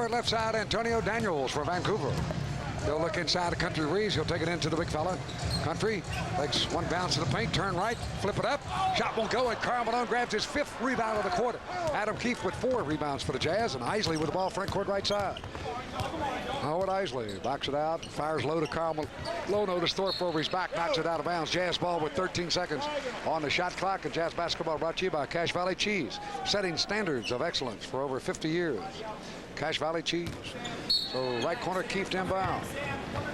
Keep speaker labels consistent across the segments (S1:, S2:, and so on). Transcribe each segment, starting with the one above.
S1: forward, left side, Antonio Daniels for Vancouver. He'll look inside the Country Reeves. He'll take it into the big fella. Country takes one bounce to the paint, turn right, flip it up. Shot won't go, and Karl Malone grabs his 5th rebound of the quarter. Adam Keefe with 4 rebounds for the Jazz, and Isley with the ball front court right side. Howard Isley backs it out, fires low to Karl Malone. Low notice Thorpe over his back, knocks it out of bounds. Jazz ball with 13 seconds on the shot clock, and Jazz basketball brought to you by Cache Valley Cheese, setting standards of excellence for over 50 years. Cache Valley Cheese. So right corner, Keefe inbound.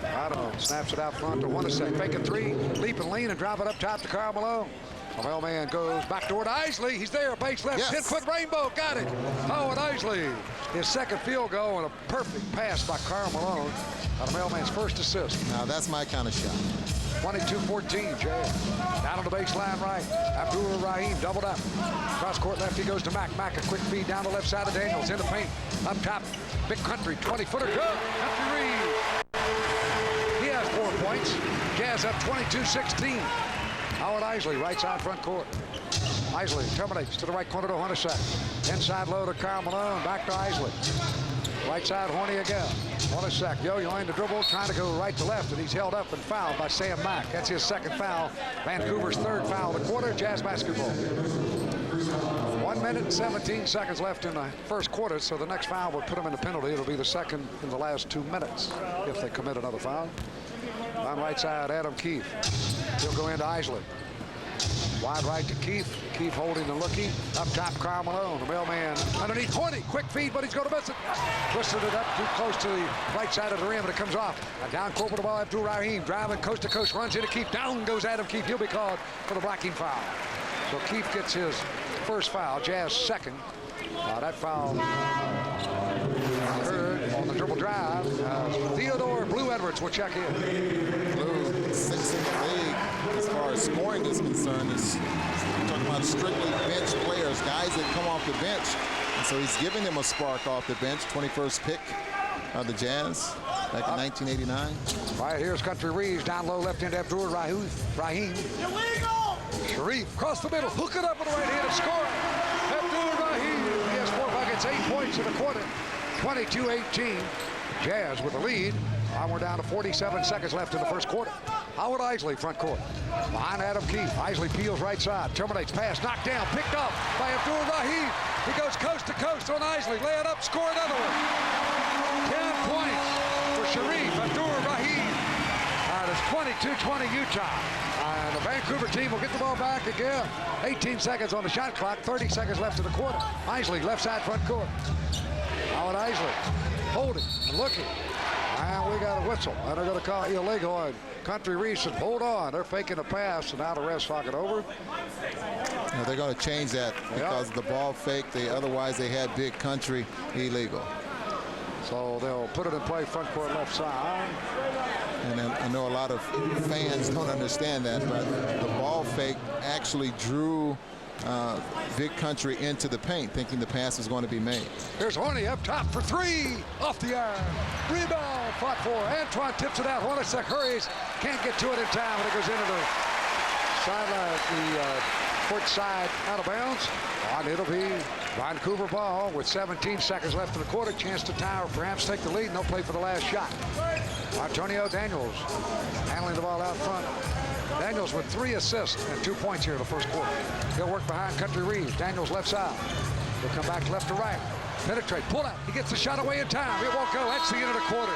S1: Adam snaps it out front to Wanasek. Fake a 3, leap and lean and drive it up top to Karl Malone. The mailman goes back door to Isley. He's there, base left, 10-foot rainbow, got it. Howard Isley, his 2nd field goal and a perfect pass by Karl Malone. The mailman's 1st assist.
S2: Now that's my kind of shot.
S1: 22-14, Jazz. Down on the baseline right. Abdul Rahim doubled up. Cross court left, he goes to Mack. Mack, a quick feed down the left side of Daniels. In the paint. Up top, big Country, 20-footer. Good. Country Reeves. He has 4 points. Jazz up 22-16. Howard Isley, right side front court. Isley terminates to the right corner to Hornacek. Inside low to Karl Malone. Back to Isley. Right side, Horny again. Hornacek yo-yoing the dribble, trying to go right to left, and he's held up and fouled by Sam Mack. That's his 2nd foul. Vancouver's 3rd foul of the quarter. Jazz basketball. 1 minute and 17 seconds left in the 1st quarter, so the next foul would put them in the penalty. It'll be the 2nd in the last 2 minutes if they commit another foul. On right side, Adam Keefe. He'll go into Isley. Wide right to Keefe. Keefe holding and looking. Up top, Karl Malone. The mailman underneath Horny. Quick feed, but he's going to miss it. Twisted it up too close to the right side of the rim, and it comes off. Down court with the ball, Abdul Rahim driving coast to coast, runs into Keefe. Down goes Adam Keefe. He'll be called for the blocking foul. So Keefe gets his 1st foul. Jazz 2nd. That foul occurred on the dribble drive. Theodore Blue Edwards will check in.
S2: Blue, 6th in the league as far as scoring is concerned. We're talking about strictly bench players, guys that come off the bench. And so he's giving them a spark off the bench. 21st pick of the Jazz back in 1989.
S1: Right, here's Country Reeves down low, left end Abdul Rahim.
S3: Illegal!
S1: Sharif across the middle, hook it up with the right hand and score. Abdul Rahim, he has 4 buckets, 8 points in the quarter. 22-18. Jazz with the lead. We're down to 47 seconds left in the 1st quarter. Howard Isley, front court. Behind Adam Keefe. Isley peels right side. Terminates pass. Knocked down. Picked off by Abdul Rahim. He goes coast to coast on Isley. Lay it up. Score another one. 10 points for Sharif Abdul Rahim. It's 22-20 Utah. And the Vancouver team will get the ball back again. 18 seconds on the shot clock. 30 seconds left in the quarter. Isley, left side front court. Howard Isley holding and looking. And we got a whistle. And they're going to call illegal. And Country Reeves said, hold on. They're faking a pass, and now the refs talk it over.
S2: Now they're going to change that because of the ball fake. Otherwise, they had Big Country illegal.
S1: So they'll put it in play front court left side.
S2: And I know a lot of fans don't understand that, but the ball fake actually drew Big Country into the paint, thinking the pass was going to be made.
S1: Here's Horny up top for 3, off the iron. Rebound, fought for. Antoine tips it out. Hornacek hurries, can't get to it in time, and it goes into the sideline, the court side, out of bounds. And it'll be Vancouver ball with 17 seconds left in the quarter. Chance to tie or perhaps take the lead, and they'll play for the last shot. Antonio Daniels handling the ball out front. Daniels with 3 assists and 2 points here in the 1st quarter. He'll work behind Country Reeves. Daniels left side. He'll come back left to right. Penetrate, pull out. He gets the shot away in time. It won't go. That's the end of the quarter.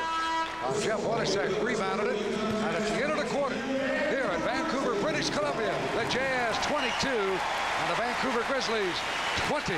S1: Jeff Wanasek rebounded it. And at the end of the quarter, here in Vancouver, British Columbia, the Jazz 22 and the Vancouver Grizzlies 20.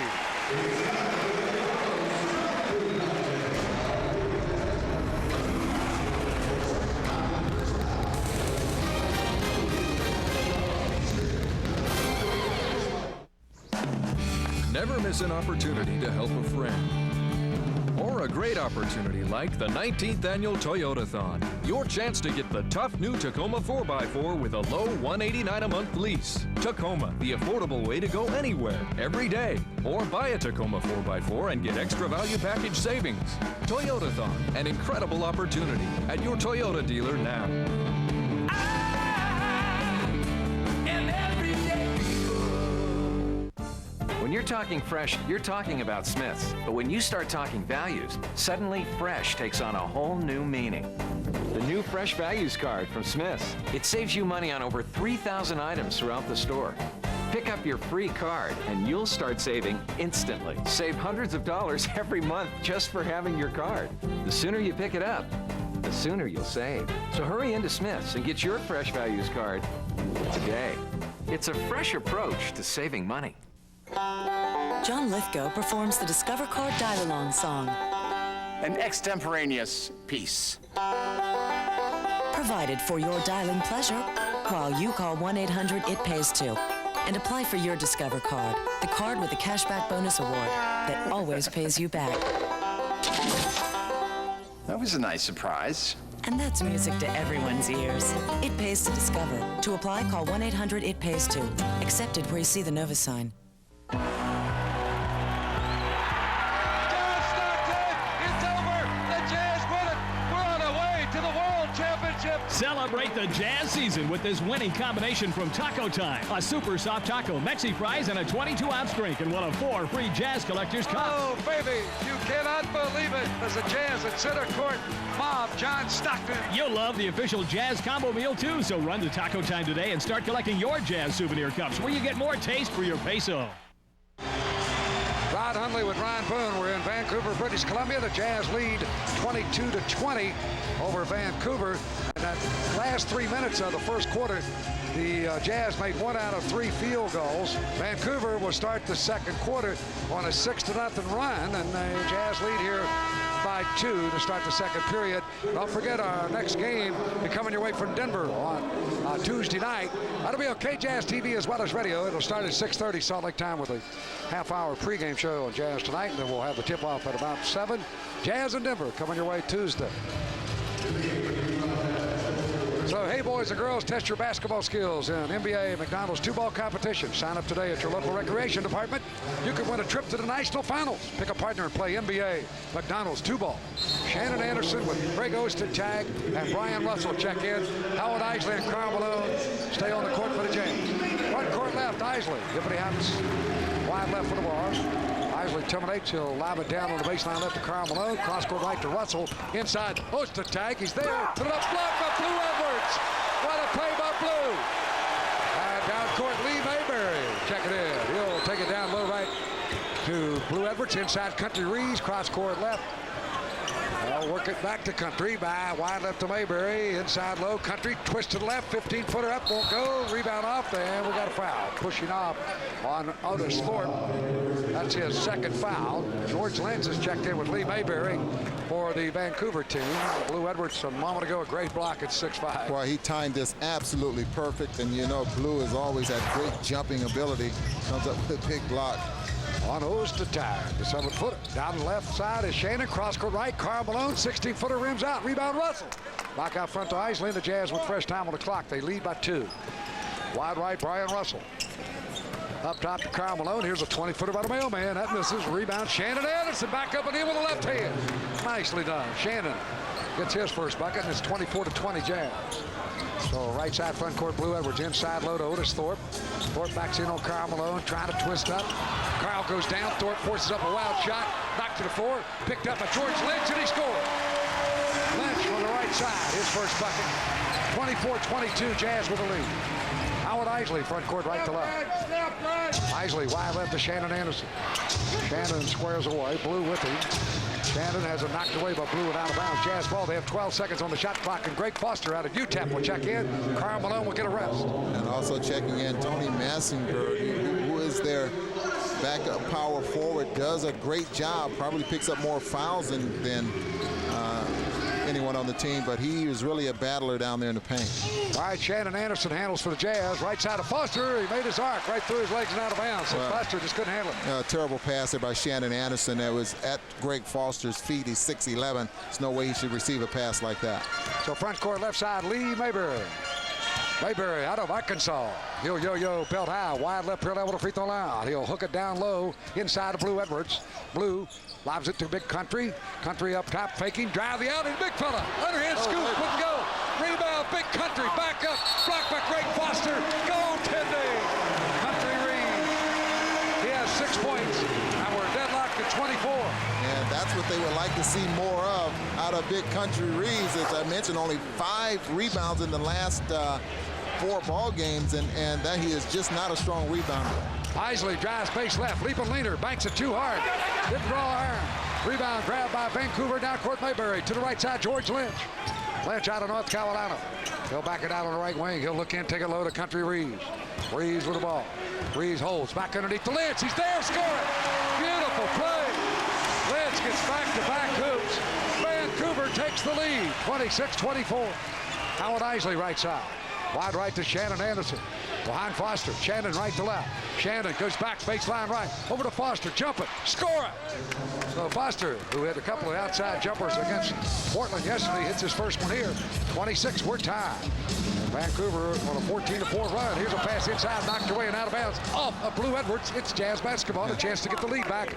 S4: Never miss an opportunity to help a friend. Or a great opportunity like the 19th annual Toyotathon. Your chance to get the tough new Tacoma 4x4 with a low $189 a month lease. Tacoma, the affordable way to go anywhere, every day. Or buy a Tacoma 4x4 and get extra value package savings. Toyotathon, an incredible opportunity at your Toyota dealer now. When
S5: you're talking fresh, you're talking about Smith's. But when you start talking values, suddenly fresh takes on a whole new meaning. The new Fresh Values card from Smith's. It saves you money on over 3,000 items throughout the store. Pick up your free card and you'll start saving instantly. Save hundreds of dollars every month just for having your card. The sooner you pick it up, the sooner you'll save. So hurry into Smith's and get your Fresh Values card today. It's a fresh approach to saving money.
S6: John Lithgow performs the Discover Card Dial-Along song.
S3: An extemporaneous piece.
S6: Provided for your dialing pleasure while you call 1-800-IT-PAYS-2 and apply for your Discover Card, the card with the cashback bonus award that always pays you back.
S3: That was a nice surprise.
S6: And that's music to everyone's ears. It pays to Discover. To apply, call 1-800-IT-PAYS-2. Accepted where you see the Nova sign.
S7: Celebrate the Jazz season with this winning combination from Taco Time. A super soft taco, Mexi fries, and a 22-ounce drink in one of 4 free Jazz Collector's Cups.
S1: Oh, baby, you cannot believe it. There's a Jazz at center court. Mob John Stockton.
S7: You'll love the official Jazz combo meal, too, so run to Taco Time today and start collecting your Jazz souvenir cups where you get more taste for your peso.
S1: Rod Hundley with Ryan Boone. We're in Vancouver, British Columbia. The Jazz lead 22-20 over Vancouver. And that last 3 minutes of the first quarter, the Jazz made 1 out of 3 field goals. Vancouver will start the second quarter on a 6-0 run, and the Jazz lead here by 2 to start the second period. Don't forget our next game be coming your way from Denver on Tuesday night. That'll be on KJazz TV as well as radio. It'll start at 6:30 Salt Lake time with a half-hour pregame show on Jazz tonight, and then we'll have the tip-off at about 7. Jazz in Denver coming your way Tuesday. So, hey, boys and girls, test your basketball skills in NBA McDonald's 2-ball competition. Sign up today at your local recreation department. You can win a trip to the national finals. Pick a partner and play NBA McDonald's 2-ball. Shannon Anderson with Greg Osten tag and Brian Russell check in. Howard Isley and Karl Malone stay on the court for the Jays. Front court left, Isley. Hippity hops wide left for the Wars. Isley terminates. He'll lob it down on the baseline left to Karl Malone. Cross-court right to Russell. Inside, Osten tag. He's there. Put it up, blocked by Blue Edwards. What a play by Blue. And down court, Lee Mayberry. Check it in. He'll take it down low right to Blue Edwards. Inside, Country Reeves. Cross-court left. They'll work it back to Country by wide left to Mayberry. Inside low, Country twist to the left. 15-footer up, won't go. Rebound off, and we got a foul. Pushing off on Otis Thorpe. That's his second foul. George Lenz has checked in with Lee Mayberry for the Vancouver team. Blue Edwards a moment ago, a great block at 6'5".
S2: Well, he timed this absolutely perfect, and you know Blue has always had great jumping ability. Comes up with a big block.
S1: On Osten tag, the 7-footer. Down the left side is Shannon. Cross-court right, Karl Malone. 16-footer rims out. Rebound Russell. Back out front to Isley. The Jazz with fresh time on the clock. They lead by 2. Wide right, Brian Russell. Up top to Karl Malone. Here's a 20-footer by the mailman. That misses. Rebound, Shannon Anderson. Back up and in with the left hand. Nicely done. Shannon gets his first bucket, and it's 24-20 Jazz. So right side front court, Blue Edwards. Inside low to Otis Thorpe. Thorpe backs in on Karl Malone, trying to twist up. Karl goes down. Thorpe forces up a wild shot. Knocked to the floor. Picked up by George Lynch, and he scored. Lynch from the right side. His first bucket. 24-22 Jazz with the lead. Howard Isley, front court right to left. Isley wide left to Shannon Anderson. Shannon squares away. Blue with him. Shannon has it knocked away by Blue and out of bounds. Jazz ball. They have 12 seconds on the shot clock, and Greg Foster out of UTEP will check in. Karl Malone will get a rest.
S2: And also checking in Tony Massenberg, who is their backup power forward, does a great job. Probably picks up more fouls than anyone on the team, but he was really a battler down there in the paint.
S1: All right, Shannon Anderson handles for the Jazz. Right side of Foster. He made his arc right through his legs and out of bounds. So Foster just couldn't handle it.
S2: Terrible pass there by Shannon Anderson. That was at Greg Foster's feet. He's 6'11". There's no way he should receive a pass like that.
S1: So front court left side, Lee Mayberry. Mayberry out of Arkansas. He'll yo-yo belt high. Wide left rear level to free throw line. He'll hook it down low inside of Blue Edwards. Blue lobs it to Big Country. Country up top faking. Drive the out and big fella. Underhand scoop. Couldn't go. Rebound. Big Country. Back up. Blocked by Greg Foster. Goaltending. Country Reeves. He has 6 points, and we're deadlocked at 24.
S2: And that's what they would like to see more of out of Big Country Reeves. As I mentioned, only 5 rebounds in the last 4 ball games, and that he is just not a strong rebounder.
S1: Isley drives base left, leaping leaner, banks it too hard. Didn't draw iron. Rebound grabbed by Vancouver, down court Mayberry. To the right side, George Lynch. Lynch out of North Carolina. He'll back it out on the right wing. He'll look in, take a low to Country Reeves. Reeves with the ball. Reeves holds back underneath the Lynch. He's there, scoring. Beautiful play. Lynch gets back-to-back hoops. Vancouver takes the lead, 26-24. Howard Isley right side. Wide right to Shannon Anderson. Behind Foster. Shannon right to left. Shannon goes back baseline right. Over to Foster. Jumping. Score it. So Foster, who had a couple of outside jumpers against Portland yesterday, hits his first one here. 26. We're tied. Vancouver on a 14-4 run. Here's a pass inside, knocked away and out of bounds. Off of Blue Edwards. It's Jazz basketball. A chance to get the lead back.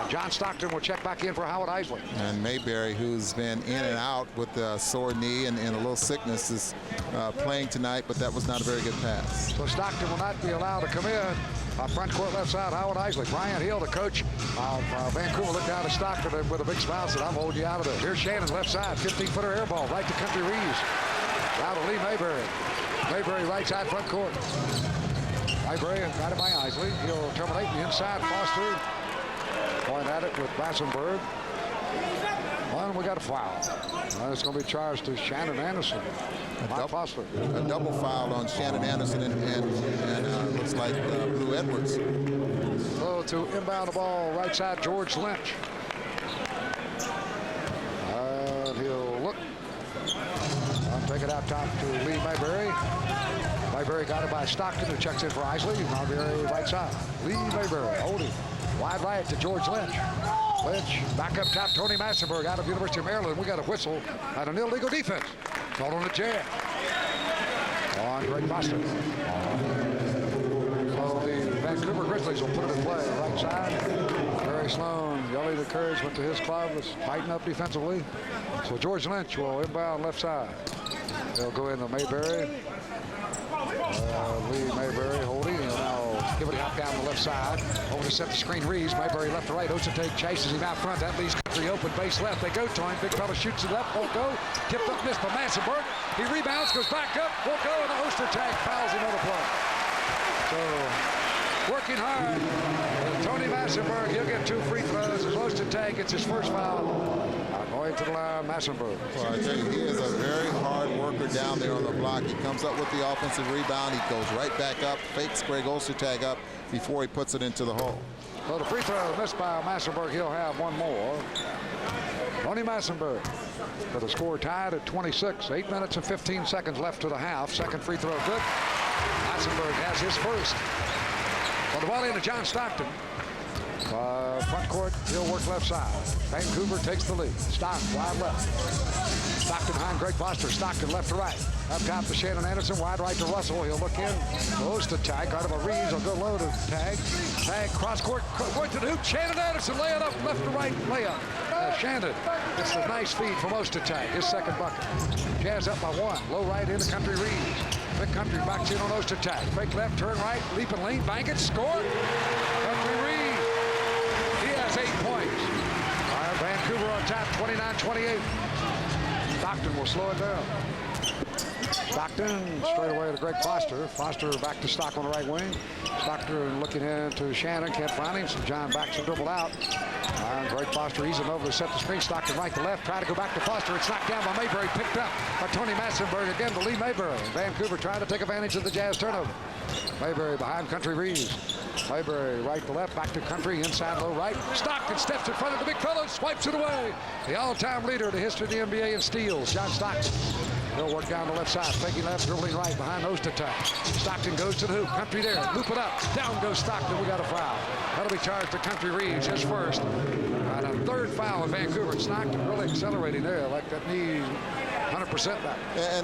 S1: John Stockton will check back in for Howard Isley.
S2: And Mayberry, who's been in and out with a sore knee and a little sickness, is playing tonight, but that was not a very good pass.
S1: So Stockton will not be allowed to come in. Front court left side, Howard Isley. Brian Hill, the coach of Vancouver, looked down at Stockton with a big smile and said, I'm holding you out of there. Here's Shannon left side, 15-footer air ball, right to Country Reeves. Down to Lee Mayberry. Mayberry right side front court. Mayberry got it by Isley. He'll terminate the inside. Foster point at it with Massenberg. Well, we got a foul. It's going to be charged to Shannon Anderson.
S2: A double foul on Shannon Anderson and looks like Blue Edwards.
S1: So to inbound the ball, right side, George Lynch. And he'll look. Take it out top to Lee Mayberry. Mayberry got it by Stockton, who checks in for Isley. Mayberry right side. Lee Mayberry holding. Wide right to George Lynch. Lynch back up top, Tony Massenberg out of University of Maryland. We got a whistle and an illegal defense. Called on the Jazz. On Greg Foster. So the Vancouver Grizzlies will put it in play. Right side. Barry Sloan, yelling encouragement to his club. Is fighting up defensively. So George Lynch will inbound left side. They'll go into Mayberry. Lee Mayberry holding. He'll now give it a hop down the left side. Over to set the screen. Reeves. Mayberry left to right. Ocetek chases him out front. That leaves Country open. Base left. They go to him. Big fella shoots it up. Won't go. Tipped up, missed by Massenberg. He rebounds, goes back up. Won't go. And the Ocetek fouls him on the play. So working hard. Tony Massenberg. He'll get 2 free throws. As Ocetek gets his first foul. Going to the line, Massenberg.
S2: Well, I tell you, he is a very hard worker down there on the block. He comes up with the offensive rebound. He goes right back up, fakes Greg Ostertag up before he puts it into the hole.
S1: So the free throw missed by Massenberg. He'll have one more. Tony Massenberg with the score tied at 26. 8 minutes and 15 seconds left to the half. Second free throw good. Massenberg has his first. Well, the ball into John Stockton. Front court, he'll work left side. Vancouver takes the lead. Stockton wide left. Stockton behind Greg Foster. Stockton left to right. Up top to Shannon Anderson. Wide right to Russell. He'll look in. Goes to tag. Out of a Reeves. He'll go low to tag. Tag cross court. Going to the hoop. Shannon Anderson laying up left to right layup. Shannon gets a nice feed from Ostertag. His second bucket. Jazz up by 1. Low right into Country Reeves. Big Country backs in on Ostertag. Fake left, turn right. Leaping lane. Bank it. Score. Country Reeves. 8 points. Vancouver on top, 29-28. Stockton will slow it down. Stockton straight away to Greg Foster. Foster back to Stock on the right wing. Stockton looking into Shannon, can't find him. So John backs and dribble out. Greg Foster easing over to set the screen. Stockton right to left, try to go back to Foster. It's knocked down by Mayberry, picked up by Tony Massenberg again to Lee Mayberry. Vancouver trying to take advantage of the Jazz turnover. Mayberry behind Country Reeves. Mayberry right to left, back to Country, inside low right. Stockton steps in front of the big fellow, swipes it away. The all-time leader in the history of the NBA in steals, John Stockton. He'll work down the left side, faking left, dribbling right behind Ostertag. Stockton goes to the hoop, Country there, loop it up. Down goes Stockton, we got a foul. That'll be charged to Country Reeves, his first. And a third foul in Vancouver. Stockton really accelerating there, like that knee 100% back.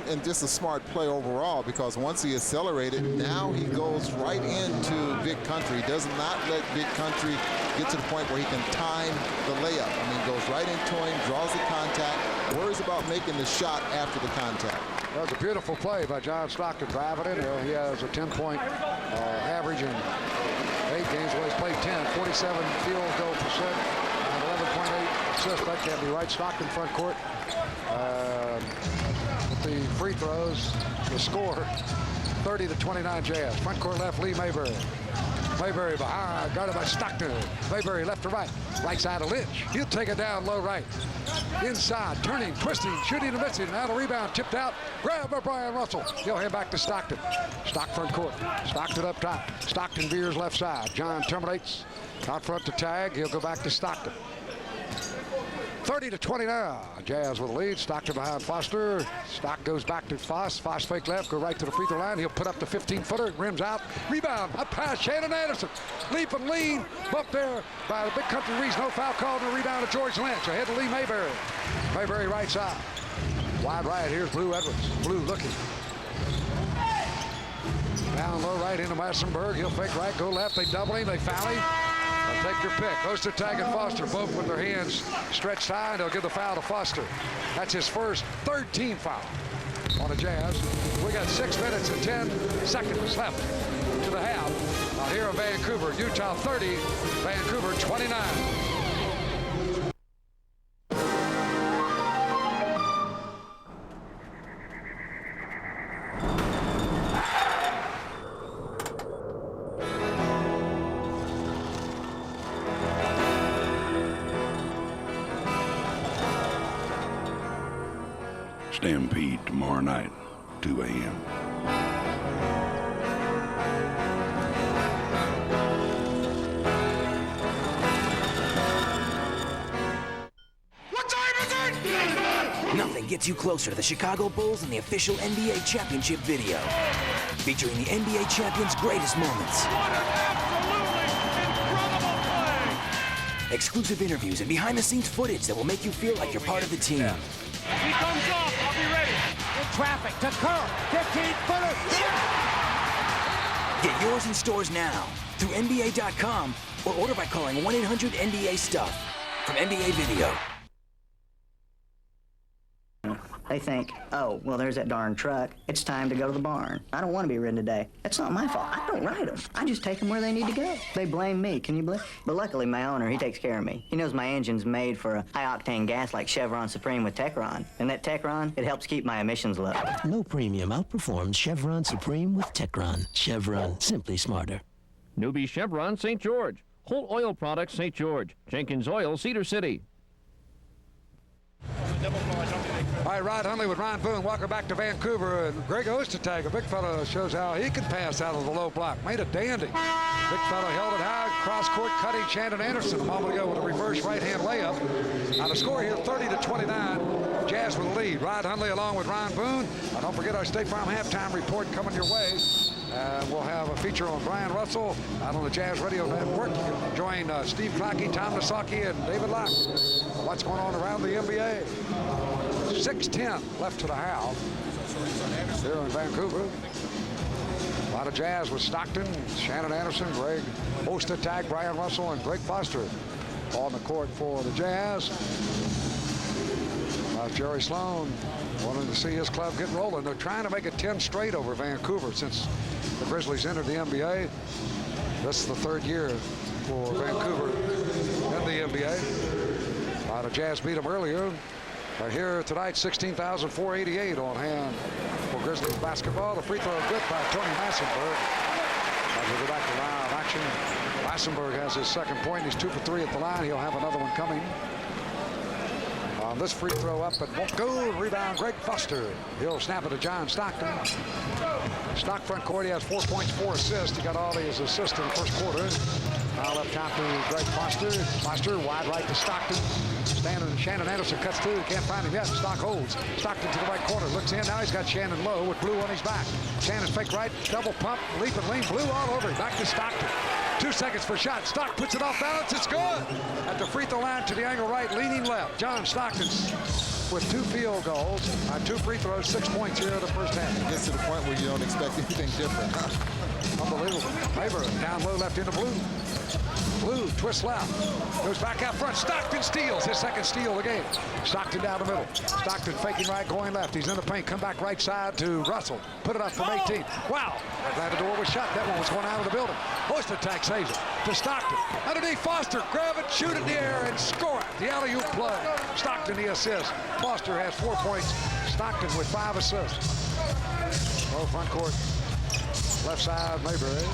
S2: And just a smart play overall, because once he accelerated, now he goes right into Big Country. He does not let Big Country get to the point where he can time the layup. I mean, goes right into him, draws the contact, worries about making the shot after the contact.
S1: That was a beautiful play by John Stockton, driving in there. He has a 10-point average in 8 games where he's played 10, 47 field goal percent, and 11.8 assists. That can't be right. Stockton front court. With the free throws, the score 30-29 Jazz. Front court left, Lee Mayberry. Mayberry behind, guarded by Stockton. Mayberry left to right. Right side of Lynch. He'll take it down low right. Inside, turning, twisting, shooting and missing. Now the rebound tipped out. Grabbed by Brian Russell. He'll hand back to Stockton. Stock front court. Stockton up top. Stockton veers left side. John terminates. Out front to tag. He'll go back to Stockton. 30-29. Jazz with a lead. Stockton behind Foster. Stock goes back to Foss. Foss fake left. Go right to the free throw line. He'll put up the 15-footer. Rims out. Rebound. Up past Shannon Anderson. Leap and lean. Bump there by the Big Country Reeds. No foul called. And a rebound to George Lynch. Ahead to Lee Mayberry. Mayberry right side. Wide right. Here's Blue Edwards. Blue looking. Down low right into Massenberg. He'll fake right. Go left. They double him. They foul him. Take your pick. Ostertag and Foster both with their hands stretched high, and they'll give the foul to Foster. That's his first third team foul on the Jazz. We got 6 minutes and 10 seconds left to the half. Out here in Vancouver, Utah 30, Vancouver 29.
S8: Stampede tomorrow night, 2 a.m.
S9: What time is it? Nothing gets you closer to the Chicago Bulls than the official NBA championship video, featuring the NBA champions' greatest moments.
S7: What an absolutely incredible play!
S9: Exclusive interviews and behind-the-scenes footage that will make you feel like you're part of the team.
S7: He comes off. I'll be ready.
S10: In traffic to Kerr. 15-footer.
S9: Get yours in stores now through NBA.com or order by calling 1-800-NBA-STUFF from NBA Video.
S10: They think, oh, well, there's that darn truck. It's time to go to the barn. I don't want to be ridden today. That's not my fault. I don't ride them. I just take them where they need to go. They blame me. Can you believe? But luckily, my owner, he takes care of me. He knows my engine's made for a high-octane gas like Chevron Supreme with Techron. And that Techron, it helps keep my emissions low.
S11: No premium outperforms Chevron Supreme with Techron. Chevron, simply smarter.
S12: Newbie Chevron, St. George. Whole Oil Products, St. George. Jenkins Oil, Cedar City.
S1: All right, Rod Hundley with Ron Boone. Welcome back to Vancouver. And Greg Ostertag, a big fellow, shows how he can pass out of the low block. Made a dandy. Big fellow held it high, cross-court cutting Shannon Anderson a moment ago with a reverse right-hand layup. Now the score here, 30-29. Jazz with the lead. Rod Hundley along with Ron Boone. Don't forget our State Farm halftime report coming your way. We'll have a feature on Brian Russell out on the Jazz Radio Network. You can join Steve Clockey, Tom Nasaki, and David Locke. What's going on around the NBA? 6:10 left to the half here in Vancouver. A lot of Jazz with Stockton, Shannon Anderson, Greg Ostertag, Brian Russell, and Greg Foster on the court for the Jazz. Jerry Sloan wanted to see his club get rolling. They're trying to make it 10 straight over Vancouver since the Grizzlies entered the NBA. This is the third year for Vancouver in the NBA. A lot of Jazz beat them earlier. Here tonight, 16,488 on hand for Grizzlies basketball. The free throw good by Tony Massenberg. As we go back to live action, Massenberg has his second point. He's 2 for 3 at the line. He'll have another one coming. This free throw up and won't go. Rebound, Greg Foster. He'll snap it to John Stockton. Stock front court, he has 4 points, 4 assists. He got all his assists in the first quarter. Now left top to Greg Foster. Foster wide right to Stockton. Standing, Shannon Anderson cuts through. Can't find him yet. Stock holds. Stockton to the right corner. Looks in. Now he's got Shannon low with Blue on his back. Shannon's fake right. Double pump. Leap and lean. Blue all over him. Back to Stockton. 2 seconds for shot. Stock puts it off balance. It's good. At the free throw line to the angle right. Leaning left. John Stockton with 2 field goals. 2 free throws. 6 points here in the first half.
S2: It gets to the point where you don't expect anything different.
S1: Unbelievable. Mayberry down low left into Blue. Blue twists left. Goes back out front. Stockton steals. His second steal of the game. Stockton down the middle. Stockton faking right, going left. He's in the paint. Come back right side to Russell. Put it up from 18. Wow. I'm glad the door was shut. That one was going out of the building. Hoist attack saves it to Stockton. Underneath Foster. Grab it, shoot it in the air, and score it. The alley-oop play. Stockton the assist. Foster has 4 points. Stockton with 5 assists. Oh, front court. Left side, Mayberry.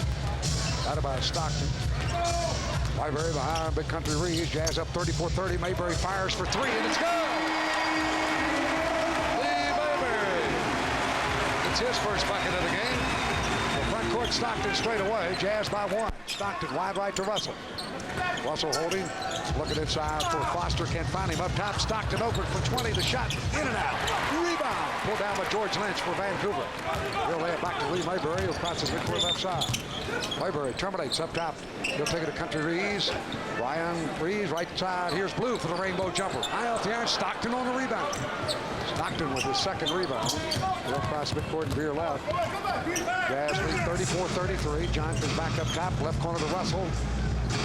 S1: Out by Stockton. Mayberry behind Big Country Reeves. Jazz up 34-30. Mayberry fires for 3, and it's good! Lee Mayberry. It's his first bucket of the game. The front court, Stockton straight away. Jazz by 1. Stockton wide right to Russell. Russell holding. Looking inside for Foster. Can't find him up top. Stockton open for 20. The shot in and out. Rebound. Pulled down by George Lynch for Vancouver. He'll lay it back to Lee Mayberry. He'll cross his midcourt left side. Mayberry terminates up top. He'll take it to Country Reeves. Ryan Reeves right side. Here's Blue for the rainbow jumper. High off the iron. Stockton on the rebound. Stockton with his second rebound. He'll cross midcourt and veer left. Jazz lead 34-33. Johnson back up top. Left corner to Russell.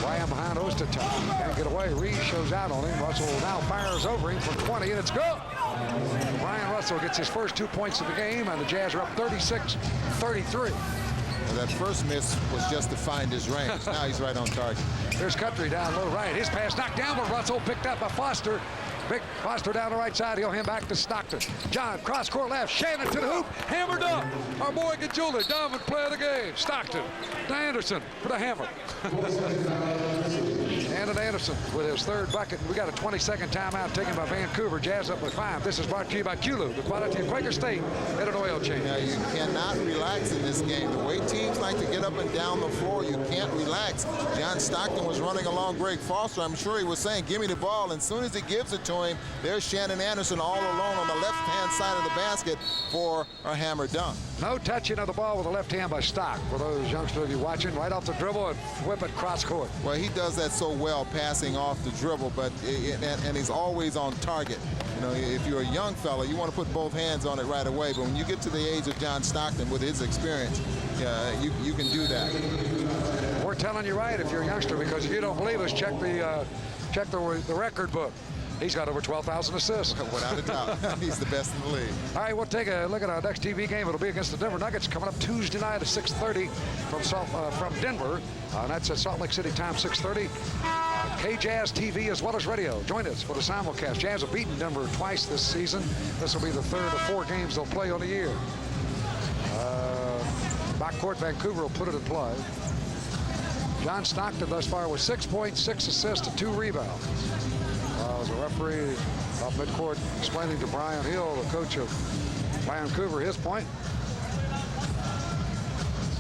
S1: Ryan behind Ostertag. Can't get away. Reeves shows out on him. Russell now fires over him for 20, and it's good. Ryan Russell gets his first 2 points of the game, and the Jazz are up 36-33.
S2: Well, that first miss was just to find his range. Now he's right on target.
S1: There's Country down low right. His pass knocked down, but Russell picked up by Foster. Big Foster down the right side. He'll hand back to Stockton. John, cross court left. Shannon to the hoop. Hammered up. Our boy Gajula, dominant play of the game. Stockton to Anderson for the hammer. Landon Anderson with his third bucket. We got a 20-second timeout taken by Vancouver. Jazz up with 5. This is brought to you by Kulu, the quality of Quaker State at an oil change.
S2: Now, you cannot relax in this game. The way teams like to get up and down the floor, you can't relax. John Stockton was running along Greg Foster. I'm sure he was saying, give me the ball. And as soon as he gives it to him, there's Shannon Anderson all alone on the left-hand side of the basket for a hammer dunk.
S1: No touching of the ball with the left hand by Stock. For those youngsters of you watching, right off the dribble and whip it cross court.
S2: Well, he does that so well, passing off the dribble, but and he's always on target. You know, if you're a young fella, you want to put both hands on it right away. But when you get to the age of John Stockton with his experience, you can do that.
S1: We're telling you right if you're a youngster, because if you don't believe us, check the record book. He's got over 12,000 assists.
S2: Without a doubt. He's the best in the league.
S1: All right, we'll take a look at our next TV game. It'll be against the Denver Nuggets coming up Tuesday night at 6:30 from Denver. That's at Salt Lake City time, 6:30. K-Jazz TV as well as radio. Join us for the simulcast. Jazz have beaten Denver twice this season. This will be the third of 4 games they'll play on the year. Backcourt, Vancouver will put it in play. John Stockton thus far with 6 points, 6 assists, and 2 rebounds. The referee off midcourt explaining to Brian Hill, the coach of Vancouver, his point.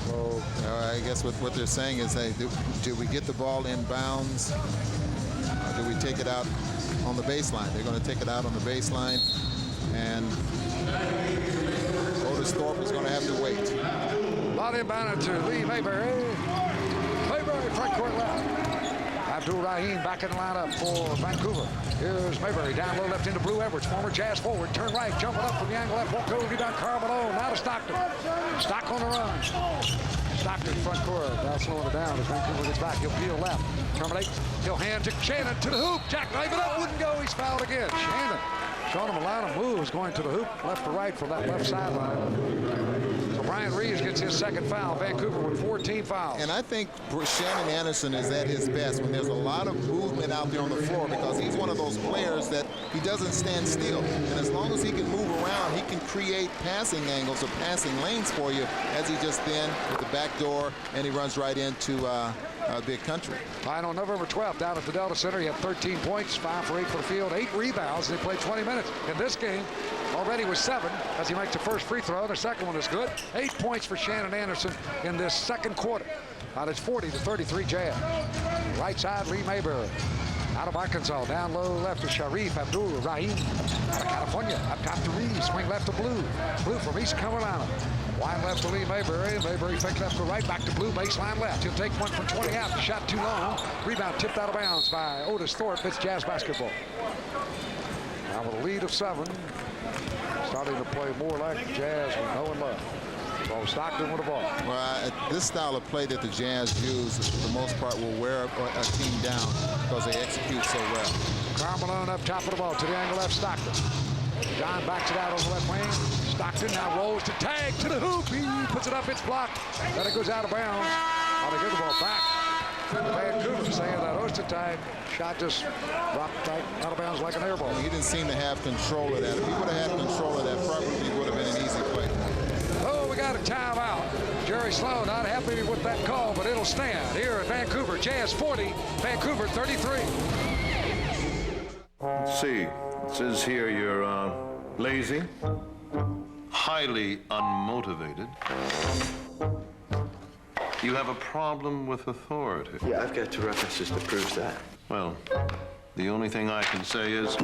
S2: So I guess what they're saying is, hey, do we get the ball in bounds? Or do we take it out on the baseline? They're going to take it out on the baseline, and Otis Thorpe is going to have to wait.
S1: Not inbounded to Lee Mayberry. Mayberry front court left. Abdul Rahim back in the lineup for Vancouver. Here's Mayberry down low left into Blue Edwards, former Jazz forward. Turn right, jumping up from the angle left. Won't go. Rebound Carl Malone. Now to Stockton. Stock on the run. Stockton front court. Now slowing it down as Vancouver gets back. He'll peel left. Terminate. He'll hand to Shannon to the hoop. Jack Knife it up. Wouldn't go. He's fouled again. Shannon showing him a line of moves going to the hoop left to right from that left sideline. So Brian Reeves gets his second foul. Vancouver with 14 fouls.
S2: And I think Shannon Anderson is at his best when there's a lot of movement out there on the floor, because he's one of those players that he doesn't stand still. And as long as he can move around, he can create passing angles or passing lanes for you, as he just then with the back door, and he runs right into Big Country.
S1: Fine on November 12th down at the Delta Center. He had 13 points, 5 for 8 for the field, 8 rebounds. They played 20 minutes. In this game, already with 7 as he makes the first free throw. The second one is good. 8 points for Shannon Anderson in this second quarter. Now it's 40-33 Jazz. Right side, Lee Mayberry. Out of Arkansas, down low left to Sharif Abdul Rahim. Out of California, up top to Reeves. Swing left to Blue. Blue from East Carolina. Wide left to Lee Mayberry. Mayberry fake left to right, back to Blue, baseline left. He'll take one from 20 out. Shot too long. Rebound tipped out of bounds by Otis Thorpe. It's Jazz basketball. Now with a lead of 7. Starting to play more like Jazz we know and love. Well, Stockton with the ball.
S2: Well, this style of play that the Jazz use, for the most part, will wear a team down because they execute so well.
S1: Karl Malone up top of the ball to the angle left. Stockton. John backs it out on the left wing. Stockton now rolls to tag to the hoop. He puts it up. It's blocked. Then it goes out of bounds. They give the ball back. Vancouver saying that Ostertag shot just dropped right out of bounds like an air ball.
S2: He didn't seem to have control of that. If he would have had control of that, probably would have been an easy play.
S1: Oh, we got a timeout. Jerry Sloan not happy with that call, but it'll stand here at Vancouver. Jazz 40, Vancouver 33.
S13: Let's see. It says here you're lazy, highly unmotivated. You have a problem with authority.
S14: Yeah, I've got 2 references that proves that.
S13: Well, the only thing I can say is,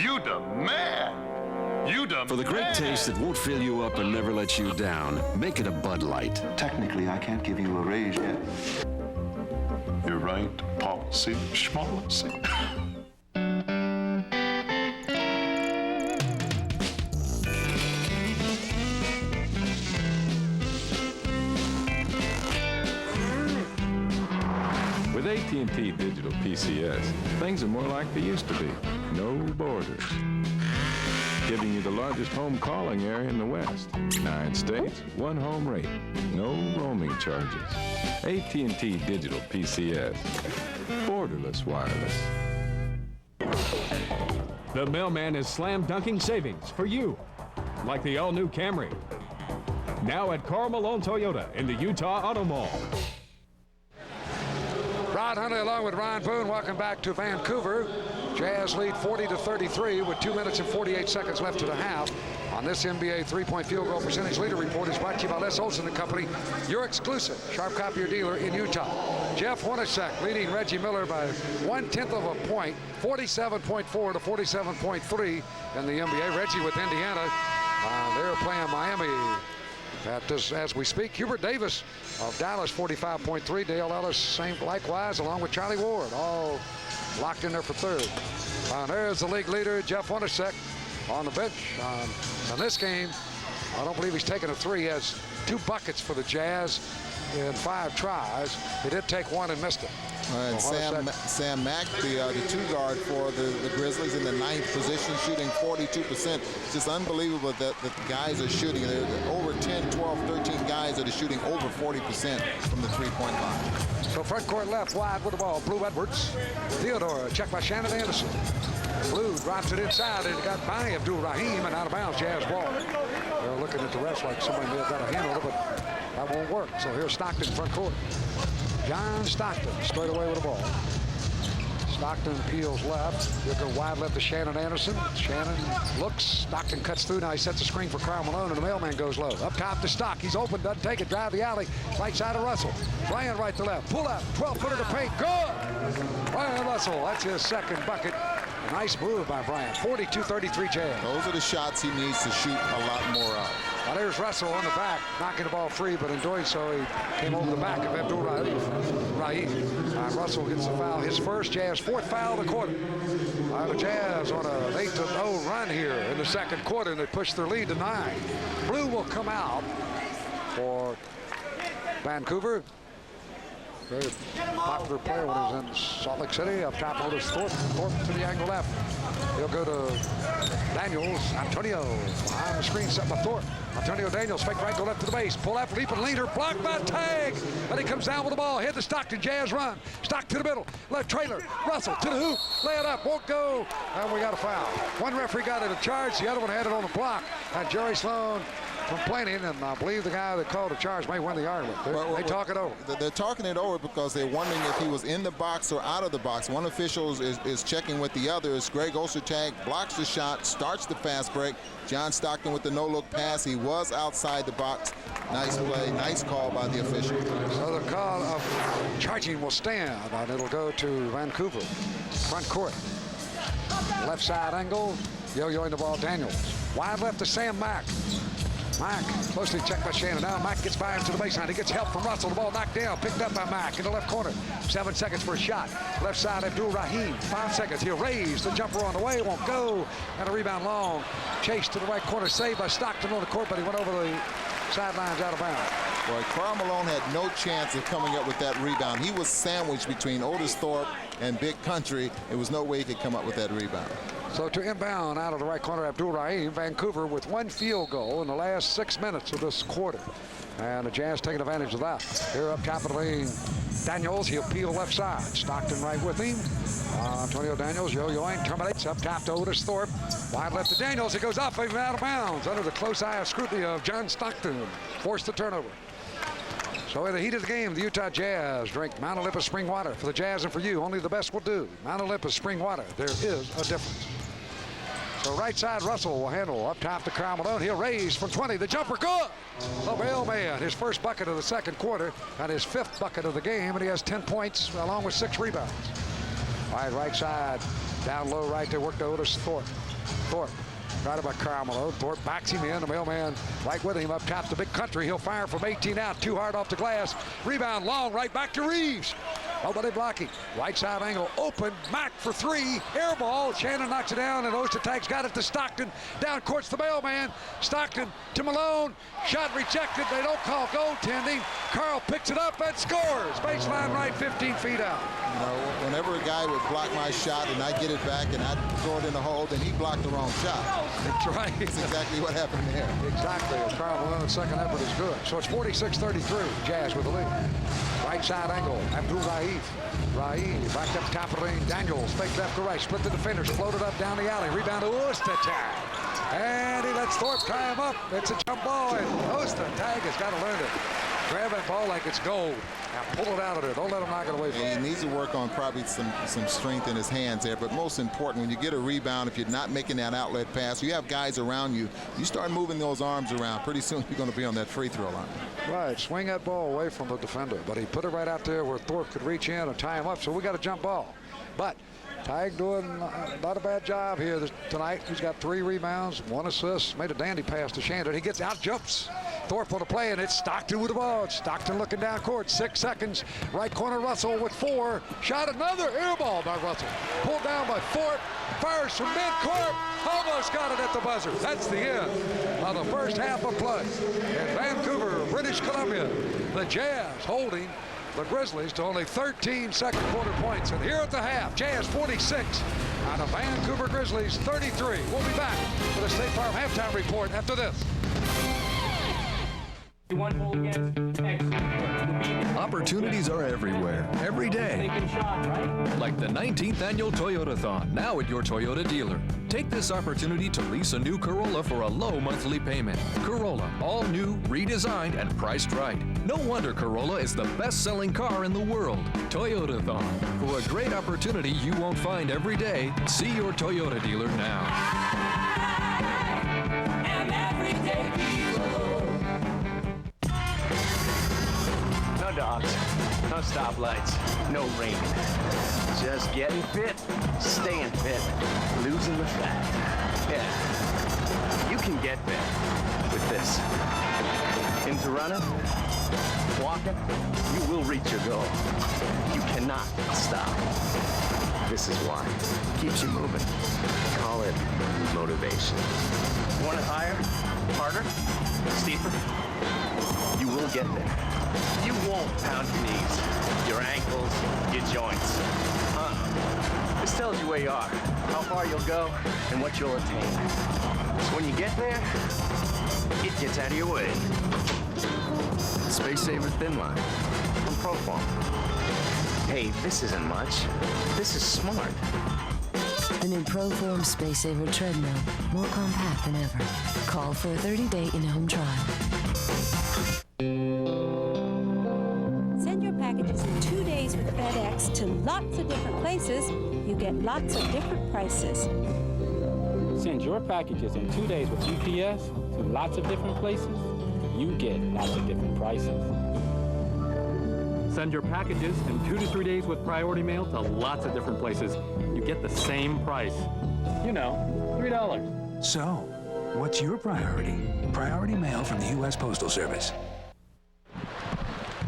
S13: you demand! You demand!
S8: For the great taste that won't fill you up and never let you down, make it a Bud Light.
S14: Technically, I can't give you a raise yet.
S13: You're right. Policy, schmolicy.
S4: With AT&T Digital PCS, things are more like they used to be. No borders. Giving you the largest home calling area in the West. 9 states, 1 home rate. No roaming charges. AT&T Digital PCS. Borderless wireless.
S7: The mailman is slam dunking savings for you, like the all-new Camry. Now at Karl Malone Toyota in the Utah Auto Mall.
S1: Rod Hundley along with Ryan Boone. Welcome back to Vancouver. Jazz lead 40-33 with 2 minutes and 48 seconds left to the half. On this NBA three-point field goal percentage leader report is brought to you by Les Olson & Company, your exclusive Sharp Copier dealer in Utah. Jeff Hornacek leading Reggie Miller by 1/10 of a point, 47.4 to 47.3 in the NBA. Reggie with Indiana. They're playing Miami at this as we speak. Hubert Davis of Dallas 45.3. Dale Ellis same likewise along with Charlie Ward, all locked in there for third. There's the league leader Jeff Hornacek on the bench. In this game, I don't believe he's taken a 3. He has 2 buckets for the Jazz in 5 tries. He did take 1 and missed it.
S2: And Sam Mack, the 2 guard for the Grizzlies, in the 9th position, shooting 42%. It's just unbelievable that the guys are shooting. There are over 10, 12, 13 guys that are shooting over 40% from the 3-point line.
S1: So front court left wide with the ball. Blue Edwards. Theodore checked by Shannon Anderson. Blue drops it inside, and it got by Abdul Rahim and out of bounds. Jazz ball. They're looking at the refs like somebody may have got a handle it, but that won't work. So here's Stockton front court. John Stockton straight away with the ball. Stockton peels left. He'll go wide left to Shannon Anderson. Shannon looks. Stockton cuts through. Now he sets a screen for Karl Malone, and the mailman goes low. Up top to Stock. He's open. Doesn't take it. Drive the alley. Right side of Russell. Brian right to left. Pull up. 12-footer to paint. Good. Brian Russell. That's his second bucket. A nice move by Bryant. 42-33 Jazz.
S2: Those are the shots he needs to shoot a lot more of.
S1: Well, there's Russell on the back, knocking the ball free, but in doing so, he came over the back of Abdul Rahim. Russell gets the foul. His first, Jazz 4th foul of the quarter. The Jazz on an 8-0 run here in the second quarter, and they push their lead to 9. Blue will come out for Vancouver. Very popular player when he was in Salt Lake City. Up top, Otis Thorpe to the angle left. He'll go to Daniels. Antonio behind the screen, set by Thorpe. Antonio Daniels, fake right, go left to the base. Pull left, leap and leader, blocked by Tag. And he comes down with the ball. Hit the Stockton. Jazz run. Stock to the middle. Left trailer. Russell to the hoop. Lay it up. Won't go. And we got a foul. One referee got it a charge. The other one had it on the block. And Jerry Sloan complaining, and I believe the guy that called the charge may win the argument. They talk it over.
S2: They're talking it over because they're wondering if he was in the box or out of the box. One official is checking with the others. Greg Ostertag blocks the shot, starts the fast break. John Stockton with the no-look pass. He was outside the box. Nice play, nice call by the official.
S1: So the call of charging will stand, and it'll go to Vancouver. Front court. Left side angle. Yo-yoing the ball, Daniels. Wide left to Sam Mack. Mack closely checked by Shannon. Now Mack gets by him to the baseline. He gets help from Russell. The ball knocked down, picked up by Mack in the left corner. 7 seconds for a shot. Left side, Abdul Rahim. 5 seconds. He'll raise the jumper on the way. Won't go. And a rebound long. Chase to the right corner. Saved by Stockton on the court, but he went over the sidelines out of bounds.
S2: Boy, Karl Malone had no chance of coming up with that rebound. He was sandwiched between Otis Thorpe and Big Country. There was no way he could come up with that rebound.
S1: So to inbound out of the right corner, Abdul-Rahim. Vancouver with one field goal in the last 6 minutes of this quarter. And the Jazz taking advantage of that. Here up top of the lane, Daniels. He'll peel left side. Stockton right with him. Antonio Daniels, yo-yoing, terminates up top to Otis Thorpe. Wide left to Daniels. It goes off, even out of bounds. Under the close eye of scrutiny of John Stockton. Forced the turnover. So in the heat of the game, the Utah Jazz drink Mount Olympus spring water. For the Jazz and for you, only the best will do. Mount Olympus spring water. There is a difference. So right side, Russell will handle up top to Karl Malone. He'll raise from 20. The jumper good. The mailman, his first bucket of the second quarter and his 5th bucket of the game, and he has 10 points along with 6 rebounds. All right side, down low right there, work to Otis Thorpe. Thorpe. Right about Karl Malone. Thorpe backs him in. The mailman right with him up top to Big Country. He'll fire from 18 out. Too hard off the glass. Rebound long right back to Reeves. Nobody blocking. Right side angle open. Mack for 3. Air ball. Shannon knocks it down, and Ostertag's got it to Stockton. Down court's the mailman. Stockton to Malone. Shot rejected. They don't call goaltending. Karl picks it up and scores. Baseline right, 15 feet out.
S2: You know, whenever a guy would block my shot and I get it back and I throw it in the hole, then he blocked the wrong shot.
S1: That's right.
S2: That's exactly what happened there.
S1: Exactly. Karl Malone's second effort is good. So it's 46-33. Jazz with the lead. Right side angle. Abdul-Rahim. Rahim back up top of the lane. Daniels fake left to right. Split the defenders. Floated up down the alley. Rebound to Ostertag. And he lets Thorpe tie him up. It's a jump ball. And Ostertag has got to learn to grab that ball like it's gold. Now pull it out of there. Don't let him knock it away from you.
S2: He needs to work on probably some strength in his hands there. But most important, when you get a rebound, if you're not making that outlet pass, you have guys around you. You start moving those arms around. Pretty soon you're going to be on that free throw line.
S1: Right. Swing that ball away from the defender. But he put it right out there where Thorpe could reach in and tie him up. So we got a jump ball. But Tag doing not a bad job here tonight. He's got 3 rebounds, 1 assist, made a dandy pass to Shandon. He gets out, jumps Thorpe on the play, and it's Stockton with the ball. It's Stockton looking down court, 6 seconds. Right corner, Russell with 4. Shot another air ball by Russell. Pulled down by Thorpe. Fires from mid-court. Almost got it at the buzzer. That's the end of the first half of play. In Vancouver, British Columbia, the Jazz holding the Grizzlies to only 13 second quarter points. And here at the half, Jazz 46 on the Vancouver Grizzlies 33. We'll be back with a State Farm halftime report after this.
S4: Opportunities are everywhere, every day. Like the 19th annual Toyotathon, now at your Toyota dealer. Take this opportunity to lease a new Corolla for a low monthly payment. Corolla, all new, redesigned, and priced right. No wonder Corolla is the best-selling car in the world. Toyotathon, for a great opportunity you won't find every day. See your Toyota dealer now.
S15: An everyday hero.
S5: No dogs, no stoplights, no rain. Just getting fit, staying fit, losing the fat. Yeah, you can get fit with this. Into running, walking, you will reach your goal. You cannot stop. This is why. Keeps you moving. Call it motivation. Want it higher, harder, steeper? You will get there. You won't pound your knees, your ankles, your joints. This tells you where you are, how far you'll go, and what you'll attain. So when you get there, it gets out of your way. Space Saver Thin Line from Proform. Hey, this isn't much. This is smart.
S6: The new Proform Space Saver treadmill, more compact than ever. Call for a 30-day in-home trial.
S16: Send your packages in 2 days with FedEx to lots of different places. You get lots of different prices.
S17: Send your packages in 2 days with UPS to lots of different places. You get lots of different prices.
S18: Send your packages in 2 to 3 days with Priority Mail to lots of different places. You get the same price. You know, $3.
S19: So, what's your priority? Priority Mail from the U.S. Postal Service.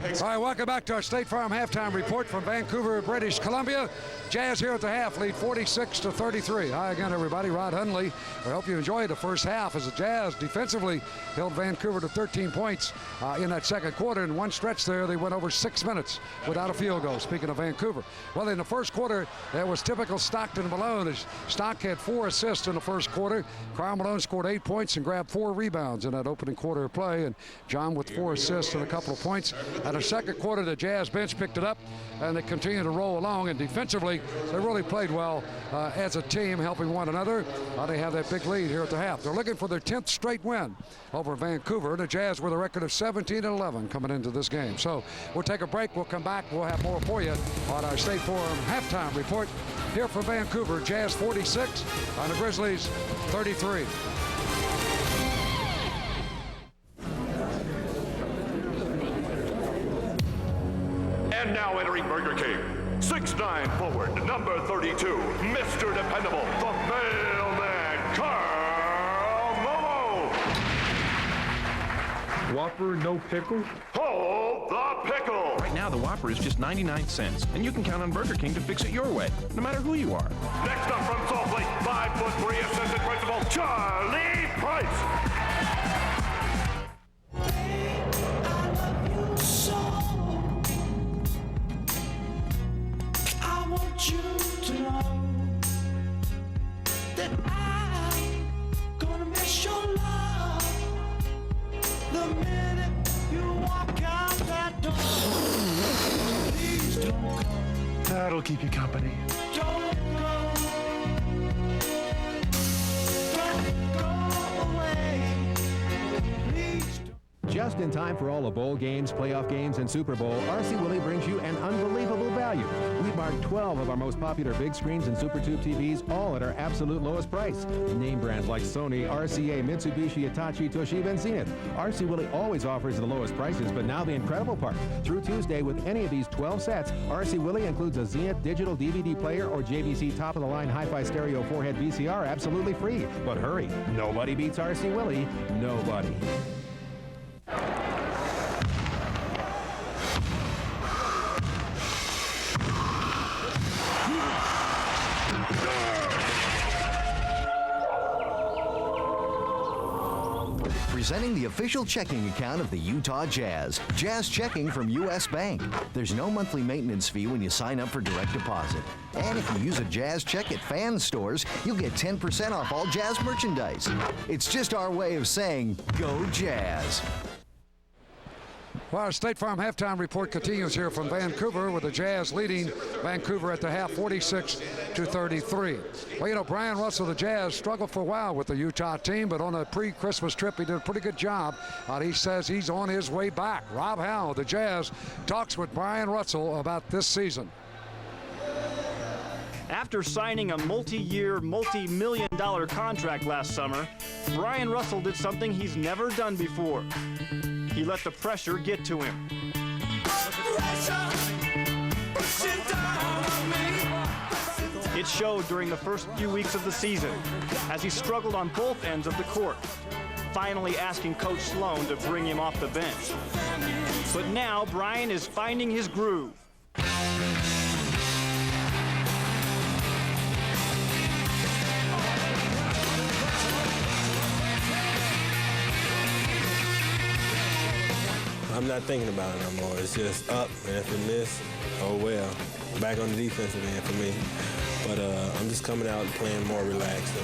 S2: Hey,
S1: All right, welcome back to our State Farm halftime report from Vancouver, British Columbia. Jazz here at the half lead 46-33. Hi again, everybody. Rod Hundley. I hope you enjoyed the first half as the Jazz defensively held Vancouver to 13 points in that second quarter. In one stretch there, they went over 6 minutes without a field goal, speaking of Vancouver. Well, in the first quarter, that was typical Stockton Malone. As Stock had 4 assists in the first quarter. Karl Malone scored 8 points and grabbed 4 rebounds in that opening quarter of play. And John with 4 assists and a couple of points. At the second quarter, the Jazz bench picked it up, and they continued to roll along. And defensively, they really played well as a team, helping one another. They have that big lead here at the half. They're looking for their 10th straight win over Vancouver. The Jazz with a record of 17-11 coming into this game. So we'll take a break. We'll come back. We'll have more for you on our State Farm halftime report here from Vancouver. Jazz 46 on the Grizzlies 33.
S19: And now entering Burger King, 6'9" forward, number 32, Mr. Dependable, the mailman, Karl Malone.
S4: Whopper, no pickle?
S19: Hold the pickle.
S5: Right now, the Whopper is just 99 cents, and you can count on Burger King to fix it your way, no matter who you are.
S19: Next up from Salt Lake, 5'3" assistant principal, Charlie Price.
S15: You to know that I'm gonna miss your love the minute you walk out that door. Please don't go.
S13: That'll keep you company.
S15: Don't go. Don't go away. Please don't.
S20: Just in time for all the bowl games, playoff games, and Super Bowl, RC Willey brings you an unbelievable value. We've marked 12 of our most popular big screens and Super Tube TVs, all at our absolute lowest price. Name brands like Sony, RCA, Mitsubishi, Hitachi, Toshiba, and Zenith. RC Willey always offers the lowest prices, but now the incredible part. Through Tuesday, with any of these 12 sets, RC Willey includes a Zenith digital DVD player or JVC top-of-the-line hi-fi stereo 4-head VCR absolutely free. But hurry, nobody beats RC Willey. Nobody.
S21: Presenting the official checking account of the Utah Jazz. Jazz Checking from U.S. Bank. There's no monthly maintenance fee when you sign up for direct deposit. And if you use a Jazz Check at fan stores, you'll get 10% off all Jazz merchandise. It's just our way of saying, go Jazz.
S1: Well, our State Farm halftime report continues here from Vancouver, with the Jazz leading Vancouver at the half 46-33. Well, you know, Brian Russell, the Jazz, struggled for a while with the Utah team, but on a pre-Christmas trip, he did a pretty good job. He says he's on his way back. Rob Howell, the Jazz, talks with Brian Russell about this season.
S22: After signing a multi-year, multi-million-dollar contract last summer, Brian Russell did something he's never done before. He let the pressure get to him. It showed during the first few weeks of the season as he struggled on both ends of the court, finally asking Coach Sloan to bring him off the bench. But now Brian is finding his groove.
S23: I'm not thinking about it no more. It's just up, and if we miss, oh well. Back on the defensive end for me. But I'm just coming out and playing more relaxed.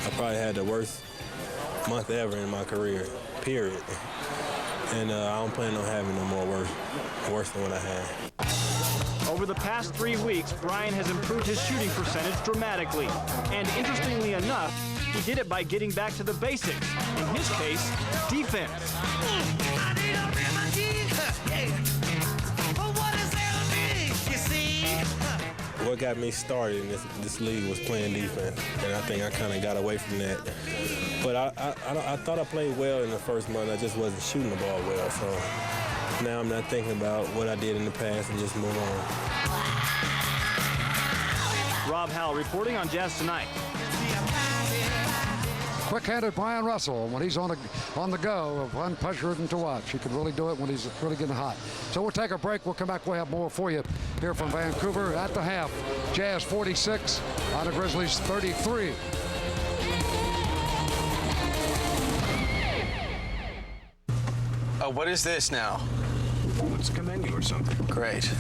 S23: I probably had the worst month ever in my career, period. And I don't plan on having no more worse than what I had.
S22: Over the past 3 weeks, Brian has improved his shooting percentage dramatically. And interestingly enough, he did it by getting back to the basics. In his case, defense.
S23: What got me started in this league was playing defense, and I think I kind of got away from that. But I thought I played well in the first month. I just wasn't shooting the ball well, so now I'm not thinking about what I did in the past and just move on.
S22: Rob Howell reporting on Jazz Tonight.
S1: quick-handed Brian Russell, when he's on the go, unpressured to watch. He can really do it when he's really getting hot. So we'll take a break. We'll come back. We'll have more for you here from Vancouver at the half. Jazz 46 on the Grizzlies 33.
S3: Oh, what is this now? It's a menu or something. Great.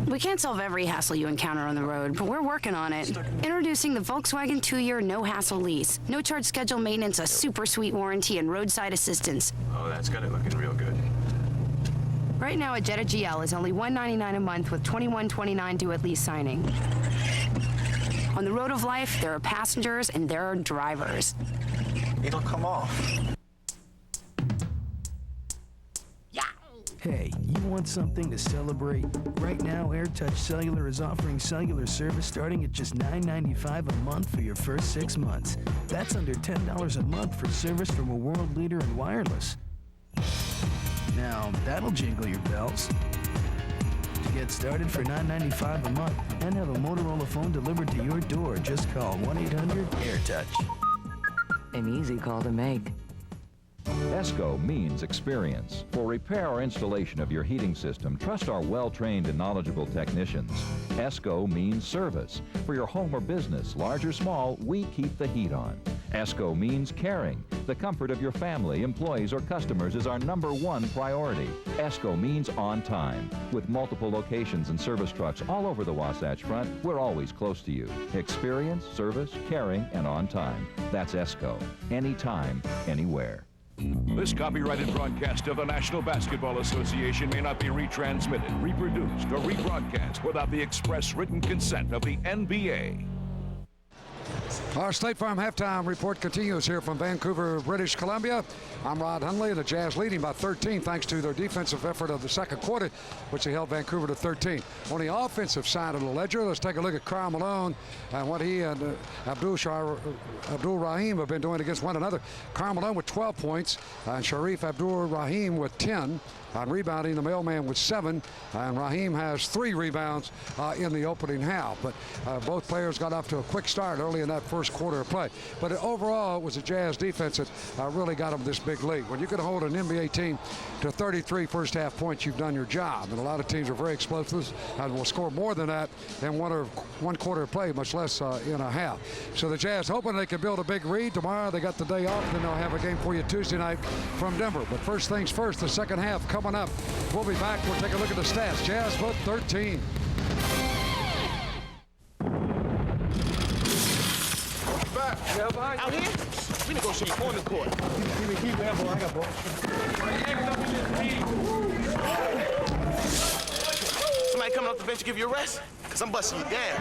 S9: We can't solve every hassle you encounter on the road, but we're working on it. Introducing the Volkswagen 2-year no-hassle lease. No-charge schedule maintenance, a super sweet warranty, and roadside assistance.
S3: Oh, that's got it looking real good.
S9: Right now, a Jetta GL is only $199 a month with $21.29 due at lease signing. On the road of life, there are passengers and there are drivers.
S3: It'll come off.
S10: Hey, you want something to celebrate? Right now, AirTouch Cellular is offering cellular service starting at just $9.95 a month for your first 6 months. That's under $10 a month for service from a world leader in wireless. Now, that'll jingle your bells. To get started for $9.95 a month and have a Motorola phone delivered to your door, just call 1-800-AirTouch.
S6: An easy call to make.
S24: ESCO means experience. For repair or installation of your heating system, trust our well-trained and knowledgeable technicians. ESCO means service. For your home or business, large or small, we keep the heat on. ESCO means caring. The comfort of your family, employees, or customers is our #1 priority. ESCO means on time. With multiple locations and service trucks all over the Wasatch Front, we're always close to you. Experience, service, caring, and on time. That's ESCO. Anytime, anywhere.
S19: This copyrighted broadcast of the National Basketball Association may not be retransmitted, reproduced, or rebroadcast without the express written consent of the NBA.
S1: Our State Farm halftime report continues here from Vancouver, British Columbia. I'm Rod Hundley. The Jazz leading by 13 thanks to their defensive effort of the second quarter, which they held Vancouver to 13. On the offensive side of the ledger, let's take a look at Karl Malone and what he and Abdul Rahim have been doing against one another. Karl Malone with 12 points and Sharif Abdul Rahim with 10. On rebounding, the mailman with 7, and Rahim has 3 rebounds in the opening half. But both players got off to a quick start early in that first quarter of play. But overall, it was a Jazz defense that really got them this big lead. When you can hold an NBA team to 33 first half points, you've done your job. And a lot of teams are very explosive and will score more than that in one quarter of play, much less in a half. So the Jazz hoping they can build a big lead. Tomorrow they got the day off, then they'll have a game for you Tuesday night from Denver. But first things first, the second half coming up. We'll be back. We'll take a look at the stats. Jazz put 13.
S15: Back. Out here? We negotiate on the court. Keep that ball. I got ball. Somebody coming off the bench to give you a rest? Because I'm busting you down.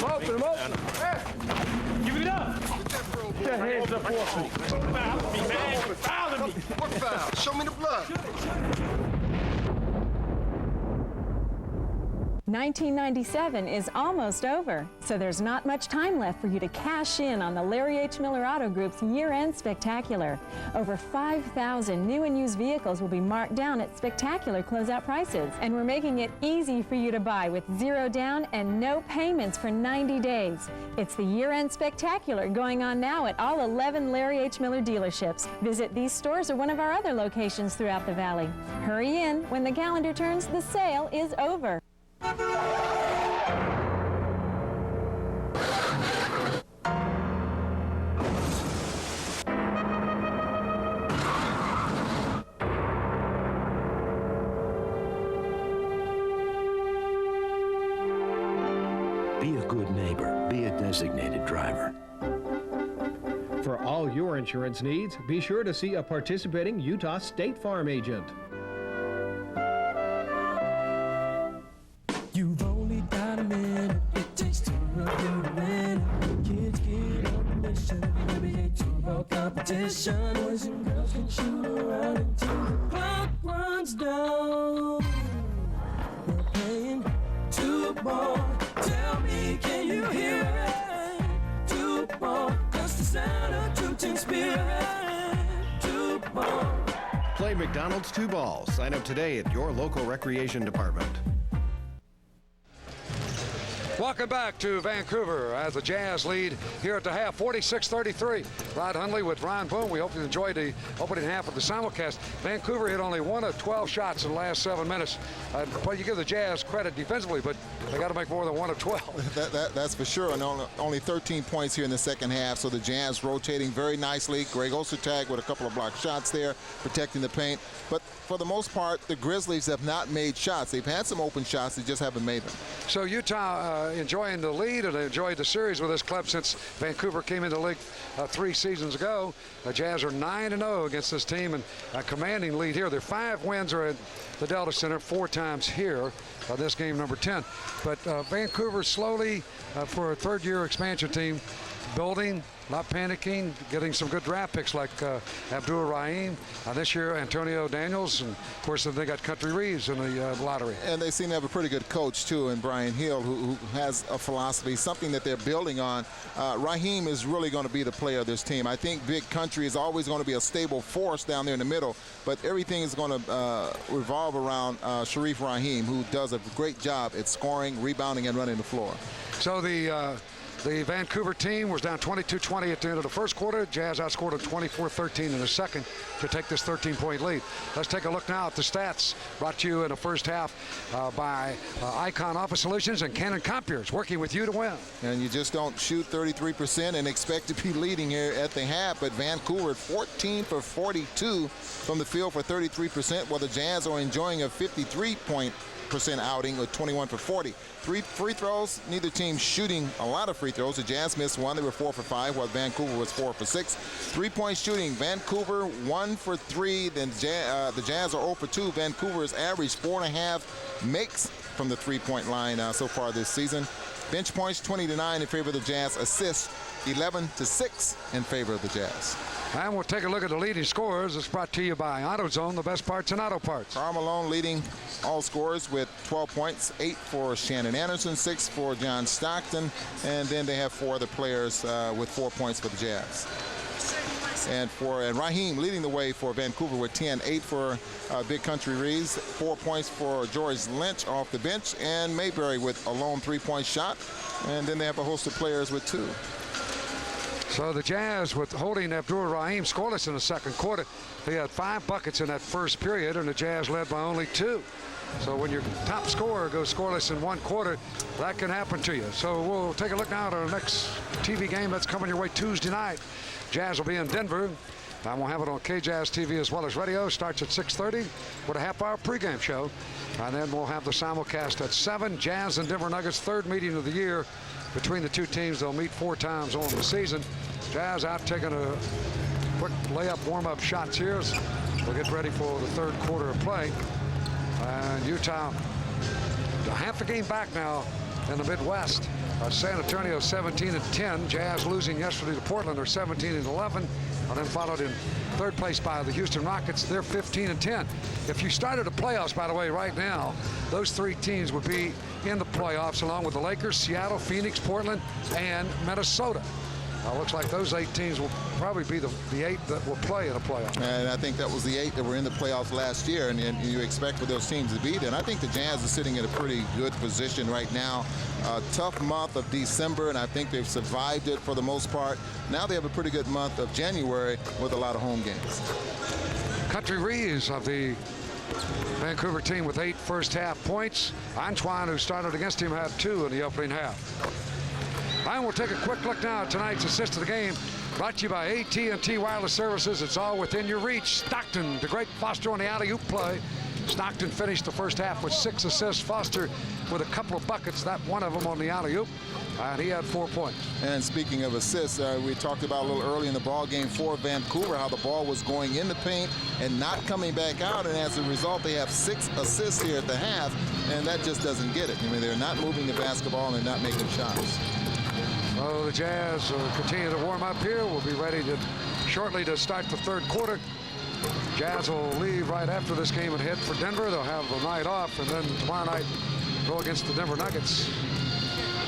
S15: Open him up. Give it up. Get your hands up off me. Foul me, man. Foul me. What foul? Show me the blood.
S25: 1997 is almost over, so there's not much time left for you to cash in on the Larry H. Miller Auto Group's year-end spectacular. Over 5,000 new and used vehicles will be marked down at spectacular closeout prices, and we're making it easy for you to buy with 0 down and no payments for 90 days. It's the year-end spectacular going on now at all 11 Larry H. Miller dealerships. Visit these stores or one of our other locations throughout the valley. Hurry in. When the calendar turns, the sale is over.
S11: Be a good neighbor. Be a designated driver.
S20: For all your insurance needs, be sure to see a participating Utah State Farm agent.
S15: You've only got a minute. It takes to run you to win. Kids get on the mission. NBA 2-ball competition. Boys and girls can shoot around until the clock runs down. We're playing 2-ball. Tell me, can you hear it? 2-ball. That's the sound of true team spirit. 2-ball.
S26: Play McDonald's 2-ball. Sign up today at your local recreation department.
S1: Welcome back to Vancouver as the Jazz lead here at the half, 46-33. Rod Hundley with Ron Boone. We hope you enjoyed the opening half of the simulcast. Vancouver hit only 1 of 12 shots in the last 7 minutes. But you give the Jazz credit defensively, but they got to make more than 1 of 12.
S2: That's for sure. And only 13 points here in the second half. So the Jazz rotating very nicely. Greg Ostertag with a couple of blocked shots there, protecting the paint. But for the most part, the Grizzlies have not made shots. They've had some open shots. They just haven't made them.
S1: So Utah enjoying the lead and enjoyed the series with this club since Vancouver came into the league 3 seasons ago. The Jazz are 9-0 against this team and a commanding lead here. Their 5 wins are at the Delta Center 4 times here. This game number 10. But Vancouver slowly, for a third-year expansion team, building, not panicking, getting some good draft picks like Abdul Rahim. This year, Antonio Daniels, and of course they got Country Reeves in the lottery.
S2: And they seem to have a pretty good coach too, in Brian Hill, who has a philosophy, something that they're building on. Rahim is really going to be the player of this team. I think Big Country is always going to be a stable force down there in the middle, but everything is going to revolve around Sharif Rahim, who does a great job at scoring, rebounding, and running the floor.
S1: So the Vancouver team was down 22-20 at the end of the first quarter. Jazz outscored them 24-13 in the second to take this 13-point lead. Let's take a look now at the stats brought to you in the first half by Icon Office Solutions and Canon Compiers, working with you to win.
S2: And you just don't shoot 33% and expect to be leading here at the half, but Vancouver 14 for 42 from the field for 33%, while the Jazz are enjoying a 53% outing with 21 for 40. 3 free throws, neither team shooting a lot of free throws. The Jazz missed 1, they were 4 for 5, while Vancouver was 4 for 6. 3-point shooting, Vancouver 1 for 3, then the Jazz are 0 for 2. Vancouver's average 4.5 makes from the 3-point line so far this season. Bench points 20-9 in favor of the Jazz. Assists 11-6 in favor of the Jazz.
S1: And we'll take a look at the leading scorers. It's brought to you by AutoZone, the best parts in auto parts.
S2: Karl Malone leading all scorers with 12 points, 8 for Shannon Anderson, 6 for John Stockton, and then they have 4 other players with 4 points for the Jazz. And Rahim leading the way for Vancouver with 10, 8 for Big Country Reeves, 4 points for George Lynch off the bench, and Mayberry with a lone 3-point shot. And then they have a host of players with 2.
S1: So the Jazz, with holding Abdul Rahim scoreless in the second quarter, they had 5 buckets in that first period, and the Jazz led by only 2. So when your top scorer goes scoreless in 1 quarter, that can happen to you. So we'll take a look now at our next TV game that's coming your way Tuesday night. Jazz will be in Denver. And we'll have it on KJazz TV as well as radio. Starts at 6:30 with a half-hour pregame show. And then we'll have the simulcast at 7. Jazz and Denver Nuggets, 3rd meeting of the year between the 2 teams. They'll meet 4 times on the season. Jazz out taking a quick layup warm-up shots here as we'll get ready for the 3rd quarter of play. And Utah, half a game back now in the Midwest. San Antonio 17-10. Jazz losing yesterday to Portland. They're 17-11. And then followed in 3rd place by the Houston Rockets. They're 15-10. If you started the playoffs, by the way, right now, those 3 teams would be in the playoffs along with the Lakers, Seattle, Phoenix, Portland, and Minnesota. Looks like those 8 teams will probably be the 8 that will play in a playoff.
S2: And I think that was the 8 that were in the playoffs last year, and you expect for those teams to be there. And I think the Jazz are sitting in a pretty good position right now. A tough month of December, and I think they've survived it for the most part. Now they have a pretty good month of January with a lot of home games.
S1: Country Reeves of the Vancouver team with 8 first-half points. Antoine, who started against him, had 2 in the opening half. And we'll take a quick look now at tonight's assist of the game. Brought to you by AT&T Wireless Services. It's all within your reach. Stockton, the great Foster on the alley-oop play. Stockton finished the first half with 6 assists. Foster with a couple of buckets, that one of them on the alley-oop. And he had 4 points.
S2: And speaking of assists, we talked about a little early in the ball game for Vancouver how the ball was going in the paint and not coming back out. And as a result, they have 6 assists here at the half, and that just doesn't get it. I mean, they're not moving the basketball and they're not making shots.
S1: So the Jazz will continue to warm up here. We'll be ready shortly to start the 3rd quarter. Jazz will leave right after this game and head for Denver. They'll have the night off, and then tomorrow night go against the Denver Nuggets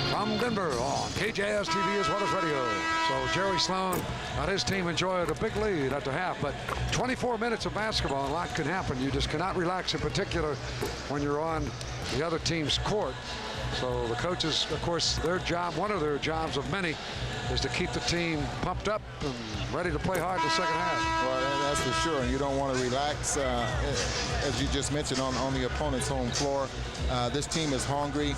S1: from Denver on KJazz TV as well as radio. So Jerry Sloan and his team enjoyed a big lead at the half, but 24 minutes of basketball, and a lot can happen. You just cannot relax, in particular when you're on the other team's court. So the coaches, of course, their job, one of their jobs of many, is to keep the team pumped up and ready to play hard in the second half.
S2: Well, that's for sure. And you don't want to relax, as you just mentioned, on the opponent's home floor. This team is hungry.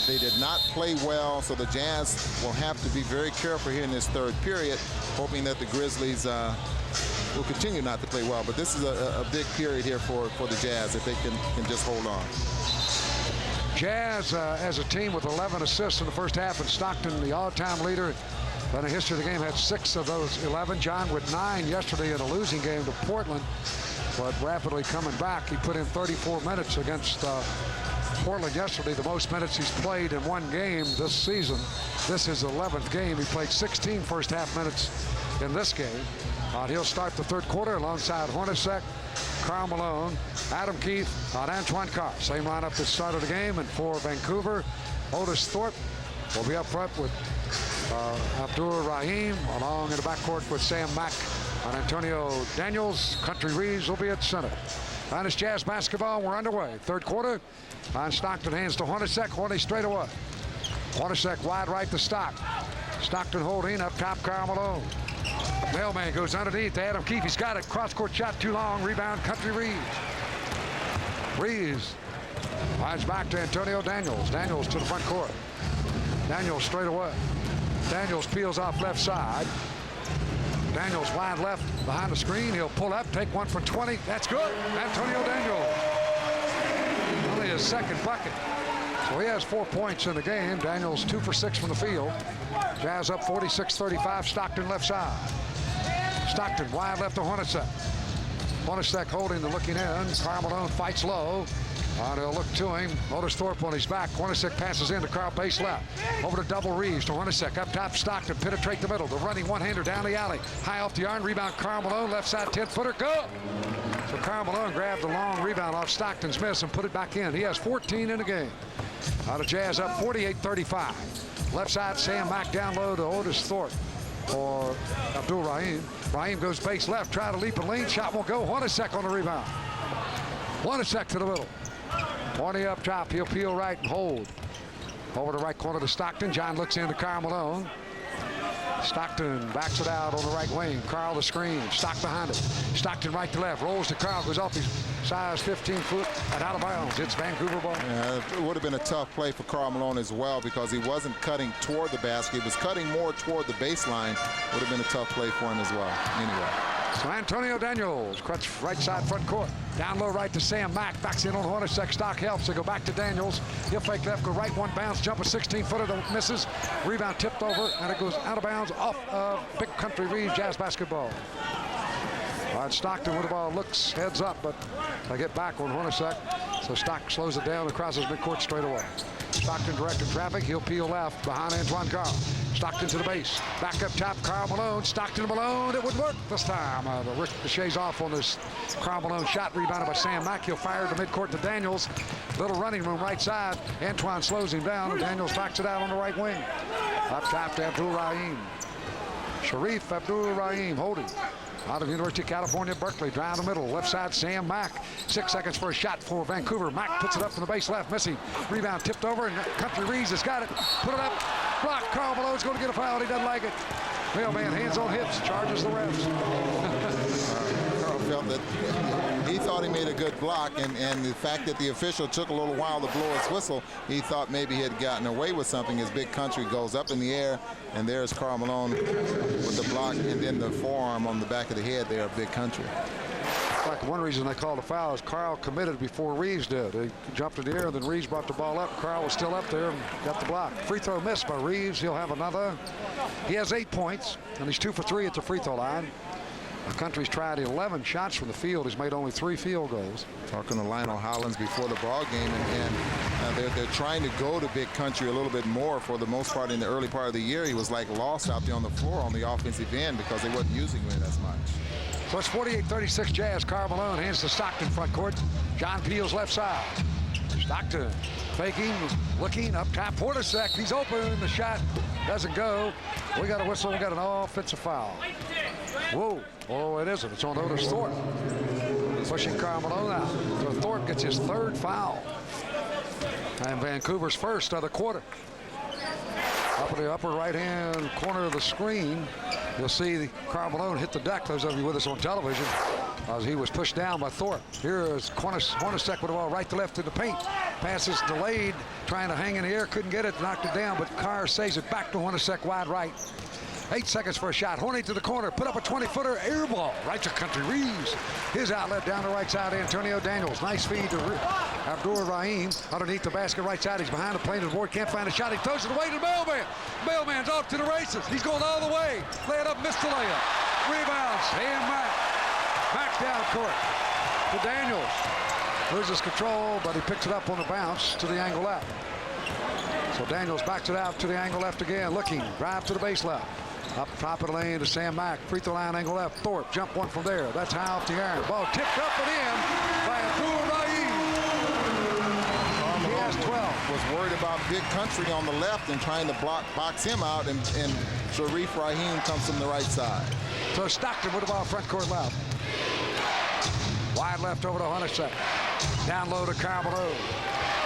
S2: They did not play well, so the Jazz will have to be very careful here in this third period, hoping that the Grizzlies will continue not to play well. But this is a big period here for the Jazz if they can just hold on.
S1: Jazz, as a team, with 11 assists in the first half, and Stockton, the all-time leader in the history of the game, had 6 of those 11. John with 9 yesterday in a losing game to Portland, but rapidly coming back. He put in 34 minutes against Portland yesterday, the most minutes he's played in one game this season. This is his 11th game. He played 16 first half minutes in this game. He'll start the third quarter alongside Hornacek, Karl Malone, Adam Keefe, and Antoine Carr. Same lineup that started the game. And for Vancouver, Otis Thorpe will be up front with Abdul Rahim, along in the backcourt with Sam Mack and Antonio Daniels. Country Reeves will be at center. And it's Jazz basketball. We're underway. Third quarter. And Stockton hands to Hornacek. Hornacek straight away. Hornacek wide right to Stockton holding up top. Karl Malone. Mailman goes underneath to Adam Keefe. He's got it. Cross-court shot too long. Rebound, Country Reeves. Reeves finds back to Antonio Daniels. Daniels to the front court. Daniels straight away. Daniels peels off left side. Daniels wide left behind the screen. He'll pull up, take one for 20. That's good. Antonio Daniels. Only his second bucket. So he has 4 points in the game. Daniels 2 for 6 from the field. Jazz up 46-35. Stockton left side. Stockton wide left to Hornacek. Hornacek holding the looking in. Karl Malone fights low. They'll look to him. Otis Thorpe on his back. Hornacek passes in to Karl base left. Over to double Reeves to Hornacek. Up top, Stockton. Penetrate the middle. The running one-hander down the alley. High off the arm. Rebound, Karl Malone. Left side 10-footer. Go! So Karl Malone grabbed the long rebound off Stockton's miss and put it back in. He has 14 in the game. The Jazz up 48-35. Left side, Sam Mack down low to Otis Thorpe for Abdul Rahim. Rahim goes base left, try to leap and lean. Shot won't go. Hornacek on the rebound. Hornacek to the middle. 20 up top. He'll peel right and hold. Over the right corner to Stockton. John looks in to Karl Malone. Stockton backs it out on the right wing. Karl the screen. Stock behind it. Stockton right to left. Rolls to Karl. Goes off his size 15-foot and out of bounds. It's Vancouver ball.
S2: Yeah, it would have been a tough play for Karl Malone as well because he wasn't cutting toward the basket. He was cutting more toward the baseline. Would have been a tough play for him as well. Anyway.
S1: So Antonio Daniels, crutch right side front court. Down low right to Sam Mack. Backs in on Hornacek. Stock helps. They go back to Daniels. He'll fake left, go right, one bounce, jump a 16-footer that misses. Rebound tipped over, and it goes out of bounds off of Big Country Reeves. Jazz basketball. All right, Stockton with the ball looks, heads up, but they get back on Hornacek. So Stock slows it down and crosses midcourt straight away. Stockton directing traffic. He'll peel left behind Antoine Carr. Stockton to the base. Back up top, Karl Malone. Stockton to Malone. It would work this time. The ricochets off on this Karl Malone shot. Rebounded by Sam Mack. He'll fire to midcourt to Daniels. Little running room right side. Antoine slows him down, and Daniels backs it out on the right wing. Up top to Abdul Rahim. Sharif Abdul Rahim holding. Out of University of California, Berkeley, drive the middle. Left side, Sam Mack. 6 seconds for a shot for Vancouver. Mack puts it up from the base left, missing. Rebound tipped over, and Country Reeves has got it. Put it up. Block. Karl Malone's going to get a foul. He doesn't like it. Mailman, hands on hips, charges the refs.
S2: Karl felt that he thought he made a good block, and the fact that the official took a little while to blow his whistle, he thought maybe he had gotten away with something. As Big Country goes up in the air, and there's Karl Malone with the block, and then the forearm on the back of the head there of Big Country.
S1: Like one reason they called a foul is Karl committed before Reeves did. He jumped in the air, and then Reeves brought the ball up. Karl was still up there and got the block. Free throw missed by Reeves. He'll have another. He has 8 points, and he's 2 for 3 at the free throw line. The Country's tried 11 shots from the field. He's made only 3 field goals.
S2: Talking to Lionel Hollins before the ball game, and they're trying to go to Big Country a little bit more. For the most part in the early part of the year, he was like lost out there on the floor on the offensive end because they wasn't using him as much.
S1: So it's 48-36 Jazz. Karl Malone hands to Stockton front court. John Peel's left side. Stockton faking, looking up top. Hornacek, he's open. The shot doesn't go. We got a whistle. We got an offensive foul. Whoa. Oh, it isn't. It's on Otis Thorpe. Pushing Karl Malone out. So Thorpe gets his 3rd foul. And Vancouver's first of the quarter. Up in the upper right-hand corner of the screen, you'll see Karl Malone hit the deck. Those of you with us on television, as he was pushed down by Thorpe. Here is Hornacek with the ball right to left in the paint. Passes delayed, trying to hang in the air, couldn't get it, knocked it down, but Carr saves it back to Hornacek wide right. 8 seconds for a shot. Horny to the corner, put up a 20-footer, air ball. Right to Country Reeves. His outlet down the right side, Antonio Daniels. Nice feed to Abdul Rahim. Underneath the basket, right side. He's behind the plane of the board, can't find a shot. He throws it away to Mailman. Mailman's off to the races. He's going all the way. Lay it up, missed the layup. Rebound, Sam Mack. Mack down court to Daniels. Loses control, but he picks it up on the bounce to the angle left. So Daniels backs it out to the angle left again. Looking, drive to the base left. Up top of the lane to Sam Mack. Free throw line angle left. Thorpe, jump one from there. That's high off the iron. Ball tipped up and in by Abdul Rahim. He has 12.
S2: Was worried about Big Country on the left and trying to box him out, and Sharif Rahim comes from the right side.
S1: So Stockton with the ball front court left. Wide left over to Hornacek. Down low to Karl Malone.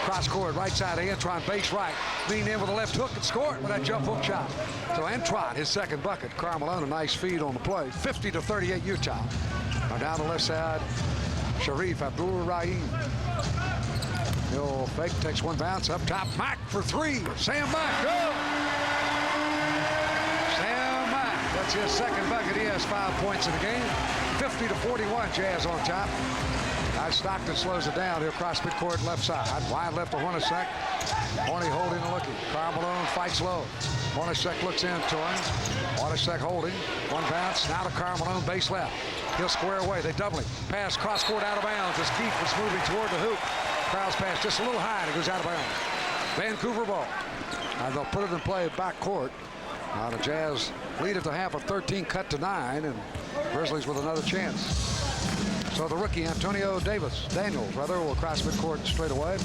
S1: Cross court, right side of Antron, base right. Lean in with a left hook and score it with that jump hook shot. So Antron, his second bucket. Karl Malone, a nice feed on the play. 50-38 Utah. Now down the left side, Sharif Abdul Rahim. He'll fake, takes one bounce up top. Mack for three. Sam Mack, go! Sam Mack, that's his second bucket. He has 5 points in the game. 50-41, Jazz on top. Stockton slows it down. He'll cross midcourt left side. Wide left to Hornacek. Horny holding and looking. Karl Malone fights low. Hornacek looks into him. Hornacek holding. One bounce. Now to Karl Malone, base left. He'll square away. They double him. Pass cross court out of bounds as Keith was moving toward the hoop. Crowd's pass just a little high and it goes out of bounds. Vancouver ball. They'll put it in play at back court. The Jazz lead at the half of 13, cut to 9, and Grizzlies with another chance. So the rookie, Daniels, will cross midcourt straight away.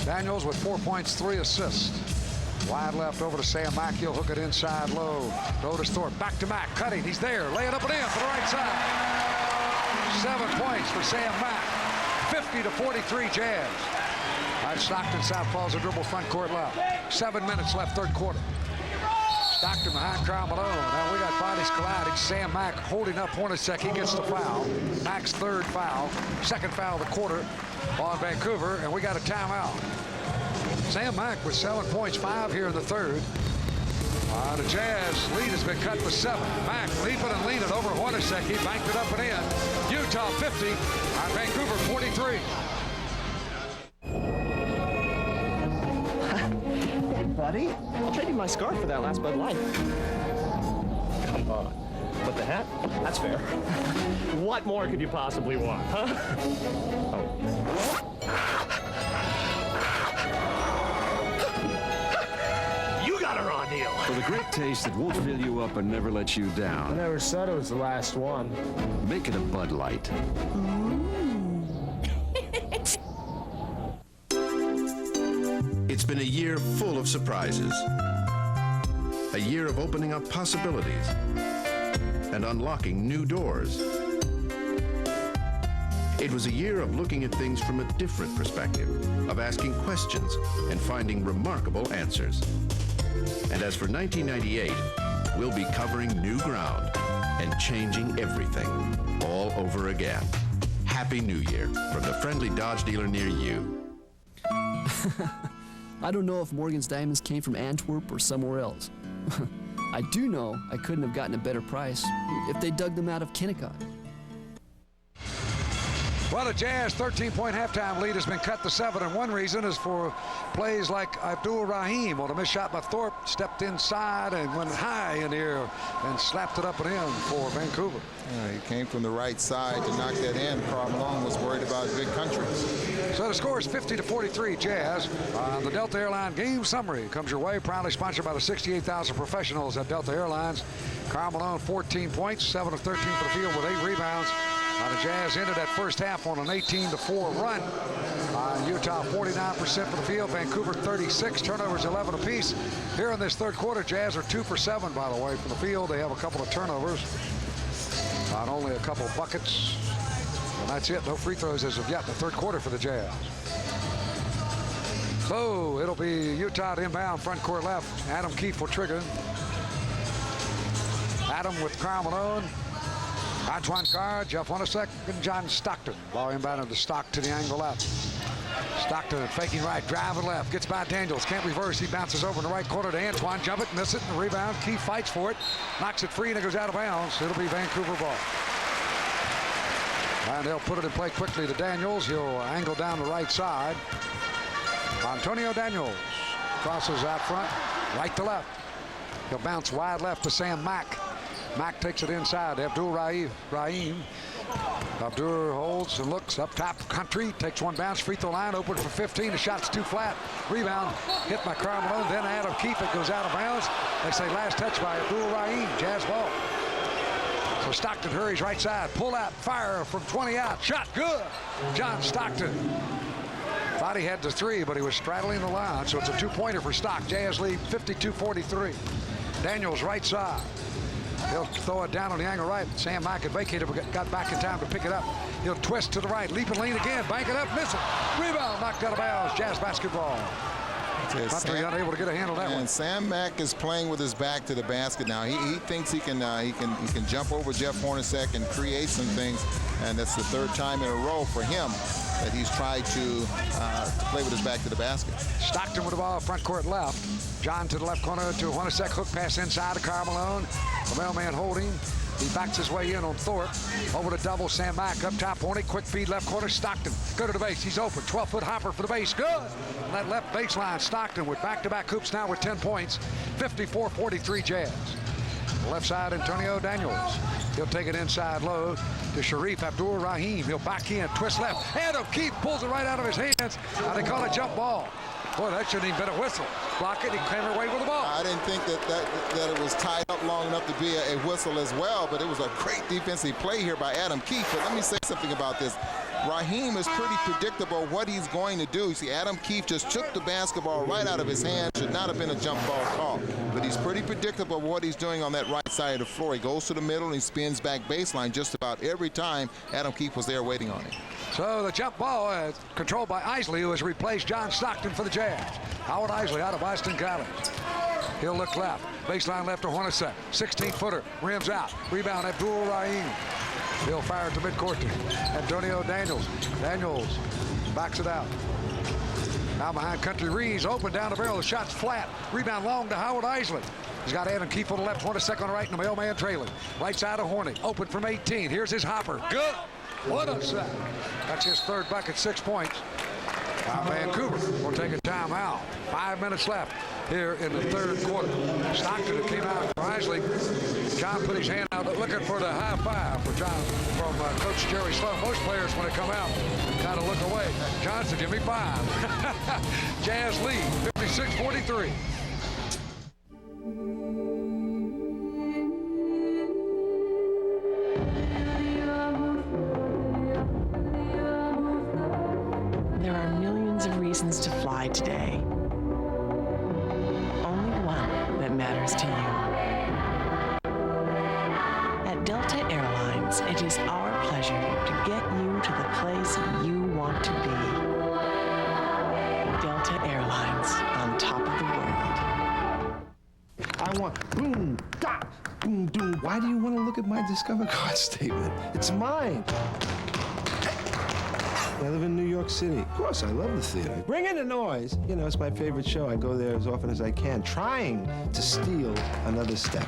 S1: Daniels with 4 points, 3 assists. Wide left over to Sam Mack. He'll hook it inside low. Otis Thorpe back to Mack. Cutting. He's there. Laying up and in for the right side. 7 points for Sam Mack. 50-43 Jazz. Stockton southpaws a dribble front court left. 7 minutes left, third quarter. Stockton behind Karl Malone. Now we got bodies colliding. Sam Mack holding up Hornacek. He gets the foul. Mack's third foul. Second foul of the quarter on Vancouver. And we got a timeout. Sam Mack with 7 points, 5 here in the third. The Jazz lead has been cut to 7. Mack leaping and leaning over Hornacek. He banked it up and in. Utah 50, Vancouver 43.
S7: Hey, buddy. I'll trade you my scarf for that last Bud Light. Come on. But the hat? That's fair. What more could you possibly want, huh? Oh. You got a raw deal.
S8: For the great taste that won't fill you up and never let you down.
S12: I never said it was the last one.
S8: Make it a Bud Light.
S26: It's been a year full of surprises. A year of opening up possibilities and unlocking new doors. It was a year of looking at things from a different perspective, of asking questions and finding remarkable answers. And as for 1998, we'll be covering new ground and changing everything all over again. Happy New Year from the friendly Dodge dealer near you.
S14: I don't know if Morgan's Diamonds came from Antwerp or somewhere else. I do know I couldn't have gotten a better price if they dug them out of Kennecott.
S1: Well, the Jazz 13-point halftime lead has been cut to 7, and one reason is for plays like Abdul Rahim on a missed shot by Thorpe, stepped inside and went high in the air and slapped it up and in for Vancouver.
S2: He came from the right side to knock that in. Karl Malone was worried about Big Country.
S1: So the score is 50-43 Jazz. The Delta Airline game summary comes your way, proudly sponsored by the 68,000 professionals at Delta Airlines. Karl Malone 14 points, 7 of 13 for the field with 8 rebounds. The Jazz ended that first half on an 18-4 run. Utah 49% for the field, Vancouver 36, turnovers 11 apiece. Here in this third quarter, Jazz are 2 for 7, by the way, from the field. They have a couple of turnovers, and only a couple of buckets. And that's it, no free throws as of yet in the third quarter for the Jazz. So it'll be Utah to inbound, front court left. Adam Keefe will trigger. Adam with Karl Malone, Antoine Carr, Jeff Hornacek, and John Stockton. Ball inbounded to Stock to the angle left. Stockton faking right, driving left, gets by Daniels, can't reverse. He bounces over in the right corner to Antoine, jump it, miss it, and the rebound. Keefe fights for it, knocks it free, and it goes out of bounds. It'll be Vancouver ball. And they'll put it in play quickly to Daniels. He'll angle down the right side. Antonio Daniels crosses out front, right to left. He'll bounce wide left to Sam Mack. Mack takes it inside to Abdul Rahim. Abdur holds and looks up top. Country takes one bounce, free throw line, open for 15. The shot's too flat. Rebound hit by Karl Malone, then Adam Keefe. It goes out of bounds. They say last touch by Abdul Rahim. Jazz ball. So Stockton hurries right side. Pull out, fire from 20 out. Shot good. John Stockton. Thought he had the three, but he was straddling the line. So it's a two-pointer for Stock. Jazz lead 52-43. Daniels right side. He'll throw it down on the angle right. Sam Mack had vacated, but got back in time to pick it up. He'll twist to the right, leap and lean again, bank it up, miss it. Rebound, knocked out of bounds. Jazz basketball. Country unable to get a handle on that one.
S2: And Sam Mack is playing with his back to the basket now. He thinks he can jump over Jeff Hornacek and create some things, and that's the third time in a row for him that he's tried to play with his back to the basket.
S1: Stockton with the ball, front court left. John to the left corner to Hornacek, hook pass inside to Karl Malone. The mailman holding. He backs his way in on Thorpe. Over to double, Sam Mack up top, Horny, quick feed left corner, Stockton. Go to the base, he's open, 12-foot hopper for the base, good! And that left baseline, Stockton with back-to-back hoops now with 10 points, 54-43 Jazz. Left side, Antonio Daniels. He'll take it inside low to Sharif Abdul Rahim. He'll back in, twist left. Adam Keefe pulls it right out of his hands. Now they call it jump ball. Boy, that shouldn't even been a whistle. Block it, he came away with the ball.
S2: I didn't think that it was tied up long enough to be a whistle as well, but it was a great defensive play here by Adam Keefe. But let me say something about this. Rahim is pretty predictable what he's going to do. You see, Adam Keefe just took the basketball right out of his hand. Should not have been a jump ball call. But he's pretty predictable what he's doing on that right side of the floor. He goes to the middle and he spins back baseline just about every time Adam Keefe was there waiting on him.
S1: So the jump ball controlled by Isley, who has replaced John Stockton for the Jazz. Howard Isley out of Boston College. He'll look left. Baseline left to Hornacek. 16-footer. Rims out. Rebound Abdul Rahim. He'll fire to midcourt to Antonio Daniels. Daniels backs it out. Now behind Country Reeves. Open down the barrel. The shot's flat. Rebound long to Howard Isley. He's got Adam Keefe on the left. Hornacek on the right. And the mailman trailing. Right side of Horny. Open from 18. Here's his hopper. Good. What a set. That's his third bucket, 6 points. Vancouver will take a timeout. 5 minutes left here in the third quarter. Stockton came out for Isley. John put his hand out looking for the high five for John from Coach Jerry Sloan. Most players, when they come out, kind of look away. John said, give me 5. Jazz lead, 56-43.
S4: There are millions of reasons to fly today. Only one that matters to you. At Delta Airlines, it is our pleasure to get you to the place you want to be. Delta Airlines, on top of the world.
S5: I want boom, dot, boom, doom. Why do you want to look at my Discover card statement? It's mine. I live in New York City. Of course, I love the theater. Bring in the noise. You know, it's my favorite show. I go there as often as I can, trying to steal another step.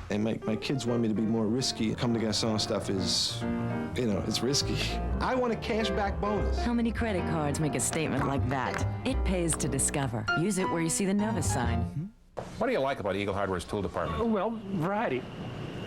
S5: And my kids want me to be more risky. Come to Garçon stuff is, you know, it's risky. I want a cashback bonus.
S6: How many credit cards make a statement like that? It pays to Discover. Use it where you see the Novus sign.
S13: What do you like about Eagle Hardware's tool department?
S16: Well, variety.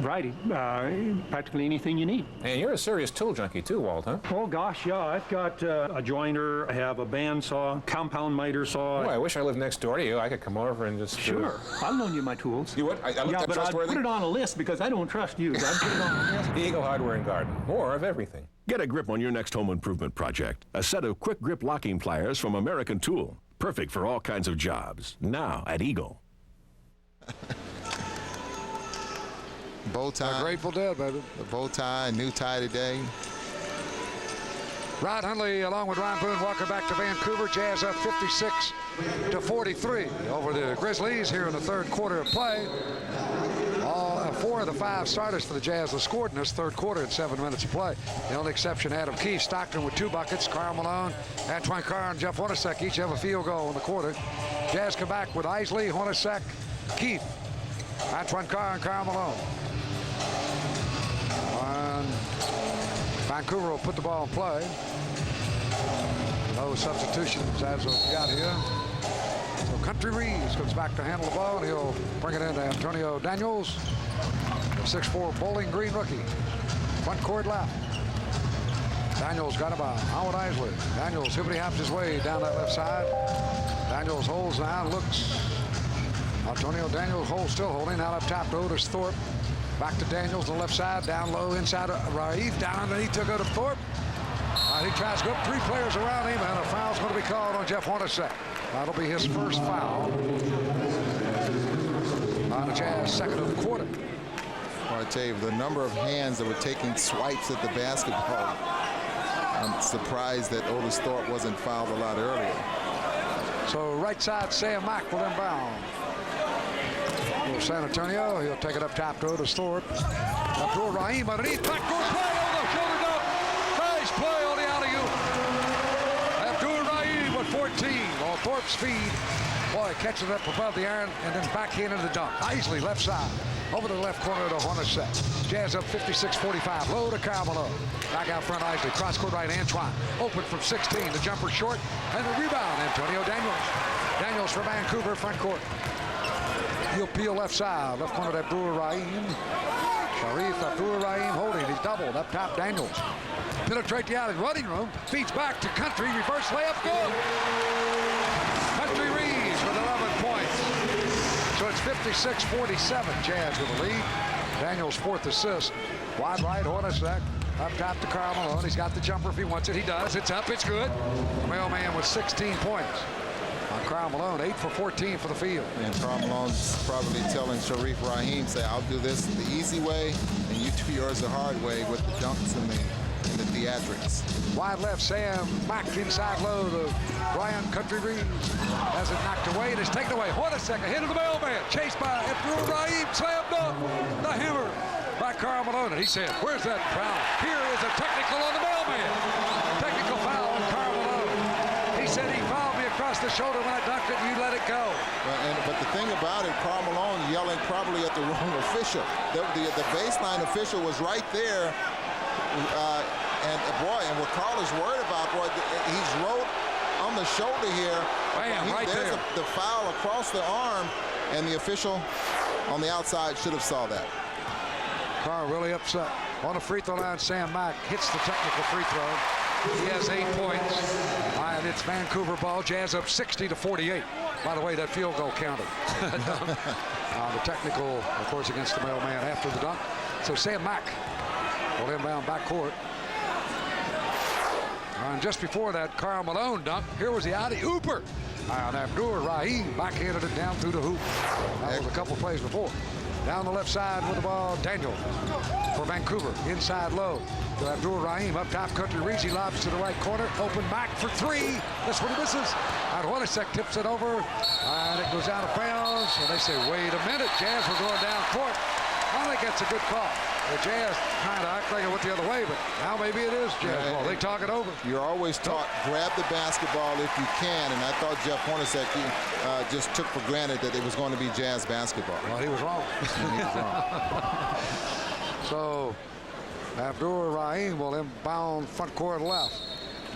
S16: Practically anything you need.
S13: And you're a serious tool junkie too, Walt, huh?
S16: Oh gosh, yeah, I've got a joiner, I have a bandsaw, compound miter saw.
S13: Oh, I wish I lived next door to you. I could come over and just...
S16: Sure, I'll loan you my tools.
S13: You would?
S16: Yeah, but I'd put it on a list because I don't trust you. I'd put it on a list.
S13: Eagle Hardware and Garden. More of everything.
S26: Get a grip on your next home improvement project. A set of quick grip locking pliers from American Tool. Perfect for all kinds of jobs. Now at Eagle.
S2: Bow tie.
S1: Grateful Dead, baby.
S2: The bow tie, new tie today.
S1: Rod Hundley along with Ron Boone welcome back to Vancouver. Jazz up 56-43 over the Grizzlies here in the third quarter of play. All 4 of the 5 starters for the Jazz have scored in this third quarter in 7 minutes of play. The only exception, Adam Keefe. Stockton with 2 buckets. Karl Malone, Antoine Carr, and Jeff Hornacek each have a field goal in the quarter. Jazz come back with Isley, Hornacek, Keefe, Antoine Carr, and Karl Malone. Vancouver will put the ball in play. No substitutions as we got here. So Country Reeves comes back to handle the ball, and he'll bring it into Antonio Daniels, the 6'4" Bowling Green rookie. Front court left. Daniels got it by Howard Isley. Daniels hippity-hops his way down that left side. Daniels holds down, looks. Antonio Daniels still holding. Now up top to Otis Thorpe. Back to Daniels on the left side, down low inside of Raif, down underneath to go to Thorpe. He tries to go up 3 players around him, and a foul's going to be called on Jeff Hornacek. That'll be his first foul on the Jazz, second of the quarter.
S2: Well, I tell you, the number of hands that were taking swipes at the basketball, I'm surprised that Otis Thorpe wasn't fouled a lot earlier.
S1: So right side, Sam Mack will inbound. San Antonio, he'll take it up top to Otis Thorpe. Abdul Rahim underneath, backdoor play on the shoulder dunk. Nice play on the alley-oop. Abdul Rahim with 14 on Thorpe's feed. Boy, catches it up above the iron and then back into the dunk. Isley left side, over to the left corner to Hornacek. Jazz up 56-45, low to Karl Malone. Back out front, Isley, cross court right, Antoine. Open from 16, the jumper short, and the rebound, Antonio Daniels. Daniels for Vancouver, front court. He'll peel left side, left corner to Abdul Rahim. Sharif Abdul Rahim holding, he's doubled up top. Daniels penetrate the alley, running room, feeds back to Country, reverse layup, good. Country Reeves with 11 points. So it's 56-47, Jazz with the lead. Daniels' 4th assist. Wide right, Hornacek. Up top to Karl Malone. He's got the jumper if he wants it. He does. It's up. It's good. The mailman with 16 points. On Karl Malone, 8 for 14 for the field.
S2: And Karl Malone's probably telling Sharif Rahim, say, I'll do this the easy way, and you do yours the hard way with the dunks and the theatrics.
S1: Wide left, Sam Mack inside low to Brian Country Reeves. Has it knocked away, and it's taken away. Hornacek, a hit of the mailman. Chased by Abdul Rahim, slam dunk. The hammer by Karl Malone. And he said, where's that foul? Here is a technical on the mailman. Technical foul on Karl Malone. He said he fouled me across the shoulder when I dunked it, and you let it go.
S2: But the thing about it, Karl Malone yelling probably at the wrong official. The baseline official was right there. And what Karl is worried about, boy, he's wrote on the shoulder here.
S1: Bam, right there.
S2: The foul across the arm, and the official on the outside should have saw that.
S1: Karl really upset. On the free throw line, Sam Mack hits the technical free throw. He has 8 points. And it's Vancouver ball. Jazz up 60-48. By the way, that field goal counted. The technical, of course, against the mailman after the dunk. So Sam Mack will inbound backcourt. And just before that Karl Malone dunk, here was the alley-ooper. And Abdul Rahim backhanded it down through the hoop. That was a couple plays before. Down the left side with the ball, Daniel for Vancouver. Inside low to Abdul Rahim. Up top, Country Reeves. He lobs to the right corner. Open back for 3. This one he misses. And Hornacek tips it over. And it goes out of bounds. And they say, wait a minute. Jazz were going down court. I think that's a good call. The Jazz kind of act like it went the other way, but now maybe it is Jazz ball. They talk it over.
S2: You're always taught, grab the basketball if you can, and I thought Jeff Hornacek just took for granted that it was going to be Jazz basketball.
S1: Well, he was wrong.
S2: He was wrong.
S1: So Abdul Rahim will inbound front court left.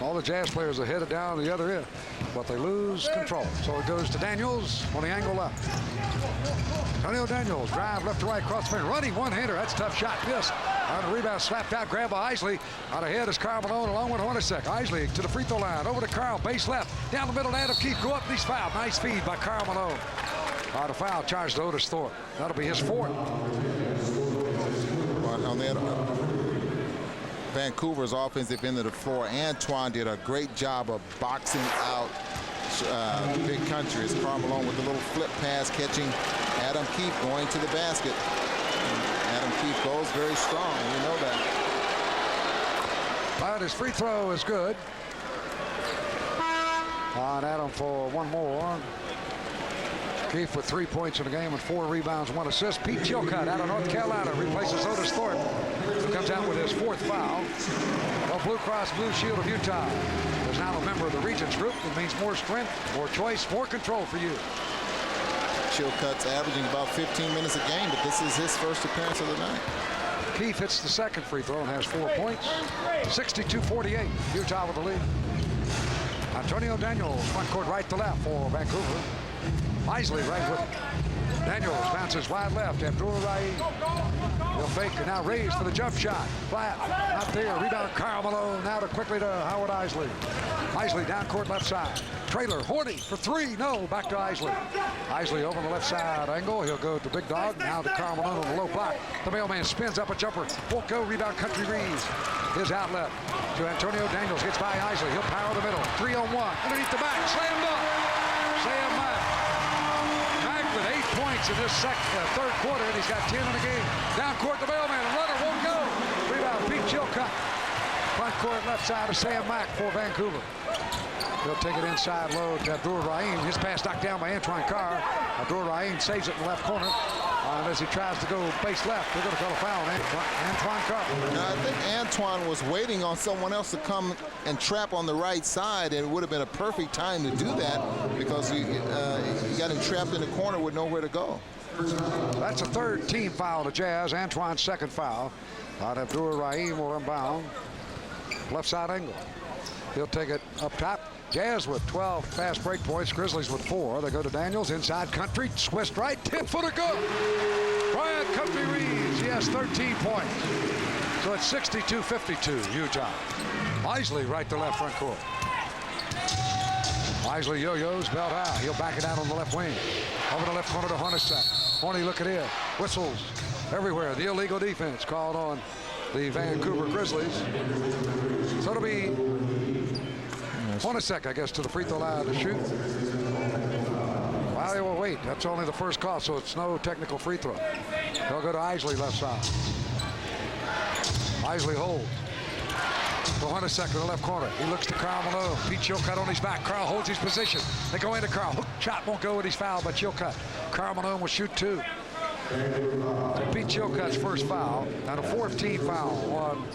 S1: All the Jazz players are headed down the other end, but they lose control. So it goes to Daniels on the angle left. Antonio Daniels, drive left to right, cross the running one-hander. That's a tough shot, missed. On the rebound, slapped out, grab by Isley. Out ahead is Karl Malone along with Hornacek. Isley to the free throw line, over to Karl, base left. Down the middle, Adam Keefe, go up, and he's fouled. Nice feed by Karl Malone. The foul charged to Otis Thorpe. That'll be his 4th.
S2: On the Vancouver's offensive end of the floor, Antoine did a great job of boxing out Big Country. As Karl Malone with a little flip pass catching Adam Keefe going to the basket. And Adam Keefe goes very strong, we know that.
S1: But his free throw is good. On Adam for one more. Keith with 3 points in the game and 4 rebounds, 1 assist. Pete Chilcutt out of North Carolina replaces Otis Thornton, who comes out with his 4th foul. Well, Blue Cross Blue Shield of Utah is now a member of the Regents group. It means more strength, more choice, more control for you.
S2: Chilcutt's averaging about 15 minutes a game, but this is his first appearance of the night.
S1: Keith hits the second free throw and has 4 points. 62-48, Utah with the lead. Antonio Daniels, front court right to left for Vancouver. Isley right with it. Daniels bounces wide left. Abdul-Rahim. He'll fake and now raised for the jump shot. Flat, not there. Rebound, Karl Malone. Now quickly to Howard Isley. Isley down court left side. Trailer, Horny for 3. No, back to Isley. Isley over the left side angle. He'll go to Big Dog. Now to Karl Malone on the low block. The mailman spins up a jumper. Won't go. Rebound, Country Reeves. His outlet to Antonio Daniels. Gets by Isley. He'll power the middle. 3-on-1. Underneath the back. Slam dunk. Sam Mack. Mack with 8 points in this third quarter, and he's got 10 in the game. Down court, the mailman. Runner won't go. Rebound, Pete Chilcutt. Front court left side of Sam Mack for Vancouver. He'll take it inside low to Abdul-Rahim. His pass knocked down by Antoine Carr. Abdul-Rahim saves it in the left corner. As he tries to go base left, they're going to call a foul on Antoine Carr.
S2: Now, I think Antoine was waiting on someone else to come and trap on the right side, and it would have been a perfect time to do that because he got him trapped in the corner with nowhere to go.
S1: That's a third team foul to Jazz. Antoine's second foul. Abdul-Rahim will unbound. Left side angle. He'll take it up top. Jazz with 12 fast break points. Grizzlies with 4. They go to Daniels. Inside Country. Twist right. 10-footer good. Brian Country Reeves. He has 13 points. So it's 62-52 Utah. Isley right to left front court. Isley yo-yos belt high. He'll back it out on the left wing. Over the left corner to Hornacek. Horny looking in. Whistles everywhere. The illegal defense called on the Vancouver Grizzlies. So it'll be Hornacek, I guess, to the free throw line to shoot. Well, they will wait. That's only the first call, so it's no technical free throw. They'll go to Isley left side. Isley holds. To Hornacek to the left corner. He looks to Karl Malone. Pete Chilcutt on his back. Karl holds his position. They go into Karl. Hook shot won't go with his foul, but Chilcutt. Karl Malone will shoot 2. Pete Chilcutt's first foul, and a 14 foul on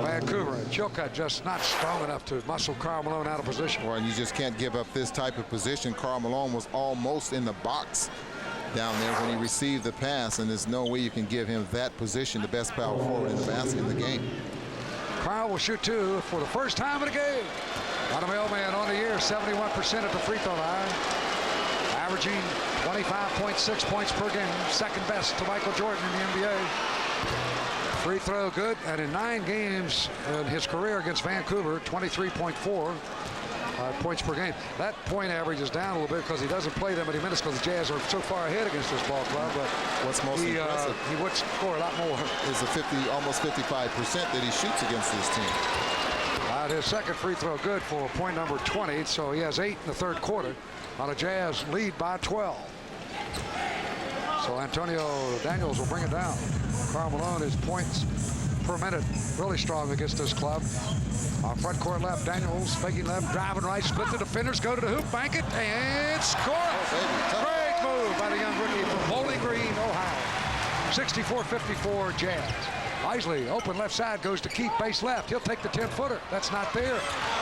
S1: Vancouver. And Chilcutt just not strong enough to muscle Karl Malone out of position.
S2: Well, and you just can't give up this type of position. Karl Malone was almost in the box down there when he received the pass, and there's no way you can give him that position, the best power forward in the basket in the game.
S1: Karl will shoot 2 for the first time in the game. On a mailman on the year, 71% at the free throw line. Averaging 25.6 points per game, second best to Michael Jordan in the NBA. Free throw good, and in 9 games in his career against Vancouver, 23.4 points per game. That point average is down a little bit because he doesn't play that many minutes because the Jazz are so far ahead against this ball club. But
S2: what's most impressive,
S1: he would score a lot more.
S2: Is the almost 55% that he shoots against this team.
S1: His second free throw good for point number 20, so he has 8 in the third quarter on a Jazz lead by 12. So Antonio Daniels will bring it down. Karl Malone, his points per minute really strong against this club. On front court left, Daniels faking left, driving right, split the defenders, go to the hoop, bank it, and score it. Great move by the young rookie from Bowling Green, Ohio. 64-54 Jazz. Isley, open left side, goes to Keith, base left. He'll take the 10-footer. That's not there.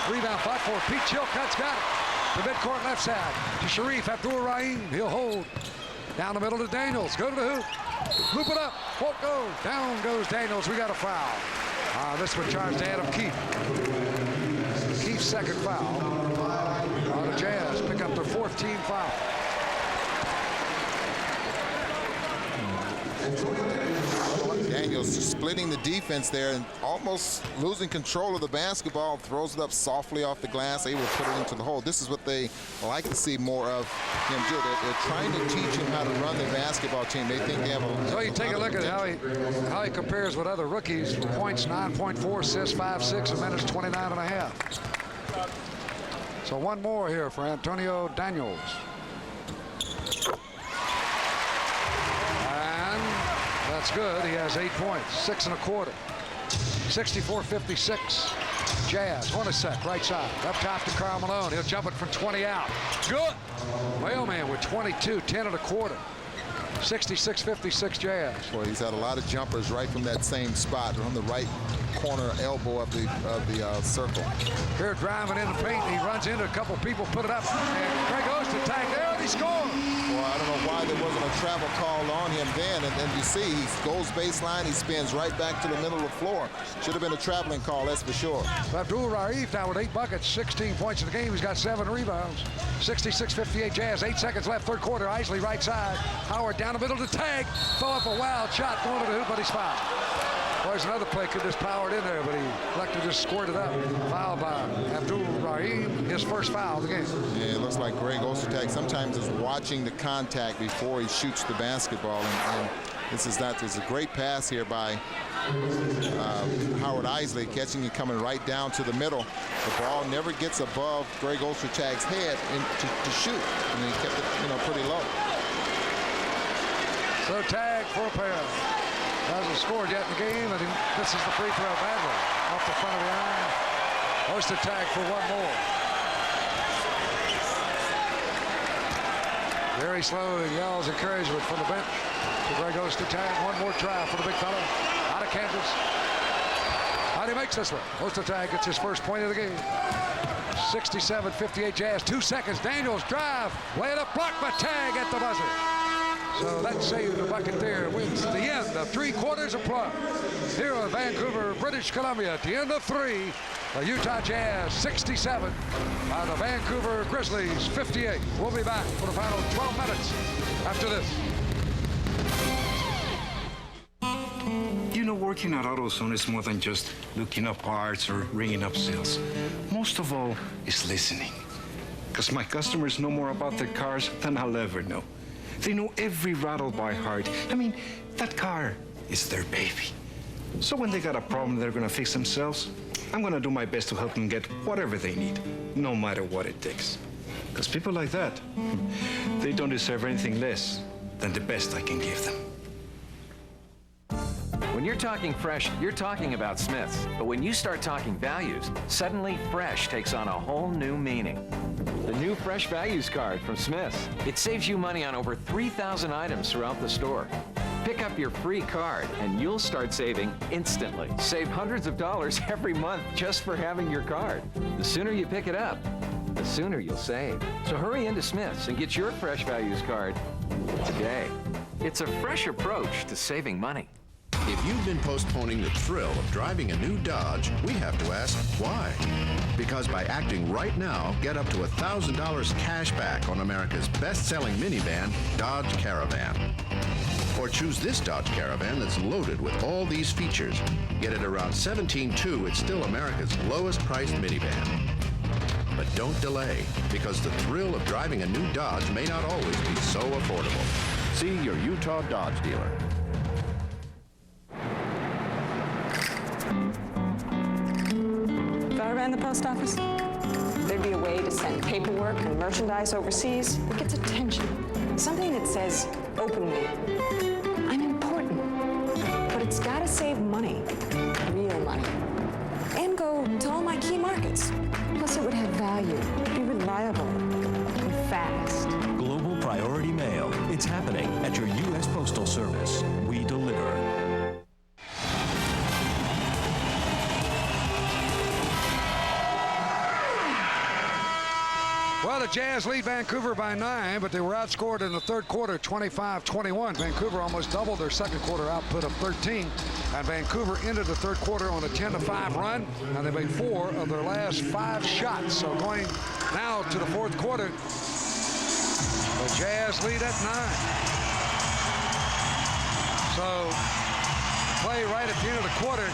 S1: Rebound fought for. Pete Chilcutt's got it. The midcourt left side to Sharif Abdul-Rahim. He'll hold. Down the middle to Daniels. Go to the hoop. Loop it up. Won't go. Down goes Daniels. We got a foul. This one charged to Adam Keith. Keith's second foul. The Jazz pick up their 4th team foul.
S2: Daniels splitting the defense there and almost losing control of the basketball, throws it up softly off the glass, able to put it into the hole. This is what they like to see more of him do. They're trying to teach him how to run the basketball team. They think they have a...
S1: So you take a look at how he compares with other rookies. Points 9.4, assists 5.6, and minutes 29.5. So one more here for Antonio Daniels. That's good. He has 8 points, 6 1/4. 64-56. Jazz, 1 a sec, right side. Up top to Karl Malone. He'll jump it from 20 out. Good. Mailman with 22, 10 1/4. 66-56 Jazz.
S2: Boy, he's had a lot of jumpers right from that same spot on the right corner elbow of the circle.
S1: Here driving in the paint. He runs into a couple people, put it up, and Greg goes to tag there, and he scores.
S2: Well, I don't know why there wasn't a travel call on him then. And then you see he goes baseline, he spins right back to the middle of the floor. Should have been a traveling call, that's for sure.
S1: Abdul Raif now with 8 buckets, 16 points in the game. He's got 7 rebounds. 66-58 Jazz. 8 seconds left, third quarter. Isley right side. Howard down the middle to tag. Throw up a wild shot going to the hoop, but he's fouled. Well, there's another play could just powered in there, but he elected to just squirt it up. Fouled by Abdul Rahim, his first foul of the game.
S2: Yeah, it looks like Greg Ostertag sometimes is watching the contact before he shoots the basketball. And this is a great pass here by Howard Isley, catching it coming right down to the middle. The ball never gets above Greg Ostertag's head to shoot, and he kept it, pretty low.
S1: So tag for a pair. Hasn't scored yet in the game, and this is the free throw badly off the front of the eye. Ostertag for one more. Very slow and yells encouragement from the bench to Greg Ostertag. One more try for the big fella out of Kansas. And he makes this one. Ostertag gets his first point of the game. 67-58 Jazz. 2 seconds. Daniels drive. Lay it up. Blocked by Tag at the buzzer. So that saved the bucket there. Wins the end of 3 quarters of play. Here in Vancouver, British Columbia, at the end of 3. The Utah Jazz 67 and the Vancouver Grizzlies 58. We'll be back for the final 12 minutes after this.
S9: You know, working at AutoZone is more than just looking up parts or ringing up sales. Most of all is listening. Because my customers know more about their cars than I'll ever know. They know every rattle by heart. I mean, that car is their baby. So when they got a problem they're gonna fix themselves, I'm gonna do my best to help them get whatever they need, no matter what it takes. Because people like that, they don't deserve anything less than the best I can give them.
S17: When you're talking fresh, you're talking about Smith's. But when you start talking values, suddenly fresh takes on a whole new meaning. The new Fresh Values card from Smith's. It saves you money on over 3,000 items throughout the store. Pick up your free card and you'll start saving instantly. Save hundreds of dollars every month just for having your card. The sooner you pick it up, the sooner you'll save. So hurry into Smith's and get your Fresh Values card today. It's a fresh approach to saving money.
S26: If you've been postponing the thrill of driving a new Dodge, we have to ask why. Because by acting right now, get up to $1,000 cash back on America's best-selling minivan, Dodge Caravan. Or choose this Dodge Caravan that's loaded with all these features. Get it around $17,200, it's still America's lowest priced minivan. But don't delay, because the thrill of driving a new Dodge may not always be so affordable. See your Utah Dodge dealer.
S18: If I ran the post office, there'd be a way to send paperwork and merchandise overseas that gets attention. Something that says, openly, I'm important. But it's gotta save money, real money. And go to all my key markets. Plus it would have value, be reliable, and fast.
S11: Global Priority Mail. It's happening at your U.S. Postal Service. We deliver.
S1: Well, the Jazz lead Vancouver by 9, but they were outscored in the third quarter, 25-21. Vancouver almost doubled their second quarter output of 13, and Vancouver ended the third quarter on a 10-5 run, and they made 4 of their last 5 shots. So going now to the fourth quarter, the Jazz lead at 9. So play right at the end of the quarter,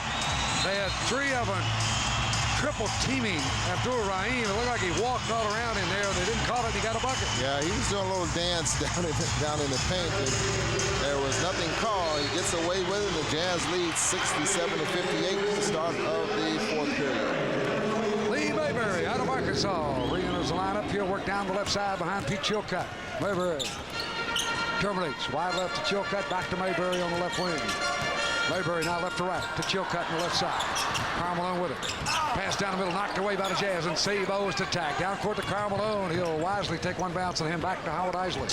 S1: they had 3 of them triple teaming Abdul Rahim. It looked like he walked all around in there. They didn't call it. He got a bucket.
S2: Yeah, he was doing a little dance down in the paint. There was nothing called. He gets away with it. The Jazz lead 67-58 at the start of the fourth period.
S1: Lee Mayberry out of Arkansas. Re-enters the lineup. He'll work down the left side behind Pete Chilcutt. Mayberry terminates. Wide left to Chilcutt. Back to Mayberry on the left wing. Mayberry now left to right to Chilcutt on the left side. Karl Malone with it. Pass down the middle, knocked away by the Jazz, and Save Owes to tag. Down court to Karl Malone. He'll wisely take one bounce and him back to Howard Isley.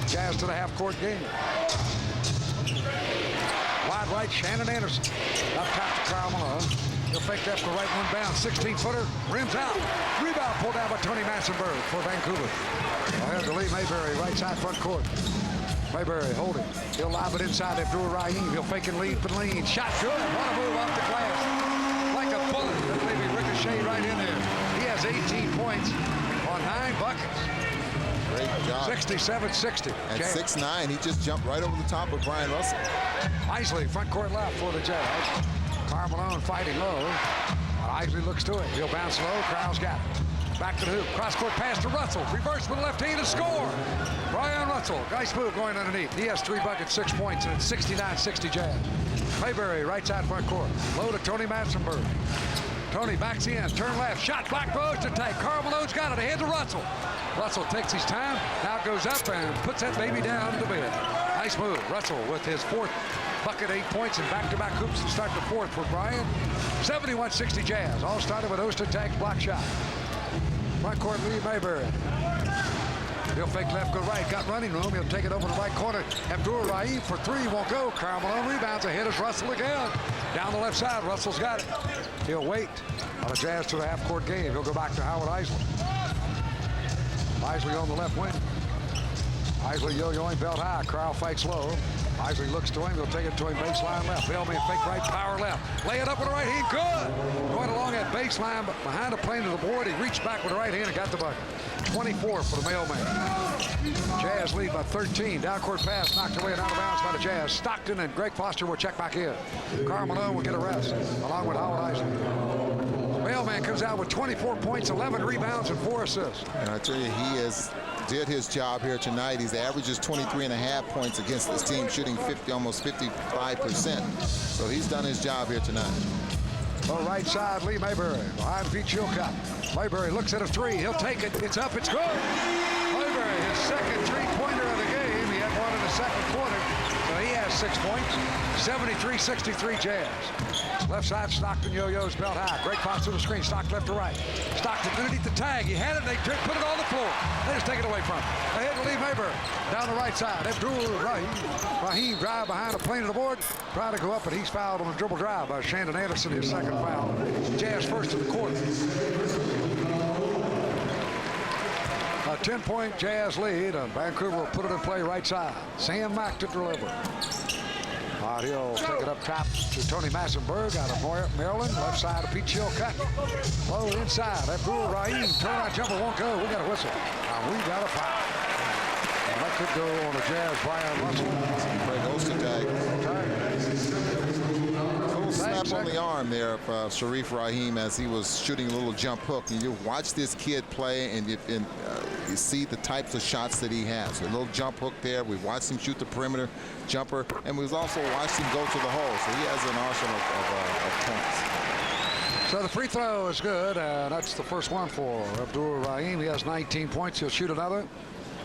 S1: Jazz to the half-court game. Wide right, Shannon Anderson. Up top to Karl Malone. He'll fake that for right, one bounce. 16-footer, rims out. Rebound pulled down by Tony Massenberg for Vancouver. Ahead to Lee Mayberry, right side front court. Mayberry holding. He'll lob it inside Abdur-Rahim. He'll fake and lead for lean. Shot good. What a move off the glass. Like a bullet. That maybe ricochet right in there. He has 18 points on 9 buckets.
S2: Great job.
S1: 67-60.
S2: At 6'9", he just jumped right over the top of Brian Russell.
S1: Isley, front court left for the Jazz. Karl Malone fighting low. Isley looks to it. He'll bounce low. Crowell's got it. Back to the hoop. Cross-court pass to Russell. Reverse with the left hand to score. Brian Russell. Nice move going underneath. He has 3 buckets, 6 points, and it's 69-60 Jazz. Mayberry, right side front court. Low to Tony Massenberg. Tony backs in. Turn left. Shot. Black post attack. Karl Malone's got it. Ahead to Russell. Russell takes his time. Now goes up and puts that baby down to bed. Nice move. Russell with his 4th bucket, 8 points, and back-to-back hoops to start the 4th for Brian. 71-60 Jazz. All started with Ostertag's block shot. Front court, Lee Mayberry. He'll fake left, go right. Got running room. He'll take it over the right corner. Abdur-Rahim for 3. Won't go. Karl Malone rebounds. Ahead is Russell again. Down the left side. Russell's got it. He'll wait on a Jazz to the half-court game. He'll go back to Howard Isley. Isley on the left wing. Isley yo-yoing belt high. Crowell fights low. Isley looks to him. He'll take it to him baseline left. Bellman fake right, power left. Lay it up with the right hand. Good. Going along that baseline, but behind the plane of the board, he reached back with the right hand and got the bucket. 24 for the mailman. Jazz lead by 13. Down court pass knocked away and out of bounds by the Jazz. Stockton and Greg Foster will check back in. Karl Malone will get a rest along with Howard Isley. Mailman comes out with 24 points, 11 rebounds, and 4 assists.
S2: And I tell you, he did his job here tonight. He's averages 23.5 points against this team, shooting almost 55%. So he's done his job here tonight.
S1: Oh, right side, Lee Mayberry. Behind Pete Chilcutt. Mayberry looks at a 3. He'll take it. It's up. It's good. Mayberry, his second 3-pointer of the game. He had one in the second quarter. So he has 6 points. 73-63 Jazz. Left side, Stockton yo-yos belt high. Great pass to the screen. Stockton left to right. Stockton underneath the tag. He had it. They put it on the floor. They just take it away from him. Ahead to Lee Mayberry. Down the right side. Abdur-Rahim drive behind the plane of the board. Try to go up, but he's fouled on a dribble drive by Shannon Anderson. His second foul. Jazz first in the quarter. A 10-point Jazz lead. Vancouver will put it in play right side. Sam Mack to deliver. He'll take it up top to Tony Massenberg out of Maryland. Left side to Pete Chilcutt. Low inside. Abdur-Rahim. Turnaround jumper won't go. We got a whistle. We got a foul. And that could go on a Jazz. Brian Russell.
S2: Great little snap on the arm there of Sharif Rahim as he was shooting a little jump hook. And you watch this kid play, and you see the types of shots that he has. A little jump hook there. We watched him shoot the perimeter jumper, and we've also watched him go to the hole. So he has an arsenal of points.
S1: So the free throw is good. That's the first one for Abdur-Rahim. He has 19 points. He'll shoot another.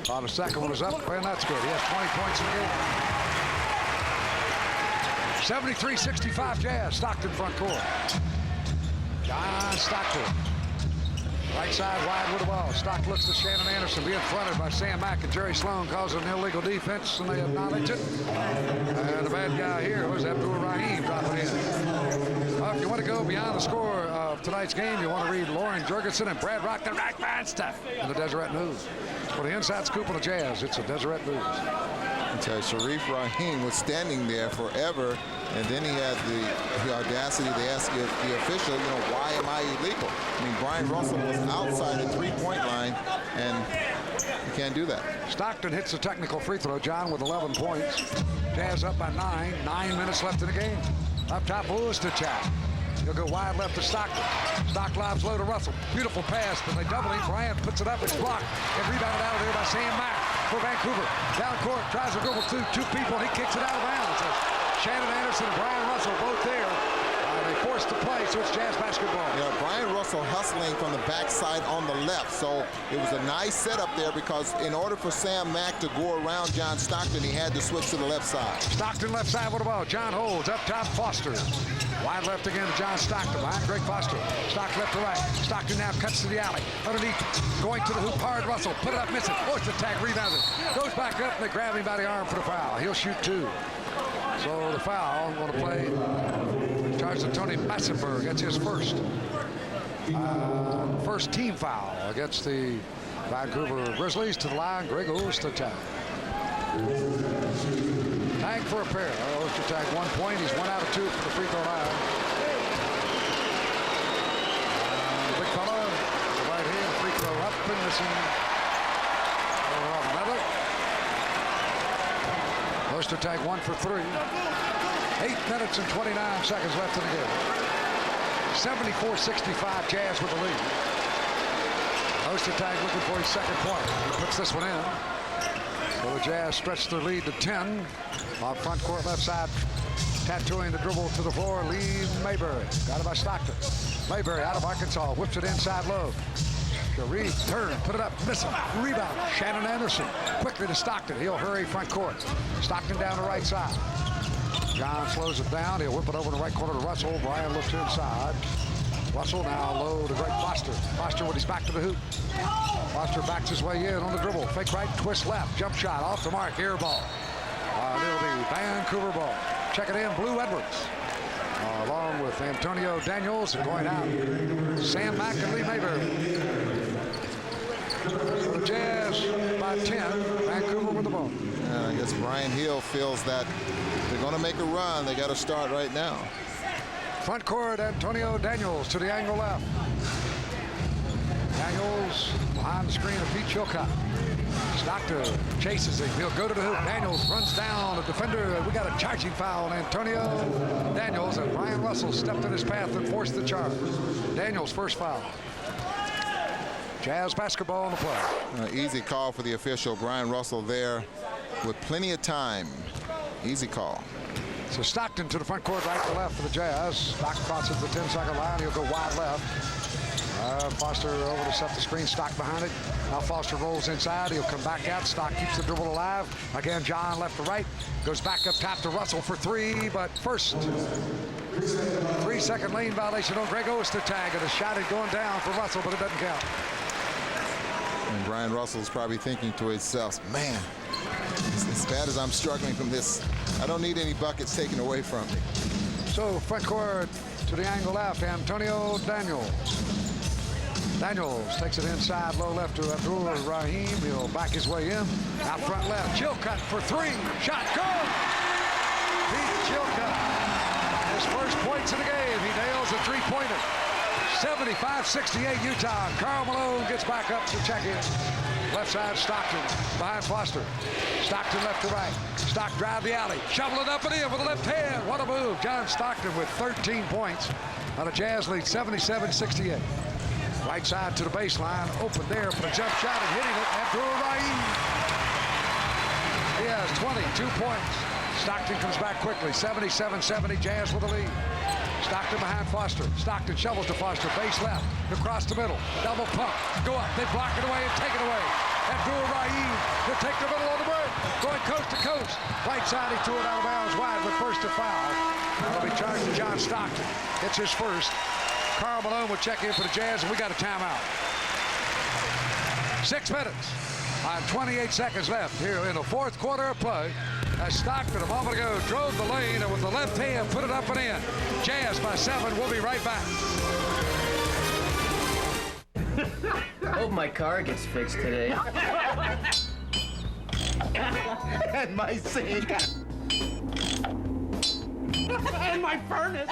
S1: The second one is up, and that's good. He has 20 points in the game. 73-65 Jazz. Stockton front court. John Stockton. Right side wide with the ball. Stock looks to Shannon Anderson, being fronted by Sam Mack, and Jerry Sloan calls it an illegal defense, and they acknowledge it. And the bad guy here was Abdur-Rahim dropping in. If you want to go beyond the score of tonight's game, you want to read Lauren Jurgensen and Brad Rock, the right man stuff in the Deseret News. For the inside scoop of the Jazz, it's the Deseret News.
S2: Until Sharif Rahim was standing there forever, and then he had the audacity to ask the official, why am I illegal? I mean, Brian Russell was outside the 3-point line, and you can't do that.
S1: Stockton hits the technical free throw, John, with 11 points. Jazz up by 9. 9 minutes left in the game. Up top, Lewis to Chap. He'll go wide left to Stockton. Stock lobs low to Russell. Beautiful pass, but they double him. Bryant puts it up. It's blocked and rebounded out of there by Sam Mack for Vancouver. Down court, tries to dribble two people, and he kicks it out of bounds. Shannon Anderson and Brian Russell both there. They forced to play, so it's Jazz basketball.
S2: Yeah, Brian Russell hustling from the backside on the left, so it was a nice setup there because in order for Sam Mack to go around John Stockton, he had to switch to the left side.
S1: Stockton left side with the ball. John holds up top. Foster. Wide left again to John Stockton behind Greg Foster. Stockton left to right. Stockton now cuts to the alley. Underneath, going to the hoop hard. Russell put it up, misses. Forced attack, rebounded. Goes back up, and they grab him by the arm for the foul. He'll shoot 2. So the foul going to play. Charged to Tony Massenberg. That's his first team foul against the Vancouver Grizzlies. To the line, Greg Ostertag. Tag for a pair. Ostertag 1 point. He's 1 out of 2 for the free throw line. Big fella, the right hand, free throw up and missing. Another. Ostertag 1 for 3. 8 minutes and 29 seconds left in the game. 74-65, Jazz with the lead. Ostertag looking for his second point. He puts this one in. So the Jazz stretch their lead to 10. On front court left side, tattooing the dribble to the floor, Lee Mayberry. Got it by Stockton. Mayberry out of Arkansas, whips it inside low. Reed, turn, put it up, miss him. Rebound, Shannon Anderson. Quickly to Stockton. He'll hurry front court. Stockton down the right side. John slows it down. He'll whip it over the right corner to Russell. Brian looks inside. Russell now low to Greg Foster. Foster with his back to the hoop. Foster backs his way in on the dribble. Fake right, twist left. Jump shot off the mark. Air ball. It'll be Vancouver ball. Check it in, Blue Edwards. Along with Antonio Daniels going out. Sam Mack and Lee Mayberry. So the Jazz by 10. Vancouver with the ball.
S2: I guess Brian Hill feels that they're going to make a run. They got to start right now.
S1: Front court, Antonio Daniels to the angle left. Daniels behind the screen of Pete Chilcott. Stockton chases him. He'll go to the hoop. Daniels runs down. The defender. We got a charging foul on Antonio Daniels, and Brian Russell stepped in his path and forced the charge. Daniels' first foul. Jazz basketball on the play.
S2: Easy call for the official. Brian Russell there with plenty of time. Easy call.
S1: So Stockton to the front court, right to left for the Jazz. Stockton crosses the 10-second line. He'll go wide left. Foster over to set the screen. Stock behind it. Now Foster rolls inside. He'll come back out. Stock keeps the dribble alive. Again, John left to right. Goes back up top to Russell for 3. But first, 3-second lane violation on Greg Ostertag. And a shot is going down for Russell, but it doesn't count.
S2: And Brian Russell's probably thinking to himself, man, as bad as I'm struggling from this, I don't need any buckets taken away from me.
S1: So front court to the angle left, Antonio Daniels. Daniels takes it inside, low left to Abdul Rahim. He'll back his way in. Out front left, Chilcott for 3. Shot, good! Pete Chilcott, his first points in the game. He nails a 3-pointer. 75-68 Utah. Karl Malone gets back up to check in. Left side, Stockton behind Foster. Stockton left to right. Stock drive the alley. Shovel it up and in with the left hand. What a move. John Stockton with 13 points. On a Jazz lead, 77-68. Right side to the baseline. Open there for the jump shot and hitting it. Abdul Rahim. He has 22 points. Stockton comes back quickly. 77-70. Jazz with the lead. Stockton behind Foster. Stockton shovels to Foster. Base left. Across the middle. Double pump. Go up. They block it away and take it away. Abdul Rahim will take the middle on the break. Going coast to coast. Right side, he threw it out of bounds wide, but first to foul. That'll be charged to John Stockton. It's his first. Karl Malone will check in for the Jazz, and we got a timeout. 6 minutes and 28 seconds left here in the fourth quarter of play. As Stockton a moment ago drove the lane and with the left hand put it up and in. Jazz by 7. We'll be right back.
S3: Hope my car gets fixed today.
S10: And my sink. And my furnace.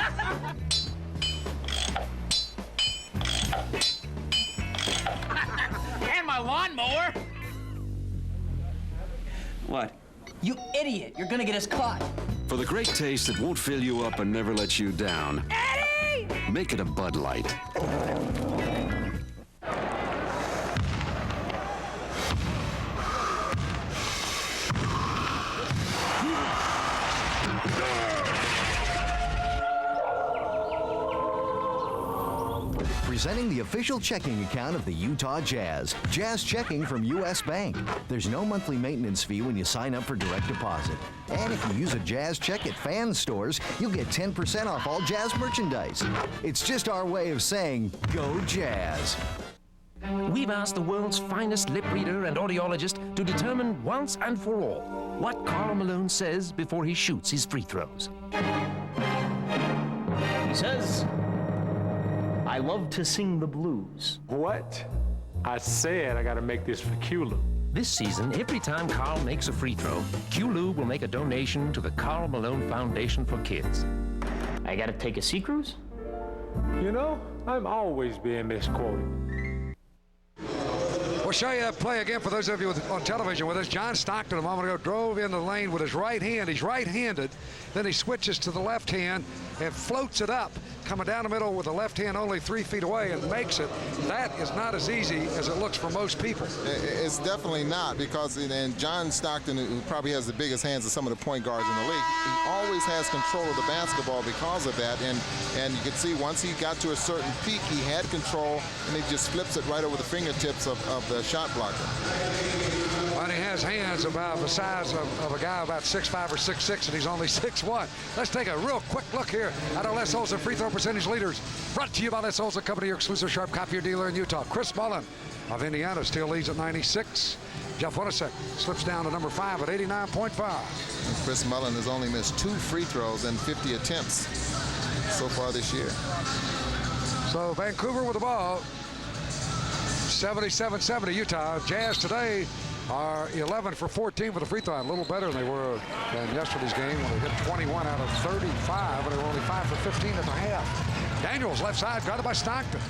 S10: And my lawnmower.
S3: What? You idiot! You're gonna get us caught.
S8: For the great taste that won't fill you up and never let you down.
S10: Eddie!
S8: Make it a Bud Light.
S19: presenting the official checking account of the Utah Jazz. Jazz Checking from U.S. Bank. There's no monthly maintenance fee when you sign up for direct deposit. And if you use a Jazz Check at fan stores, you'll get 10% off all Jazz merchandise. It's just our way of saying, go Jazz.
S21: We've asked the world's finest lip reader and audiologist to determine once and for all what Karl Malone says before he shoots his free throws.
S7: He says, I love to sing the blues.
S12: What? I said I gotta make this for Q-Lou.
S21: This season, every time Karl makes a free throw, Q-Lou will make a donation to the Karl Malone Foundation for Kids.
S7: I gotta take a sea cruise?
S12: You know, I'm always being misquoted.
S1: We'll show you that play again for those of you on television with us. John Stockton a moment ago drove into the lane with his right hand. He's right-handed. Then he switches to the left hand and floats it up, coming down the middle with the left hand only 3 feet away and makes it. That is not as easy as it looks for most people.
S2: It's definitely not, because and John Stockton, who probably has the biggest hands of some of the point guards in the league, he always has control of the basketball because of that. And you can see once he got to a certain peak, he had control, and he just flips it right over the fingertips of the shot blocker.
S1: Well, he has hands about the size of a guy about 6'5" or 6'6", and he's only 6'1". Let's take a real quick look here at our Les Olson free throw percentage leaders. Brought to you by Les Olson Company, your exclusive sharp copier dealer in Utah. Chris Mullen of Indiana still leads at 96. Jeff Hornacek slips down to number 5 at 89.5.
S2: Chris Mullen has only missed 2 free throws and 50 attempts so far this year.
S1: So Vancouver with the ball. 77-70 Utah. Jazz today are 11 for 14 with a free throw line. A little better than they were in yesterday's game when they hit 21 out of 35, but they were only 5 for 15 at the half. Daniels left side, guarded by Stockton.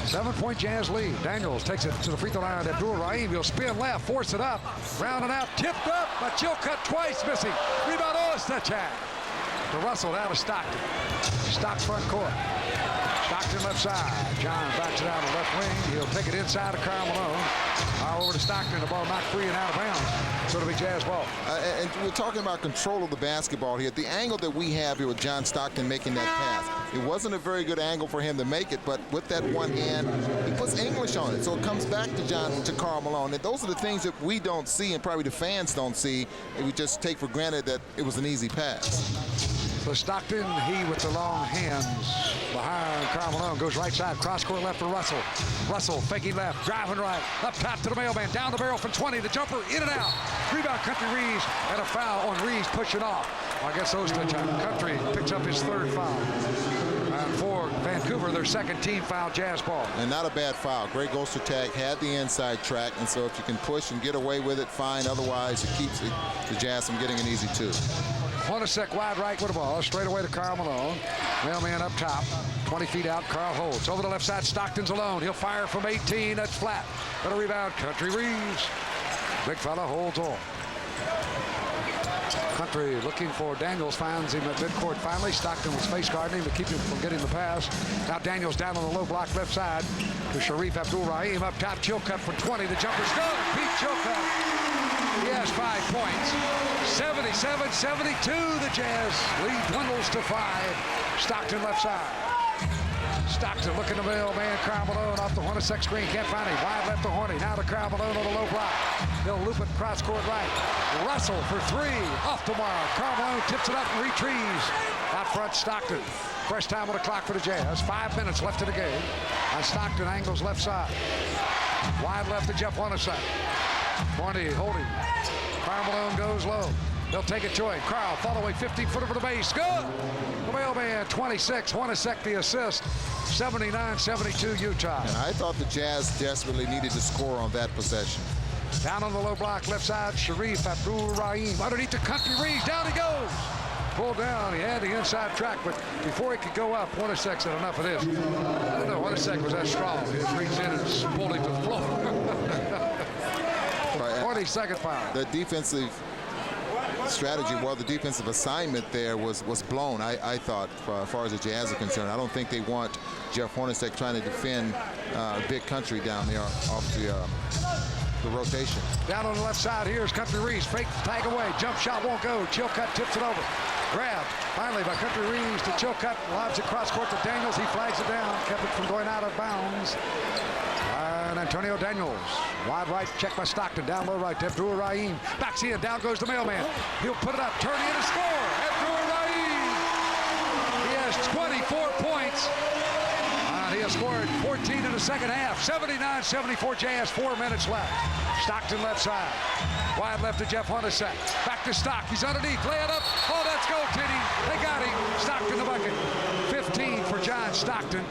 S1: 7-point Jazz lead. Daniels takes it to the free throw line. Abdul-Rahim, he'll spin left, force it up, rounding out, tipped up, but Chilcutt twice missing. Rebound, Olszewski. To Russell, down to Stockton. Stock front court. Stockton left side. John backs it out to left wing. He'll take it inside to Karl Malone. Over to Stockton. The ball knocked free and out of bounds. So it'll be Jazz ball.
S2: And we're talking about control of the basketball here. The angle that we have here with John Stockton making that pass, it wasn't a very good angle for him to make it, but with that one hand, he puts English on it. So it comes back to Karl Malone. And those are the things that we don't see, and probably the fans don't see. And we just take for granted that it was an easy pass.
S1: So Stockton, he with the long hands behind Karl Malone, goes right side, cross court left for Russell. Russell faking left, driving right, up top to the mailman, down the barrel from 20, the jumper, in and out. Rebound, Country Reeves, and a foul on Reeves pushing off. I guess those touch on. Country picks up his 3rd foul. And for Vancouver, their 2nd team foul, Jazz ball.
S2: And not a bad foul. Greg Ostertag had the inside track, and so if you can push and get away with it, fine. Otherwise, it keeps the Jazz from getting an easy 2.
S1: Hornacek wide right with the ball, straight away to Karl Malone. Mailman up top, 20 feet out, Karl holds. Over the left side, Stockton's alone. He'll fire from 18, that's flat. Got a rebound, Country Reeves. Big fella holds on. Country looking for Daniels, finds him at midcourt finally. Stockton was face guarding him to keep him from getting the pass. Now Daniels down on the low block left side to Sharif Abdul-Rahim. Up top, Chilcutt for 20, the jumper's good. Pete Chilcutt. He has 5 points. 77-72, the Jazz lead dwindles to 5. Stockton left side. Stockton looking to mailman, Karl Malone off the Hornacek screen, can't find him. Wide left to Horny, now to Karl Malone on the low block. He'll loop it cross court right. Russell for 3, off to Morrow. Karl Malone tips it up and retrieves. Out front, Stockton. Fresh time on the clock for the Jazz. 5 minutes left in the game. And Stockton angles left side. Wide left to Jeff Hornacek. Horny holding. Karl Malone goes low. They'll take it to him. Karl, following 15-footer for the base. Good! The mailman, 26. Hornacek the assist. 79-72 Utah.
S2: And I thought the Jazz desperately needed to score on that possession.
S1: Down on the low block, left side, Sharif Abdul-Rahim. Underneath the Country Reeves. Down he goes. Pulled down. He had the inside track, but before he could go up, Hornacek said enough of this. I don't know. Hornacek was that strong. He just reached in and pulled him to the floor. 42nd foul.
S2: The defensive strategy, well, the defensive assignment there was blown, I thought, as far as the Jazz are concerned. I don't think they want Jeff Hornacek trying to defend Big Country down there off the the rotation.
S1: Down on the left side here is Country Reeves. Fake tag away. Jump shot won't go. Chilcutt tips it over. Grabbed finally by Country Reeves to Chilcutt. Lobs it cross court to Daniels. He flags it down. Kept it from going out of bounds. And Antonio Daniels. Wide right. Check by Stockton. Down low right to Abdur-Rahim. Backs in. Down goes the mailman. He'll put it up. Turn in a score. Abdur-Rahim. He has 24 points. He has scored 14 in the second half. 79-74 Jazz, 4 minutes left. Stockton left side. Wide left to Jeff Hornacek. Back to Stock. He's underneath. Lay it up. Oh, that's goaltending. They got him. Stockton the bucket. 15 for John Stockton.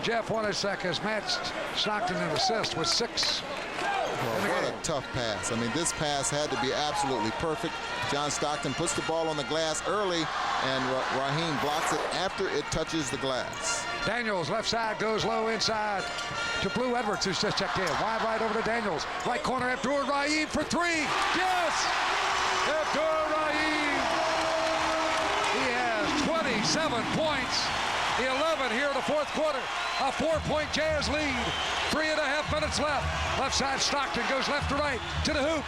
S1: Jeff Hornacek has matched Stockton in assist with 6.
S2: Well, what a tough pass. I mean, this pass had to be absolutely perfect. John Stockton puts the ball on the glass early, and Rahim blocks it after it touches the glass.
S1: Daniels, left side, goes low inside to Blue Edwards, who's just checked in. Wide right over to Daniels. Right corner, Abdur-Rahim for 3. Yes! Abdur-Rahim. He has 27 points. 11 here in the fourth quarter. A 4-point Jazz lead. 3.5 minutes left. Left side, Stockton goes left to right to the hoop.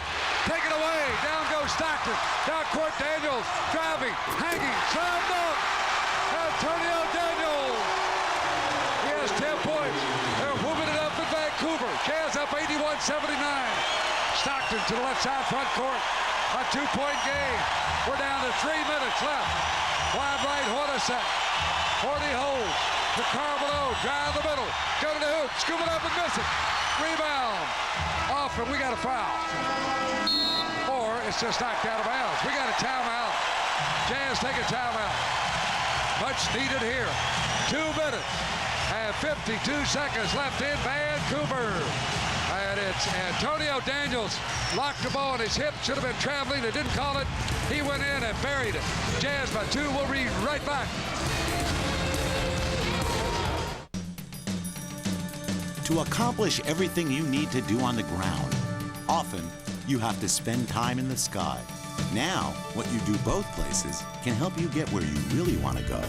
S1: Take it away. Down goes Stockton. Down court, Daniels. Driving, hanging, slam dunk. Antonio Daniels. He has 10 points. They're moving it up in Vancouver. Jazz up 81-79. Stockton to the left side front court. A 2-point game. We're down to 3 minutes left. Wide right, Hornacek. Horny holds. To Carmelo. Drive the middle. Go to the hoop. Scoop it up and miss it. Rebound. Off, and we got a foul. Or it's just knocked out of bounds. We got a timeout. Jazz take a timeout. Much needed here. 2 minutes and 52 seconds left in Vancouver. And it's Antonio Daniels. Locked the ball on his hip. Should have been traveling. They didn't call it. He went in and buried it. Jazz by 2. We'll be right back.
S15: To accomplish everything you need to do on the ground, often you have to spend time in the sky. Now, what you do both places can help you get where you really want to go.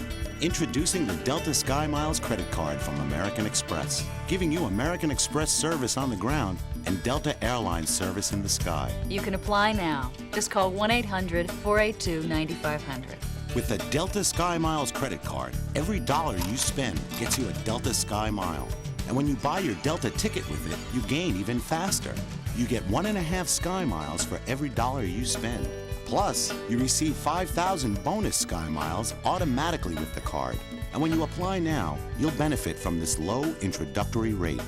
S15: Introducing the Delta Sky Miles credit card from American Express, giving you American Express service on the ground and Delta Airlines service in the sky.
S20: You can apply now. Just call 1-800-482-9500.
S15: With the Delta Sky Miles credit card, every dollar you spend gets you a Delta Sky Mile. And when you buy your Delta ticket with it, you gain even faster. You get 1.5 Sky Miles for every dollar you spend. Plus, you receive 5,000 bonus Sky Miles automatically with the card. And when you apply now, you'll benefit from this low introductory rate.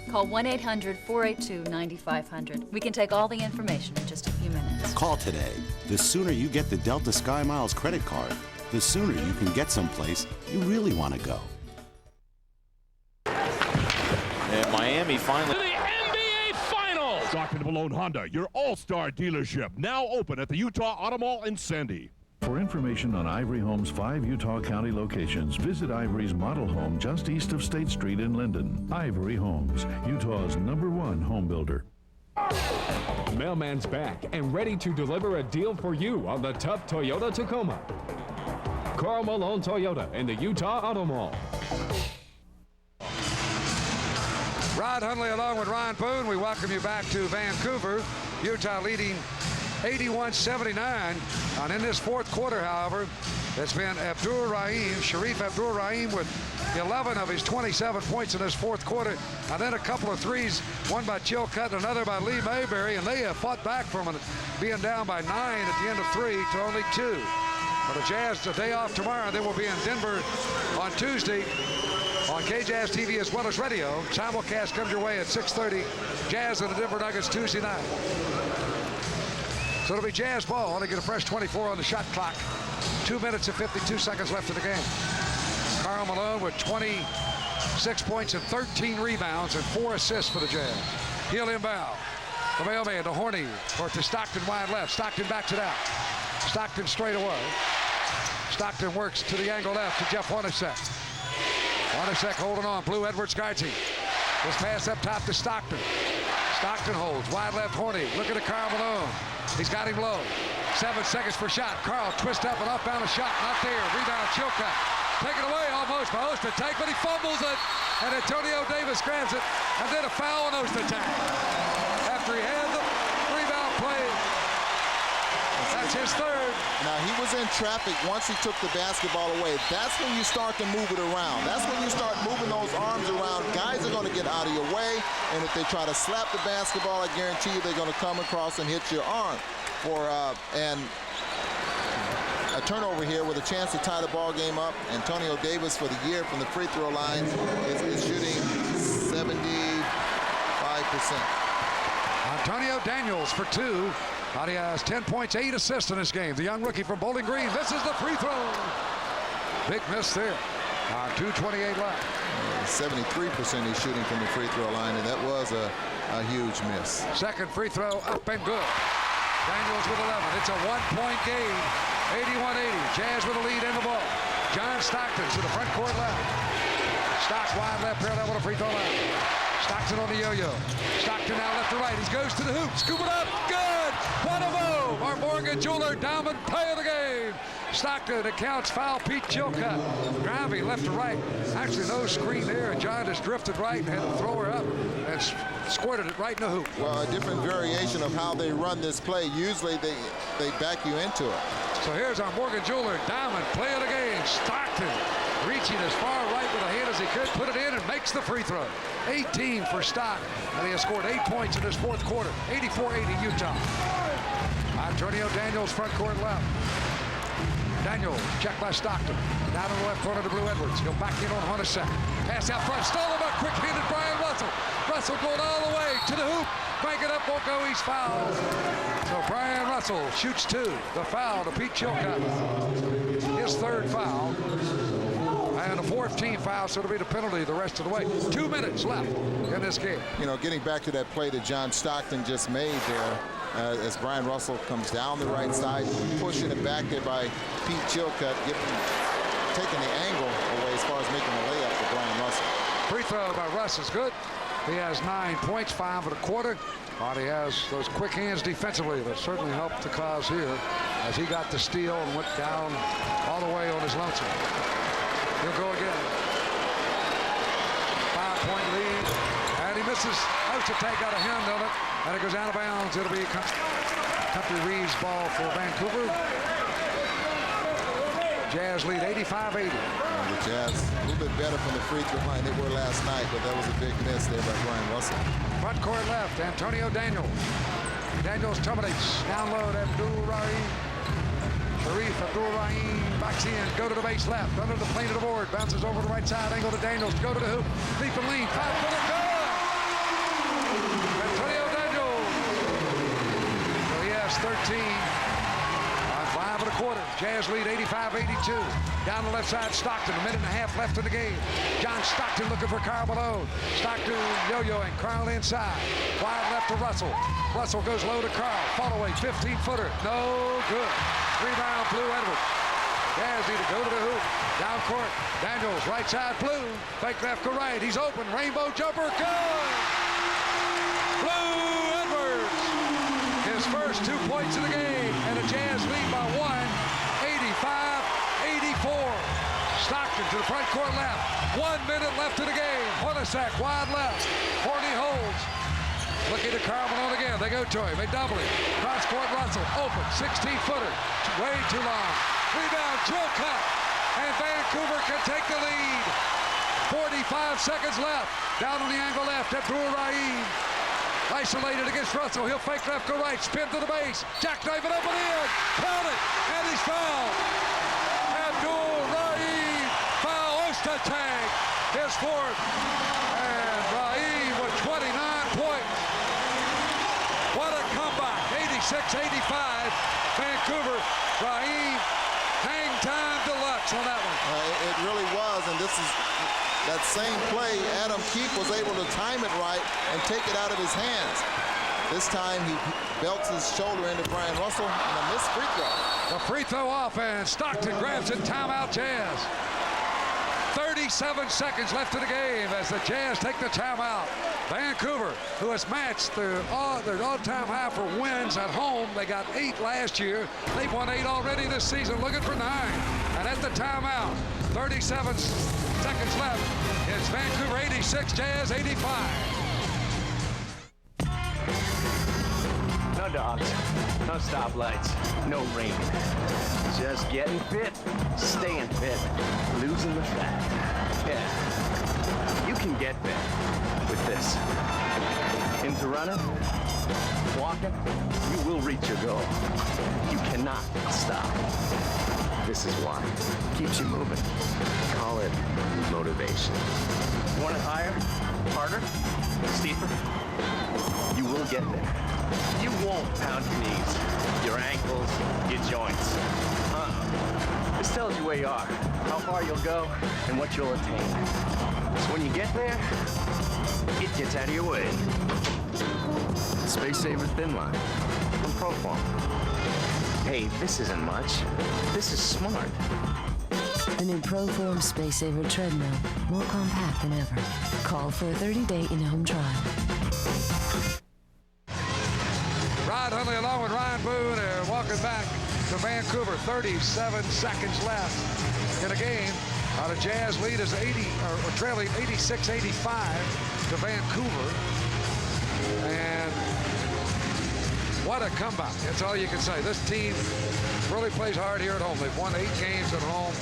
S20: Call 1-800-482-9500. We can take all the information in just a few minutes.
S15: Call today. The sooner you get the Delta Sky Miles credit card, the sooner you can get someplace you really want to go.
S22: And Miami finally...
S23: To the NBA Finals!
S24: Dr. Malone Honda, your all-star dealership, now open at the Utah Auto Mall in Sandy.
S25: For information on Ivory Home's 5 Utah County locations, visit Ivory's model home just east of State Street in Linden. Ivory Homes, Utah's #1 home builder.
S27: Mailman's back and ready to deliver a deal for you on the tough Toyota Tacoma. Karl Malone Toyota in the Utah Auto Mall.
S1: Rod Hundley along with Ron Boone. We welcome you back to Vancouver. Utah leading 81-79. And in this fourth quarter, however, it's been Sharif Abdur-Rahim with 11 of his 27 points in this fourth quarter. And then a couple of threes, one by Chilcutt and another by Lee Mayberry. And they have fought back from it, being down by 9 at the end of 3 to only 2. But the Jazz, a day off tomorrow, and then we'll be in Denver on Tuesday on KJazz TV as well as radio. Simulcast comes your way at 6:30. Jazz and the Denver Nuggets Tuesday night. So it'll be Jazz ball. Only get a fresh 24 on the shot clock. 2 minutes and 52 seconds left in the game. Karl Malone with 26 points and 13 rebounds and 4 assists for the Jazz. He'll inbound. The mailman to Horny or to Stockton wide left. Stockton backs it out. Stockton straight away. Stockton works to the angle left to Jeff Hornacek. Hornacek holding on. Blue Edwards guards him. This pass up top to Stockton. Stockton holds. Wide left Horny. Look at the Karl Malone. He's got him low. 7 seconds for shot. Karl twist up and off-bound a shot. Not there. Rebound Chilcutt. Taken away almost by Ostertag, but he fumbles it. And Antonio Davis grabs it. And then a foul on Ostertag. after he had the rebound play. That's his third.
S2: Now, he was in traffic once he took the basketball away. That's when you start to move it around. That's when you start moving those arms around. Guys are going to get out of your way, and if they try to slap the basketball, I guarantee you they're going to come across and hit your arm. And a turnover here with a chance to tie the ball game up. Antonio Davis for the year from the free throw line is shooting 75%.
S1: Antonio Daniels for 2. He has 10 points, 8 assists in this game. The young rookie from Bowling Green misses the free throw. Big miss there. 2:28 left.
S2: 73% he's shooting from the free throw line, and that was a huge miss.
S1: Second free throw up and good. Daniels with 11. It's a 1-point game. 81-80. Jazz with a lead in the ball. John Stockton to the front court left. Stocks wide left, parallel with a free throw line. Stockton on the yo-yo. Stockton now left to right. He goes to the hoop. Scoop it up. Good. What a move. Our Morgan Jeweler diamond play of the game. Stockton accounts foul. Pete Chilcutt driving left to right. Actually, no screen there. John just drifted right and had to throw her up and squirted it right in the hoop.
S2: Well, a different variation of how they run this play. Usually they back you into it.
S1: So here's our Morgan Jeweler diamond play of the game. Stockton reaching as far right with a hand as he could, put it in and makes the free throw. 18 for Stock, and he has scored 8 points in this fourth quarter. 84-80 Utah. Antonio Daniels front court left. Daniels checked by Stockton. Down in the left corner to Blue Edwards. He'll back in on Hornacek. Pass out front, stolen by quick-handed Brian Russell. Russell going all the way to the hoop. Bank it up, won't go, he's fouled. So Brian Russell shoots 2. The foul to Pete Chilcutt. His third foul. And a 14th foul, so it'll be the penalty the rest of the way. 2 minutes left in this game.
S2: You know, getting back to that play that John Stockton just made there, as Brian Russell comes down the right side, pushing it back there by Pete Chilcutt, taking the angle away as far as making the layup for Brian Russell.
S1: Free throw by Russ is good. He has 9 points, 5 1/4. He has those quick hands defensively that certainly helped the cause here as he got the steal and went down all the way on his lonesome. He'll go again. 5-point lead, and he misses. Ostertag got a hand on it, and it goes out of bounds. It'll be Country Reeves ball for Vancouver. Jazz lead 85-80.
S2: The Jazz a little bit better from the free throw line they were last night, but that was a big miss there by Brian Russell.
S1: Front court left, Antonio Daniels. Daniels terminates. Down low to Abdul-Rahim. Sharif Abdul-Rahim backs in, go to the base left, under the plane of the board, bounces over the right side, angle to Daniels, go to the hoop, deep and lean, 5-footer, good! Antonio Daniels. So he has 13 on 5 1/4. Jazz lead 85-82. Down the left side, Stockton, a minute and a half left in the game. John Stockton looking for Karl Malone. Stockton yo-yoing, Karl inside. Wide left to Russell. Russell goes low to Karl. Fall away, 15-footer, no good. Rebound, Blue Edwards. Jazz need to go to the hoop. Down court, Daniels, right side, Blue. Fake left to right, he's open. Rainbow jumper, good! Blue Edwards! His first 2 points of the game, and the Jazz lead by 1, 85-84. Stockton to the front court left. 1 minute left in the game. Hornacek, wide left. Horny holds. Looking to Karl Malone again. They go to him. They double him. Cross court Russell. Open. 16-footer. Way too long. Rebound. Chilcutt. And Vancouver can take the lead. 45 seconds left. Down on the angle left. Abdul-Rahim. Isolated against Russell. He'll fake left, go right. Spin to the base. Jackknife it up and in. Count it. And he's fouled. Abdul-Rahim. Foul. Ostertag. His fourth. And Rahim with 29 points. What a comeback. 86-85. Vancouver. Rahim. Hang time deluxe on that one.
S2: It really was, and this is that same play. Adam Keefe was able to time it right and take it out of his hands. This time he belts his shoulder into Brian Russell and a missed free throw.
S1: The free throw off, and Stockton grabs it. Timeout, Jazz. 37 seconds left in the game as the Jazz take the timeout. Vancouver, who has matched their all-time high for wins at home. They got 8 last year. They've won 8 already this season, looking for 9. And at the timeout, 37 seconds left. It's Vancouver 86, Jazz 85.
S7: dogs. No stoplights. No rain. Just getting fit, staying fit, losing the fat. Yeah. You can get fit with this. Into running, walking, you will reach your goal. You cannot stop. This is why. Keeps you moving. Call it motivation. Want it higher, harder, steeper? You will get there. You won't pound your knees, your ankles, your joints. This tells you where you are, how far you'll go, and what you'll attain. So when you get there, it gets out of your way. Space Saver Thin Line from Proform. Hey, this isn't much. This is smart.
S4: The new Proform Space Saver treadmill, more compact than ever. Call for a 30-day in-home trial.
S1: Rod Hundley along with Ryan Boone are walking back to Vancouver. 37 seconds left in a game. The Jazz lead is trailing 86-85 to Vancouver. And what a comeback. That's all you can say. This team really plays hard here at home. They've won 8 games at home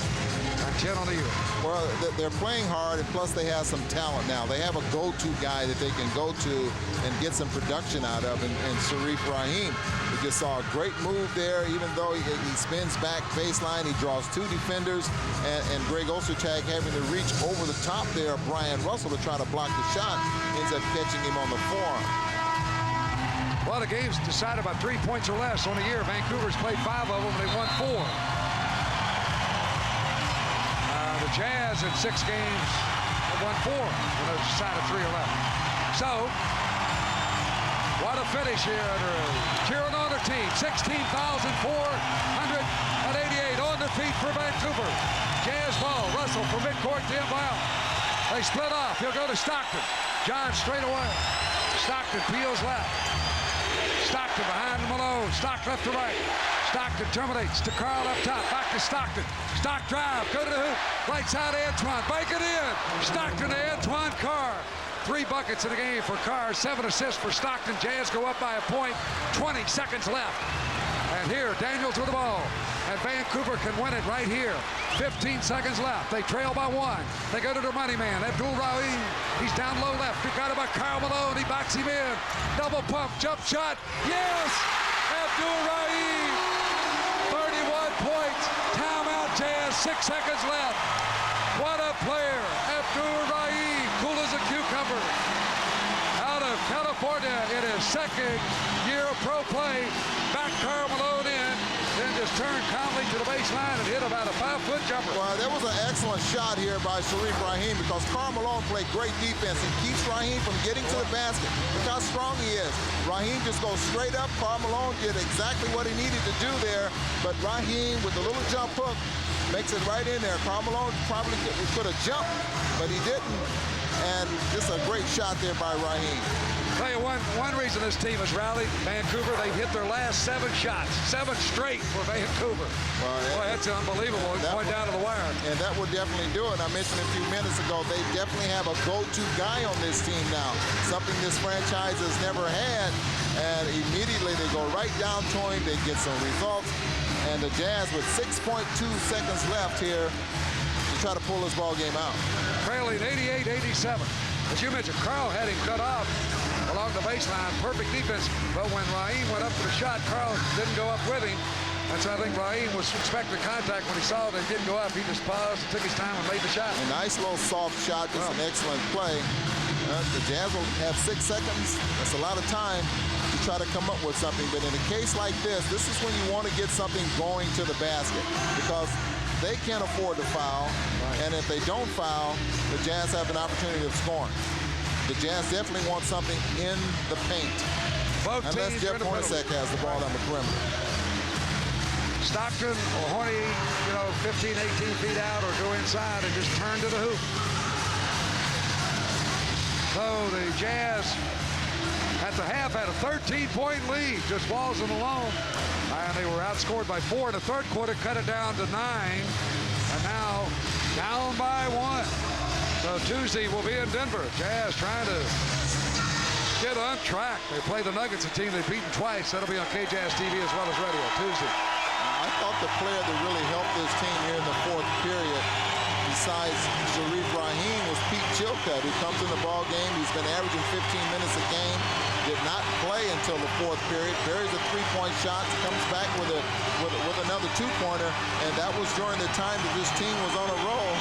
S1: and 10 on the year.
S2: Well, they're playing hard, and plus they have some talent now. They have a go-to guy that they can go to and get some production out of, and Sharif Rahim. We just saw a great move there, even though he spins back baseline. He draws 2 defenders, and Greg Ostertag having to reach over the top there of Brian Russell to try to block the shot, ends up catching him on the forearm.
S1: Well, the game's decided by 3 points or less on the year. Vancouver's played 5 of them, and they won 4. The Jazz in 6 games have won 4, and they've decided 3 or less. So, what a finish here under cheering on their team. 16,488 on their feet for Vancouver. Jazz ball. Russell from midcourt to inbound. They split off. He'll go to Stockton. John straight away. Stockton peels left. Stockton behind Malone. Stock left to right. Stockton terminates to Carl up top. Back to Stockton. Stock drive. Go to the hoop. Right side Antoine. Bank it in. Stockton to Antoine Carr. 3 buckets in the game for Carr. 7 assists for Stockton. Jazz go up by a point. 20 seconds left. And here, Daniels with the ball. And Vancouver can win it right here. 15 seconds left. They trail by 1. They go to their money man, Abdul Rahim. He's down low left. He got it by Karl Malone. He backs him in. Double pump, jump shot. Yes! Abdul Rahim. 31 points. Timeout, Jazz. 6 seconds left. What a player. Abdul Rahim. Cool as a cucumber. Out of California in his 2nd year of pro play. Back Karl Malone in. Then just turned calmly to the baseline and hit about a 5-foot jumper.
S2: Well, that was an excellent shot here by Sharif Rahim because Karl Malone played great defense. He keeps Rahim from getting to the basket. Look how strong he is. Rahim just goes straight up. Karl Malone did exactly what he needed to do there, but Rahim with the little jump hook makes it right in there. Karl Malone probably could have jumped, but he didn't. And just a great shot there by Rahim.
S1: Tell you one reason this team has rallied. Vancouver, they've hit their last 7 shots. 7 straight for Vancouver.
S2: Well,
S1: boy, that's unbelievable. Going down to the wire.
S2: And that will definitely do it. I mentioned a few minutes ago, they definitely have a go-to guy on this team now. Something this franchise has never had. And immediately they go right down to him. They get some results. And the Jazz with 6.2 seconds left here to try to pull this ball game out.
S1: Trailing 88-87. As you mentioned, Karl had him cut off along the baseline. Perfect defense. But when Rahim went up for the shot, Karl didn't go up with him. And so I think Rahim was expecting contact. When he saw that it didn't go up, he just paused and took his time and made the shot.
S2: A nice little soft shot. Just an excellent play. The Jazz will have 6 seconds. That's a lot of time to try to come up with something. But in a case like this is when you want to get something going to the basket. Because they can't afford to foul. And if they don't foul, the Jazz have an opportunity of scoring. The Jazz definitely want something in the paint.
S1: Both
S2: unless
S1: teams
S2: Jeff Hornacek has the ball on the perimeter.
S1: Stockton or Horny, 15, 18 feet out or go inside and just turn to the hoop. So the Jazz at the half had a 13-point lead, just Walls and Malone. And they were outscored by 4 in the 3rd quarter, cut it down to 9. And now down by 1. So Tuesday will be in Denver. Jazz trying to get untracked. They play the Nuggets, a team they've beaten twice. That'll be on KJazz TV as well as radio Tuesday.
S2: I thought the player that really helped this team here in the fourth period, besides Sharif Rahim, was Pete Chilcutt, who comes in the ball game. He's been averaging 15 minutes a game. Did not play until the fourth period. Buries a three-point shot, comes back with another two-pointer, and that was during the time that this team was on a roll.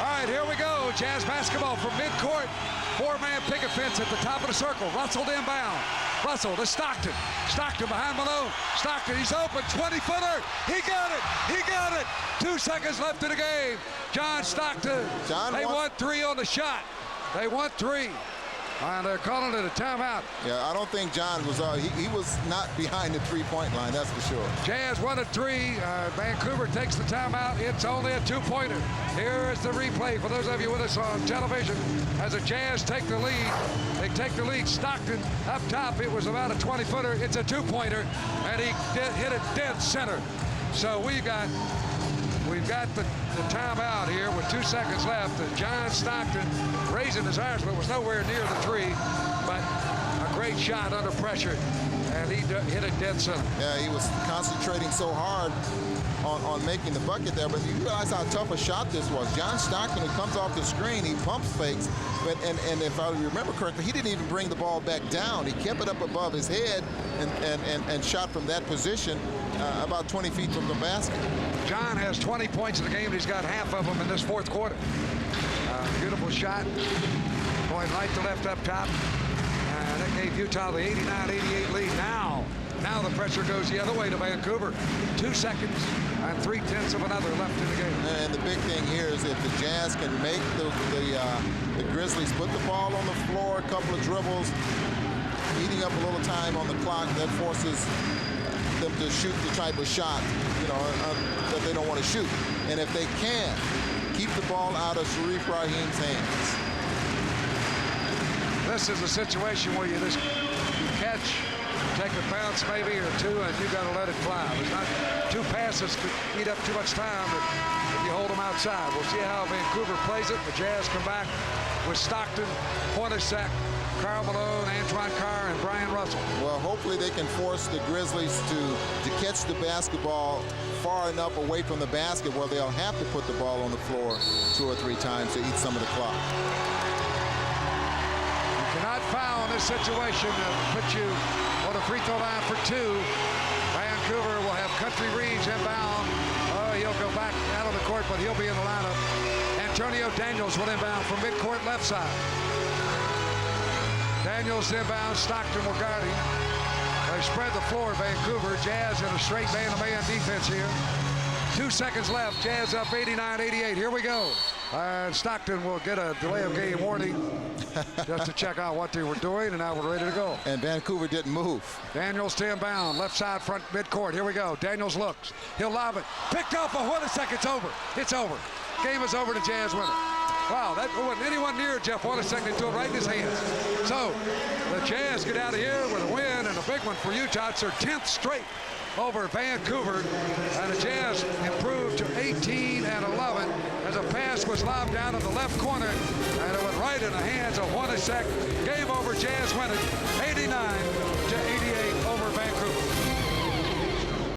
S1: All right, here we go. Jazz basketball from midcourt. Four-man picket fence at the top of the circle. Russell inbound. Russell to Stockton. Stockton behind Malone. Stockton, he's open. 20-footer. He got it. He got it. 2 seconds left in the game. John Stockton. They won 3 on the shot. They won 3. And they're calling it a timeout.
S2: Yeah, I don't think John was, he was not behind the three-point line, that's for sure.
S1: Jazz won at 3. Vancouver takes the timeout. It's only a 2-pointer. Here is the replay for those of you with us on television. As the Jazz take the lead, they take the lead. Stockton up top. It was about a 20-footer. It's a 2-pointer, and he hit it dead center. So we've got the timeout here with 2 seconds left, and John Stockton raising his arms, but was nowhere near the 3. But a great shot under pressure, and he hit it dead center.
S2: Yeah, he was concentrating so hard on making the bucket there, but you realize how tough a shot this was. John Stockton, who comes off the screen, he pump fakes, but and if I remember correctly, he didn't even bring the ball back down. He kept it up above his head and shot from that position about 20 feet from the basket.
S1: John has 20 points in the game, and he's got half of them in this fourth quarter. Beautiful shot, going right to left up top. That gave Utah the 89-88 lead. Now the pressure goes the other way to Vancouver. 2 seconds and 3/10 of another left in the game.
S2: And the big thing here is if the Jazz can make the Grizzlies put the ball on the floor, a couple of dribbles, eating up a little time on the clock, that forces them to shoot the type of shot, that they don't want to shoot. And if they can keep the ball out of Sharif Rahim's hands.
S1: This is a situation where you catch, take a bounce maybe or 2, and you got to let it fly. There's not 2 passes to eat up too much time if you hold them outside. We'll see how Vancouver plays it. The Jazz come back with Stockton, Hornacek, Karl Malone, Antoine Carr, and Brian Russell.
S2: Well, hopefully they can force the Grizzlies to catch the basketball far enough away from the basket where they'll have to put the ball on the floor 2 or 3 times to eat some of the clock.
S1: You cannot foul in this situation to put you on the free throw line for 2. Vancouver will have Country Reeves inbound. He'll go back out on the court, but he'll be in the lineup. Antonio Daniels will inbound from midcourt left side. Daniels inbound. Stockton will guard him. They spread the floor, Vancouver. Jazz in a straight man-to-man defense here. 2 seconds left. Jazz up 89-88. Here we go. And Stockton will get a delay of game warning just to check out what they were doing, and now we're ready to go.
S2: And Vancouver didn't move.
S1: Daniels to inbound. Left side front midcourt. Here we go. Daniels looks. He'll lob it. Picked up. But what a second. It's over. It's over. Game is over. The Jazz win it. Wow, that wasn't anyone near Jeff Hornacek. They threw it right in his hands. So the Jazz get out of here with a win, and a big one for Utah. It's their 10th straight over Vancouver, and the Jazz improved to 18-11 as a pass was lobbed down in the left corner, and it went right in the hands of Hornacek. Game over. Jazz win it 89-88 over Vancouver.